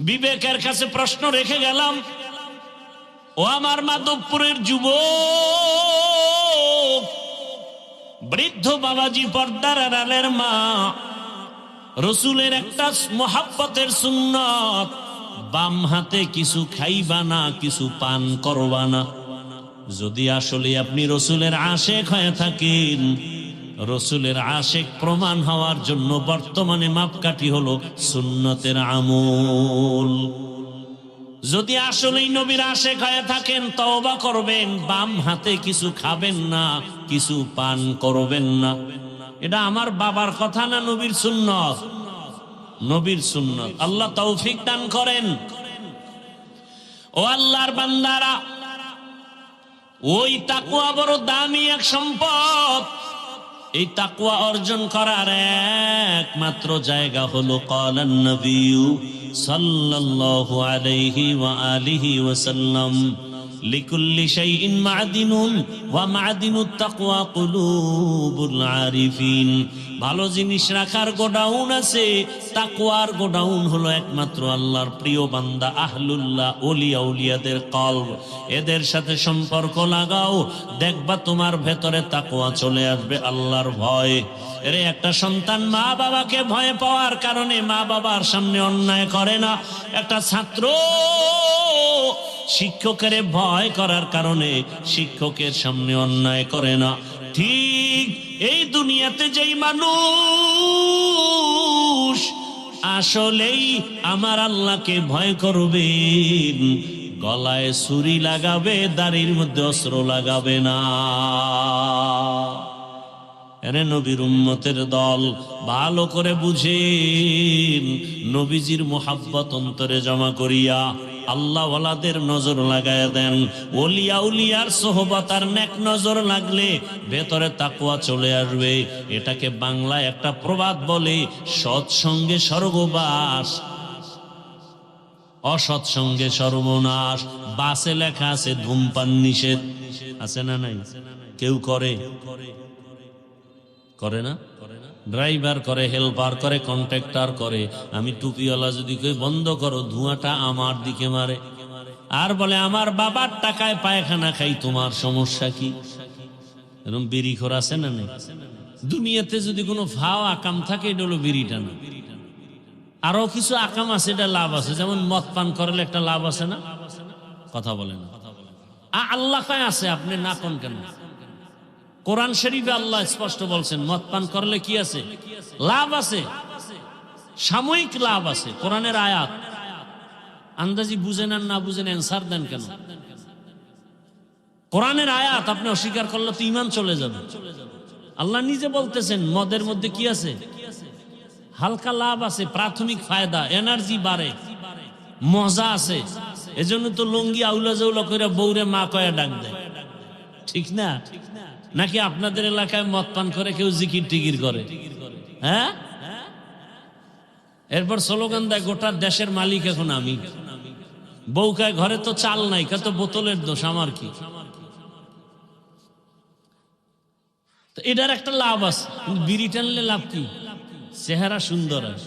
বিবেকের কাছে প্রশ্ন রেখে গেলাম, ও আমার মাধবপুরের যুবক, বৃদ্ধ বাবাজি, পর্দার আড়ালের মা, রসুলের একটা মোহাব্বতের সুন্নত, বাম হাতে কিছু খাইবা না, কিছু পান করবা না। যদি আসলে আপনি রসুলের আশেক হয়ে থাকেন রসুলের আশিক প্রমাণ হওয়ার জন্য বর্তমানে মাপকাঠি হলো সুন্নতের আমল। যদি আসলেই নবীর আশিক হয়ে থাকেন তওবা করবেন, বাম হাতে কিছু খাবেন না, কিছু পান করবেন না। এটা আমার বাবার কথা না, নবীর সুন্নত, নবীর সুন্নত। আল্লাহ তৌফিক দান করেন। ও আল্লাহর বান্দারা, ওই তাকওয়া বড় দামি এক সম্পদ। এই তাকওয়া অর্জন করার একমাত্র জায়গা হলো ক্বালান নবী সাল্লাল্লাহু আলাইহি ওয়া আলিহি ওয়াসাল্লাম, লিকুল্লি শাইইন মা'দিনুন ওয়া মা'দিনুত তাকওয়া কুলুবুল আরিফিন। ভালো জিনিস রাখার গোডাউন আছে, তাকওয়ার গোডাউন হলো একমাত্র আল্লাহর প্রিয় বান্দা আহলুল্লাহ, ওলিয়া উলিয়াদের কলব। এদের সাথে সম্পর্ক লাগাও, দেখবা তোমার ভেতরে তাকওয়া চলে আসবে, আল্লাহর ভয়। এর একটা সন্তান মা বাবাকে ভয় পাওয়ার কারণে মা বাবার সামনে অন্যায় করে না। একটা ছাত্র শিক্ষকের ভয় করার কারণে শিক্ষকের সামনে অন্যায় করে না। ঠিক এই দুনিয়াতে যেই মানুষ আসলেই আমার আল্লাহকে ভয় করবেন, গলায় ছুরি লাগাবে, দাড়ির মধ্যে অস্ত্র লাগাবে না। এরে নবীর উম্মতের দল, ভালো করে বুঝেন, নবীজির মুহাব্বত অন্তরে জমা করিয়া আল্লাহ ওয়ালাদের নজর লাগায় দেন। ওলিয়া উলিয়ার সোহবত আর নেক নজর লাগলে ভেতরে তাকওয়া চলে আসবে। এটাকে বাংলায় একটা প্রবাদ বলে, সৎসঙ্গে স্বর্গবাস, অসৎসঙ্গে সর্বনাশ। বাসে লেখা আছে ধূমপান নিষেধ, আছে না নাই? কেউ করে করে না? ড্রাইভার করে, হেল্পার করে, কন্ট্রাক্টর করে। আমি টুপিওয়ালা যদি কই বন্ধ করো, ধোঁয়াটা আমার দিকে মারে, আর বলে আমার বাবার টাকায় পায়খানা খাই, তোমার সমস্যা কি? এরকম বিড়িখোর আছে না নেই? দুনিয়াতে যদি কোনো ভাও আকাম থাকে, এটা হলো বিড়িটা না। আরো কিছু আকাম আছে, এটা লাভ আছে। যেমন মদ পান করলে একটা লাভ আছে না? কথা বলে না। আল্লাহ কয় আছে, আপনি না কোন কেন? কোরআন শরীফে আল্লাহ স্পষ্ট বলছেন মদ পান করলে কি আছে? লাভ আছে, সাময়িক লাভ আছে। কোরআনের আয়াত আন্দাজি বুঝেন আর না বুঝেন অ্যান্সার দেন কেন? কোরআনের আয়াত আপনি অস্বীকার করলে তো ঈমান চলে যাবে। আল্লাহ নিজে বলতেছেন মদের মধ্যে কি আছে? হালকা লাভ আছে, প্রাথমিক ফায়দা, এনার্জি বাড়ে, মজা আছে। এজন্য তো লঙ্গি আউলা জাউলা করে বউরে মা কয়া ডাক দেয়, ঠিক না? নাকি আপনাদের এলাকায় মদ পান করে কেউ জিকির টিকির করে? হ্যাঁ, এরপর স্লোগান দেয় গোটা দেশের মালিক এখন আমি। বউকায় ঘরে তো চাল নাই, কত বোতলের দোষ, আমার কি? তো এটার একটা লাভ আছে, বিড়ি টানলে লাভ কি? চেহারা সুন্দর হয়,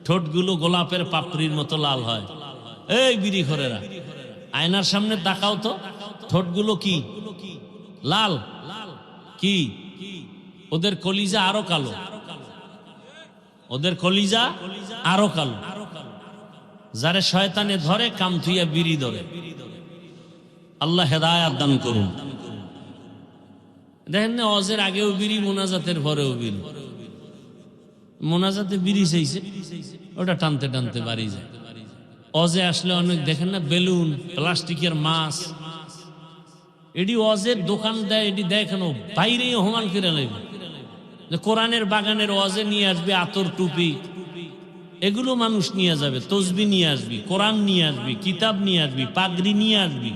ঠোঁটগুলো গোলাপের পাপড়ির মতো লাল হয়। এই বিড়ি খোরেরা, আয়নার সামনে তাকাও তো, ঠোঁটগুলো কি লাল? কি ওদের কলিজা আরো কালো, ওদের কলিজা আরো কালো। যারে শয়তানে ধরে কাম থুইয়া বিড়ি ধরে। আল্লাহ হেদায়াত দান করুন। দেখেন না, অজের আগেও বিড়ি, মোনাজাতের পরেও বিড়ি। মোনাজাতে বিড়ি চাইছে, ওটা টানতে টানতে বাড়ি যায়। অজে আসলে অনেক দেখেন না বেলুন, প্লাস্টিকের মাছ, এটি অজের দোকান দেয়, এটি দেয় কেন? বাইরে হোমান করে লাগবে। কোরআনের বাগানের অজে নিয়ে আসবে আতর, টুপি, এগুলো মানুষ নিয়ে যাবে। তসবি নিয়ে আসবি, কোরআন নিয়ে আসবি, কিতাব নিয়ে আসবি, পাগড়ি নিয়ে আসবি।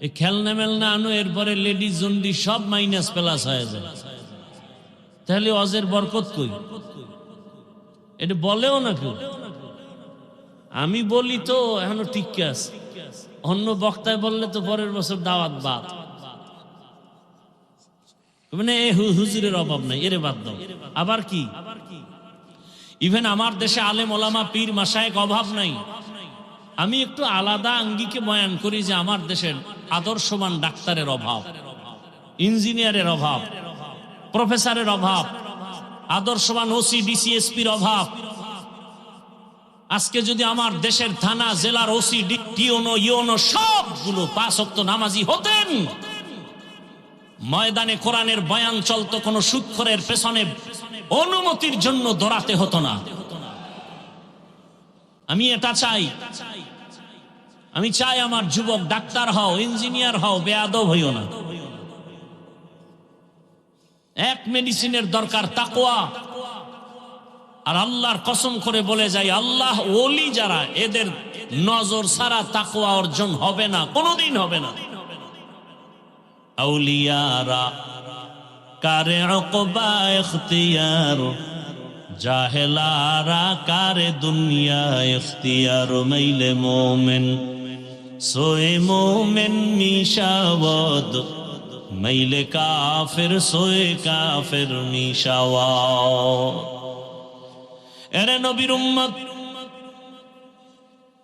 এই খেলনা মেলনা আনো, এরপরে লেডিস জন্ডি সব মাইনাস প্লাস হয়ে যায়। তাহলে অজের বরকত কই? এটা বলেও না কেউ। আমি বলি তো এখনো ঠিক আছে, অন্য বক্তায় বললে তো পরের বছর দাওয়াত বাদ। মানে হুজুরের অভাব নাই, এরে বাদ দাও। আবার কি, ইভেন আমার দেশে আলেম ওলামা পীর মাশায়েখ অভাব নাই। আমি একটু আলাদা আঙ্গিকে বয়ান করি যে আমার দেশের আদর্শবান ডাক্তারের অভাব, ইঞ্জিনিয়ারের অভাব, প্রফেসরের অভাব, আদর্শবান ওসি ডিসিএসপির অভাব। আজকে যদি আমার দেশের থানা জেলার ওসি টিওনো ইওনো সবগুলো 5 ওয়াক্ত নামাজি হতেন, ময়দানে কোরআনের বয়ান চলতো, কোনো সুদখোরের পেছনে অনুমতির জন্য দৌড়াতে হতো না। আমি এটা চাই, আমি চাই আমার যুবক ডাক্তার হও, ইঞ্জিনিয়ার হও, বেয়াদব হইও না। এক মেডিসিনের দরকার তাকওয়া। আর আল্লাহর কসম করে বলে যাই, আল্লাহ ওলি যারা, এদের নজর ছাড়া তাকওয়া অর্জন হবে না, কোনোদিন হবে না। আউলিয়ারা কারে উকবা ইখতিয়ার, জাহেলারা কারে দুনিয়া ইখতিয়ার। মাইলে মোমেন সোয়ে মোমেন মিশাওয়াদ, মাইলে কাফের সোয়ে কাফের মিশাওয়াদ। এরে নবীর উম্মত,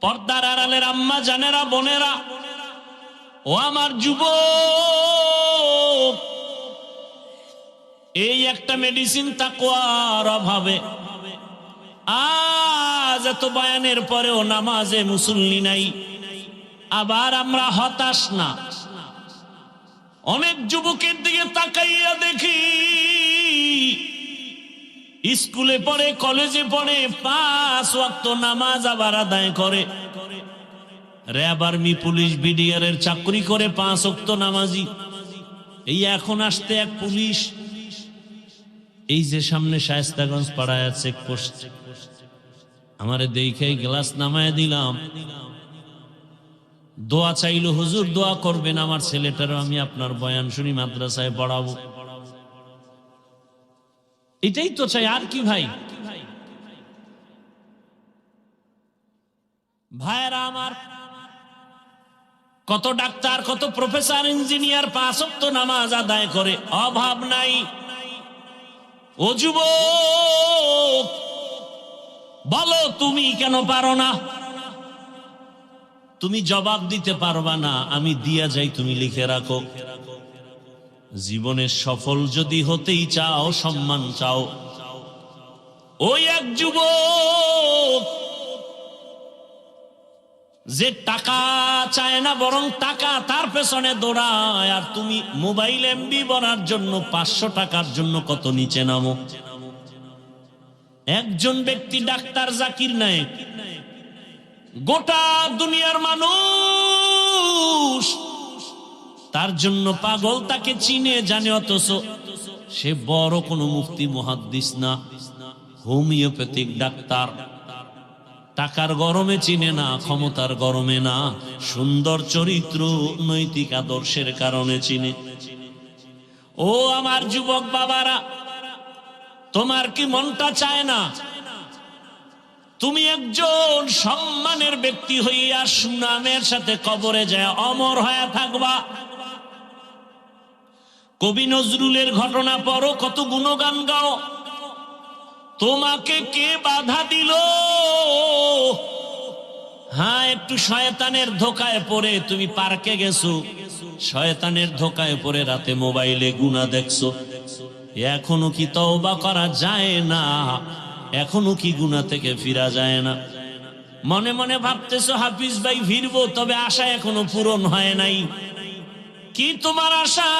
পর্দার আড়ালের আম্মা জানেরা, বোনেরা, ও আমার যুবক, এই একটা মেডিসিন তাকওয়ার অভাবে আজ এত বয়ানের পরেও নামাজে মুসল্লি নাই। আবার আমরা হতাশ না। অনেক যুবকের দিকে তাকাইয়া দেখি, স্কুলে পড়ে, কলেজে পড়ে, 5 ওয়াক্ত নামাজ আবার আদায় করে, র‍্যাব, আর্মি, পুলিশ, বিডিআর এর চাকরি করে, 5 ওয়াক্ত নামাজি। এই এখন আসতে এক পুলিশ, এই যে সামনে শায়েস্তাগঞ্জ পাড়ায় চেকপোস্ট, আমারে দেখেই গ্লাস নামায় দিলাম, দোয়া চাইলো, হুজুর দোয়া করবেন আমার ছেলেটারও আমি আপনার বয়ান শুনি, মাদ্রাসায় পড়াবো। এটাই তো চাই, আর কি ভাই? ভাইরা আমার, কত ডাক্তার, কত প্রফেসর, ইঞ্জিনিয়ার 5 ওয়াক্ত নামাজ আদায় করে, অভাব নাই। ও যুবক, বলো তুমি কেন পারো না? তুমি জবাব দিতে পারবা না, আমি দিয়া যাই, তুমি লিখে রাখো। জীবনে সফল যদি হতেই চাও, সম্মান চাও, ওই এক যুবক যে টাকা চায় না, বরং টাকা তার পেছনে দৌড়ায়। আর তুমি মোবাইল এমবি বনার জন্য 500 টাকার জন্য কত নিচে নামো। একজন ব্যক্তি ডাক্তার জাকির নায়েক, গোটা দুনিয়ার মানুষ তার জন্য পাগল, তাকে চিনে জানে, অথচ সে বড় কোনো মুফতি মুহাদ্দিস না, হোমিওপ্যাথিক ডাক্তার। টাকার গরমে চিনে না, ক্ষমতার গরমে না, সুন্দর চরিত্র, নৈতিক আদর্শের কারণে চিনে। ও আমার যুবক বাবারা, তোমার কি মনটা চায় না তুমি একজন সম্মানের ব্যক্তি হইয়া সুনামের সাথে কবরে যায় অমর হয়ে থাকবা? কবি নজরুলের ঘটনা পড়ো, কত গুণগান গাও, তোমাকে কে বাধা দিল? হ্যাঁ, একটু শয়তানের ধোকায় পড়ে তুমি পার্কে গেছো, শয়তানের ধোকায় পড়ে রাতে মোবাইলে গুনাহ দেখছো। এখনো কি তওবা করা যায় না? এখনো কি গুনাহ থেকে ফিরা যায় না? মনে মনে ভাবতেছো হাফিজ ভাই ফিরবো, তবে আশা এখনো পূরণ হয় নাই। কি তোমার আশা?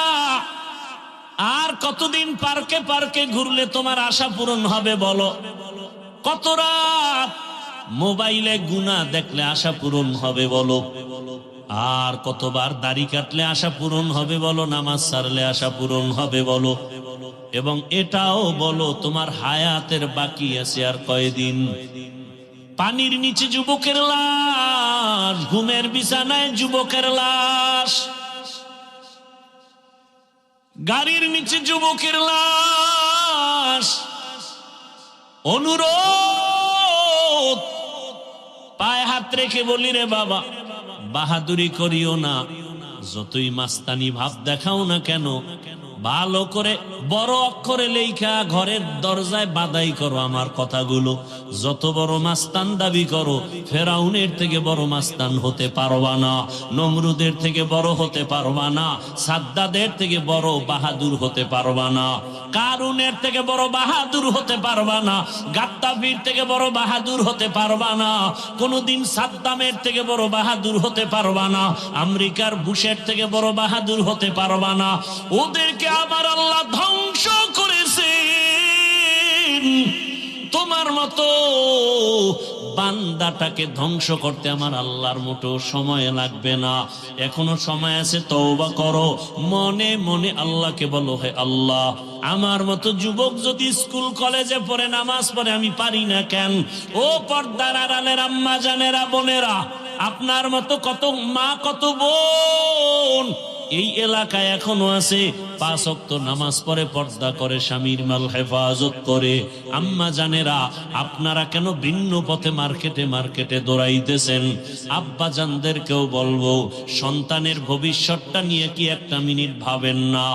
আর কতদিন পার্কে পার্কে ঘুরলে তোমার আশা পূরণ হবে বলো? কত রাত মোবাইলে গুনাহ দেখলে আশা পূরণ হবে বলো? আর কতবার দাড়ি কাটলে আশা পূরণ হবে বলো? নামাজ ছাড়লে আশা পূরণ হবে বলো? এবং এটাও বলো তোমার হায়াতের বাকি আছে আর কয়দিন? পানির নিচে যুবকের লাশ, ঘুমের বিছানায় যুবকের লাশ, গাড়ির নিচে যুবকের লাশ। অনুরোধ, পায়ে হাত রেখে বলি রে বাবা, বাহাদুরি করিও না, যতই মাস্তানি ভাব দেখাও না কেন, ভালো করে বড় অক্ষরে লেখা ঘরের দরজায় বাধাই করো আমার কথাগুলো। যত বড় মাস্তান দাবি করো, ফেরাউনের থেকে বড় মাস্তান হতে পারবা না, নমরুদের থেকে বড় হতে পারবা না, সাদ্দাদের থেকে বড় বাহাদুর হতে পারবা না, কারুনের থেকে বড় বাহাদুর হতে পারবা না, গাদ্দাফির থেকে বড় বাহাদুর হতে পারবা না, কোনদিন সাদ্দামের থেকে বড় বাহাদুর হতে পারবা না, আমেরিকার বুশের থেকে বড় বাহাদুর হতে পারবা না। ওদেরকে আমার আল্লাহ ধ্বংস করেছেন। তোমার মতো বান্দাটাকে ধ্বংস করতে আমার আল্লাহর মোটেও সময় লাগবে না। এখনো সময় আছে, তওবা করো। মনে মনে আল্লাহকে বলো, হে আল্লাহ, আমার মতো যুবক যদি স্কুল কলেজে পড়ে নামাজ পড়ে আমি পারি না কেন? ও পর্দার আড়ালের আম্মা জানেরা, বোনেরা, আপনার মতো কত মা, কত বোন এই এলাকায় এখনো আছে, 5 ওয়াক্ত নামাজ পড়ে, পর্দা করে, স্বামীর মাল হেফাজত করে। আম্মা জানেরা, আপনারা কেন ভিন্ন পথে মার্কেটে মার্কেটে দৌড়াইতেছেন? আব্বা জানদেরকেও বলবো, সন্তানের ভবিষ্যৎটা নিয়ে কি একটা মিনিট ভাবেন না?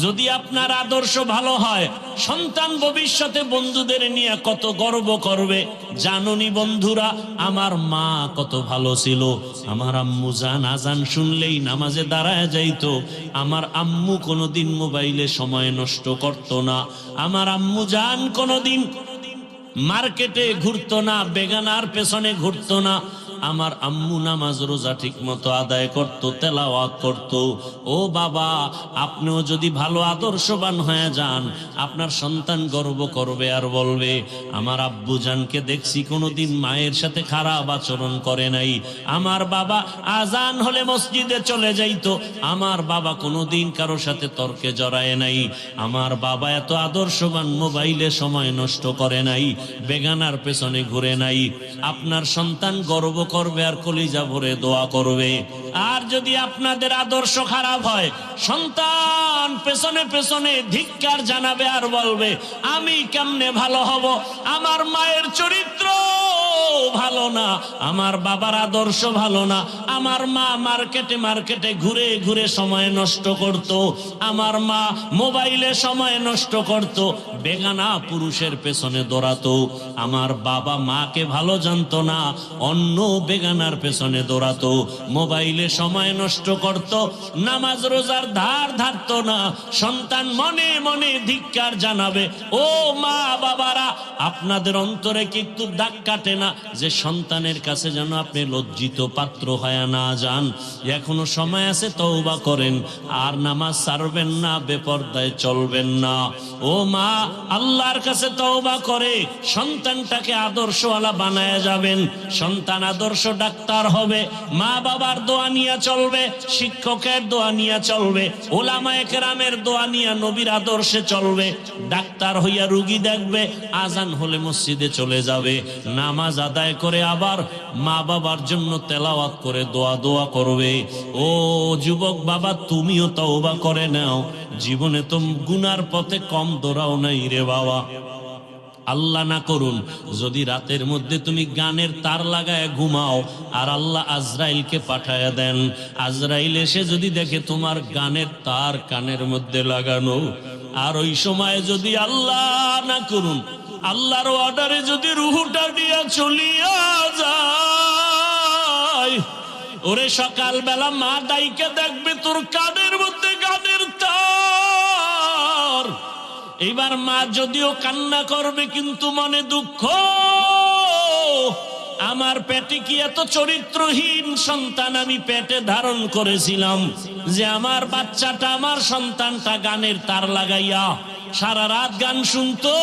যদি আপনার আদর্শ ভালো হয়, সন্তান ভবিষ্যতে বন্ধুদের নিয়ে কত গর্ব করবে। জাননি বন্ধুরা, আমার মা কত ভালো ছিল। আমার আম্মু জান আজান শুনলেই নামাজে দাঁড়ায় যাইতো। আমার আম্মু কোনোদিন মোবাইলে সময় নষ্ট করত না। আমার আম্মু জান কোনোদিন মার্কেটে ঘুরতো না, বেগানার পেছনে ঘুরতো না। আমার আম্মু নামাজ রোজা ঠিক মতো আদায় করত, তেলাওয়াত করত। ও বাবা, আপনিও যদি ভালো আদর্শবান হয়ে যান, আপনার সন্তান গর্ব করবে আর বলবে, আমার আব্বু জানকে দেখছি কোনোদিন মায়ের সাথে খারাপ আচরণ করে নাই। আমার বাবা আজান হলে মসজিদে চলে যাইতো। আমার বাবা কোনোদিন কারো সাথে তর্কে জড়ায় নাই। আমার বাবা এত আদর্শবান, মোবাইলে সময় নষ্ট করে নাই, বেগানার পেছনে ঘুরে নাই। আপনার সন্তান গর্ব করবে আর কলিজা ভরে দোয়া করবে। আর যদি আপনাদের আদর্শ খারাপ হয়, সন্তান পেছনে পেছনে ধিক্কার জানাবে আর বলবে, আমি কেমনে ভালো হব? আমার মায়ের চরিত্র ভালো না, আমার বাবার আদর্শ ভালো না, আমার মা মার্কেটে মার্কেটে ঘুরে ঘুরে সময় নষ্ট করত, আমার মা মোবাইলে সময় নষ্ট করত, বেগানা পুরুষের পেছনে দৌড়াতো, আমার বাবা মাকে ভালো জানতো না, অন্য বেগানার পেছনে দৌড়াতো, মোবাইলে সময় নষ্ট করত, নামাজ রোজার ধার ধারতো না। সন্তান মনে মনে ধিক্কার জানাবে। ও মা বাবারা, আপনাদের অন্তরে কি একটু দাগ কাটে না যে সন্তানের কাছে যেন আপনি লজ্জিত পাত্র হয়ে না যান? এখনো সময় আছে, তওবা করেন, আর নামাজ ছাড়বেন না, বেপরদায় চলবেন না। ও মা, আল্লাহর কাছে তওবা করে সন্তানটাকে আদর্শওয়ালা বানায় যাবেন। সন্তান আদর্শ ডাক্তার হবে, মা বাবার দোয়া নিয়ে চলবে, শিক্ষকের দোয়া নিয়ে চলবে, ওলামায়ে কেরামের দোয়া নিয়ে নবীর আদর্শে চলবে। ডাক্তার হইয়া রুগী দেখবে, আজান হলে মসজিদে চলে যাবে, নামাজ আদায় করে আবার মা বাবার জন্য তেলাওয়াত করে দোয়া করবে। ও যুবক বাবা, তুমিও তওবা করে নাও। জীবনে তো গুনার পথে কম দৌড়াও নাই রে বাবা। আল্লাহ না করুন যদি রাতের মধ্যে তুমি গানের তার লাগায় ঘুমাও, আর আল্লাহ আজরাইলকে পাঠায়া দেন, আজরাইল এসে যদি দেখে তোমার গানের তার কানের মধ্যে লাগানো, আর ওই সময় যদি আল্লাহ না করুন আল্লাহর অর্ডারে যদি রুহুটা দিয়া চলিয়া যায়, ওরে সকালবেলা মা ডাইকে দেখবে তোর কানের মধ্যে গানের তার। এইবার মা যদিও কান্না করবে, কিন্তু মনে দুঃখ, আমার পেটে কি এত চরিত্রহীন সন্তান আমি পেটে ধারণ করেছিলাম যে আমার বাচ্চাটা, আমার সন্তানটা গানের তার লাগাইয়া সারা রাত গান শুনতো,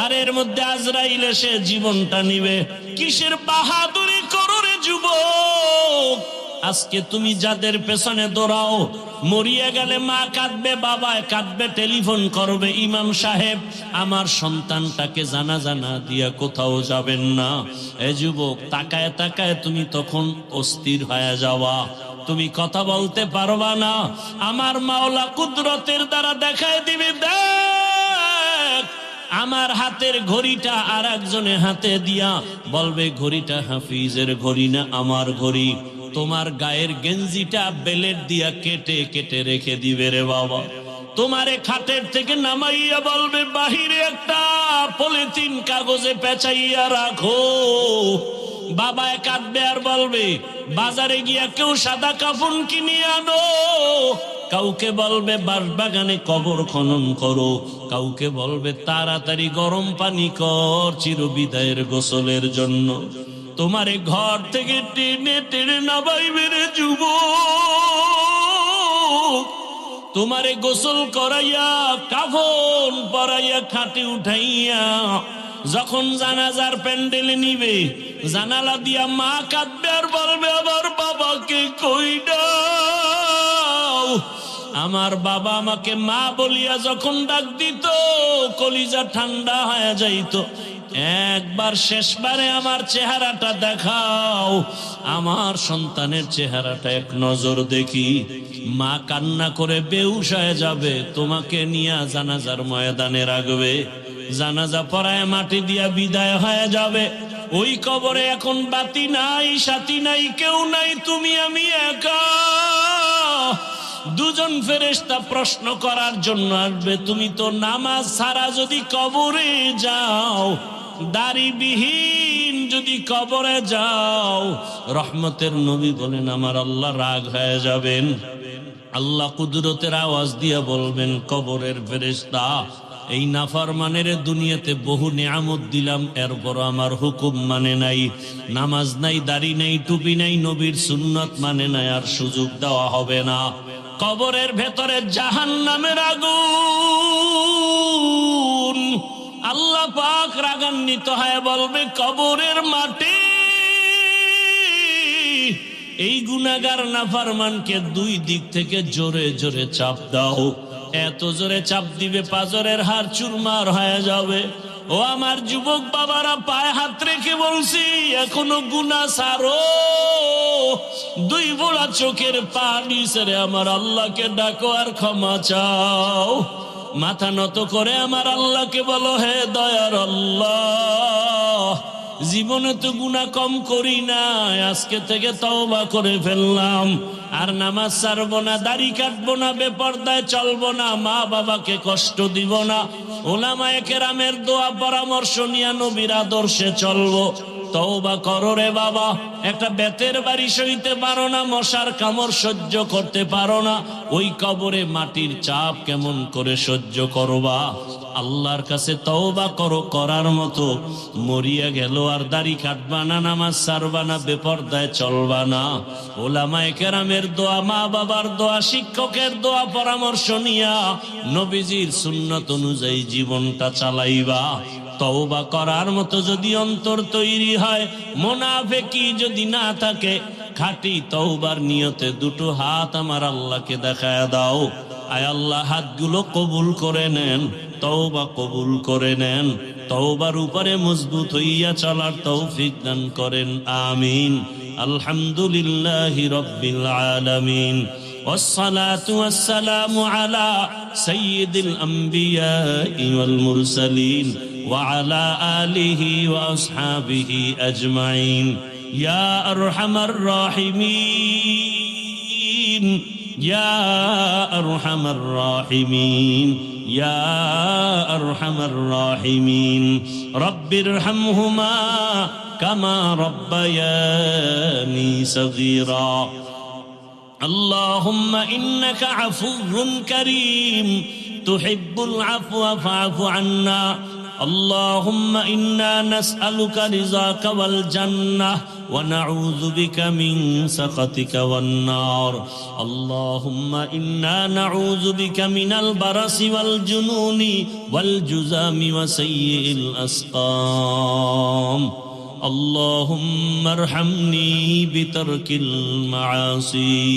আর এর মধ্যে আজরাইল এসে জীবনটা নিবে। কিসের বাহাদুরি করো রে যুবক? আজকে তুমি যাদের পেছনে দৌড়াও, মরিয়া গেলে মা কাঁদবে, বাবা কাঁদবে, টেলিফোন করবে, ইমাম সাহেব আমার সন্তানটাকে জানাজা না দিয়া কোথাও যাবেন না। এ যুবক, তাকায় তাকায় তুমি তখন অস্থির হয়ে যাওয়া, তুমি কথা বলতে পারবা না। আমার মাওলা কুদরতের দ্বারা দেখায় দিবে, দেখ আমার হাতের ঘড়িটা আর একজনের হাতে দিয়া বলবে, ঘড়িটা হাফিজের ঘড়ি না আমার ঘড়ি। তোমার গায়ের গেঞ্জিটা বেলেট দিয়া কেটে কেটে রেখে দিবে রে বাবা। তোমারে খাটের থেকে নামাইয়া বলবে বাহিরে একটা পলিথিন কাগজে পেঁচাইয়া রাখো। বাবা কাঁদবে আর বলবে বাজারে গিয়া কেউ সাদা কাফন কিনে আনো। কাউকে বলবে বাঁশবাগানে কবর খনন করো, কাউকে বলবে তাড়াতাড়ি গরম পানি কর চিরবিদায়ের গোসলের জন্য। তোমারে ঘর থেকে টেনে টেনে নামাইবে রে যুবক। তোমারে গোসল করাইয়া কাফন পরাইয়া খাটে উঠাইয়া যখন জানাজার প্যান্ডেলে নিবে, জানালা দিয়া মা কাঁদবে আর বলবে আমার বাবাকে কই দাও। আমার বাবা আমাকে মা বলিয়া যখন ডাক দিত কলিজা ঠান্ডা হয়ে যাইত। একবার শেষবারে আমার চেহারাটা দেখাও, আমার সন্তানের চেহারাটা এক নজর দেখি। মা কান্না করে বেহুশ হয়ে যাবে, তোমাকে নিয়ে জানাজার ময়দানে রাখবে। জানাজা পড়ায় মাটি দিয়া বিদায় হয়ে যাবে। ওই কবরে এখন বাতি নাই, সাথী নাই, কেউ নাই, তুমি আমি একা। দুজন ফেরেশতা প্রশ্ন করার জন্য আসবে, তুমি তো নামাজ ছাড়া যদি কবরে যাও, দাড়িবিহীন যদি কবরে যাও, রহমতের নবী বলেন আমার আল্লাহ রাগ হয়ে যাবেন। আল্লাহ কুদরতের আওয়াজ দিয়া বলবেন কবরের ফেরেশতা, এই নাফরমানের দুনিয়াতে বহু নিয়ামত দিলাম, এরপর আমার হুকুম মানে নাই, নামাজ নাই, দাড়ি নাই, টুপি নাই, নবীর সুন্নত মানে নাই, আর সুযোগ দেওয়া হবে না। কবরের ভেতরে জাহান্নামের আগুন। আল্লাহ পাক রাগান্বিত হয়ে বলবে কবরের মাটি এই গুনাহগার নাফরমানকে দুই দিক থেকে জোরে জোরে চাপ দাও। এত জোরে চাপ দিবে পাজরের হাড় চুরমার হয়ে যাবে। ও আমার যুবক বাবারা, পায়ে হাত রেখে বলছি এখনো গুনাহ ছাড়ো। দুই বোড়া চোখের পানি ছেড়ে আমার আল্লাহকে ডাকো আর ক্ষমা চাও। মাথা নত করে আমার আল্লাহকে বলো, হে দয়ার আল্লাহ, জীবনে তো গুনাহ কম করি না, আজকে থেকে তওবা করে ফেললাম। আর নামাজ ছাড়বো না, দাড়ি কাটবো না, বেপরদায় চলবো না, মা বাবাকে কষ্ট দিব না, ওলামায়ে কেরামের দোয়া পরামর্শ নিয়ে নবীর আদর্শে চলবো। তওবা করো রে বাবা। একটা বেতের বাড়ি সইতে পারো না, মশার কামড় সহ্য করতে পারো না, ওই কবরে মাটির চাপ কেমন করে সহ্য করবা? আল্লাহর কাছে তওবা করো করার মতো। মরিয়া গেল আর দাড়ি কাটবা না, নামাজ ছাড়বা না, বেপরদায় চলবা না, ওলামায়ে কেরামের দোয়া, মা বাবার দোয়া, শিক্ষকের দোয়া পরামর্শ নিয়া নবীজির সুন্নত অনুযায়ী জীবনটা চালাইবা। তওবা করার মতো যদি অন্তর তৈরি হয়, মুনাফিকি যদি না থাকে, খাঁটি তওবার নিয়তে দুটো হাত আমার আল্লাহকে দেখায় দাও। আয় আল্লাহ, হাতগুলো কবুল করে নেন, তওবা কবুল করে নেন, তওবার উপরে মজবুত হইয়া চলার তৌফিক দান করেন, আমিন। আলহামদুলিল্লাহি রাব্বিল আলামিন। والصلاة والسلام على سيد الأنبياء والمرسلين وعلى آله وأصحابه أجمعين يا أرحم الراحمين يا أرحم الراحمين يا أرحم الراحمين رب ارحمهما كما ربياني صغيرا اللهم إنك عفو كريم تحب العفو فاعف عنا اللهم إنا نسألك رضاك والجنة ونعوذ بك من سخطك والنار اللهم إنا نعوذ بك من البرص والجنون والجذام وسيء الأسقام اللهم ارحمني بترك المعاصي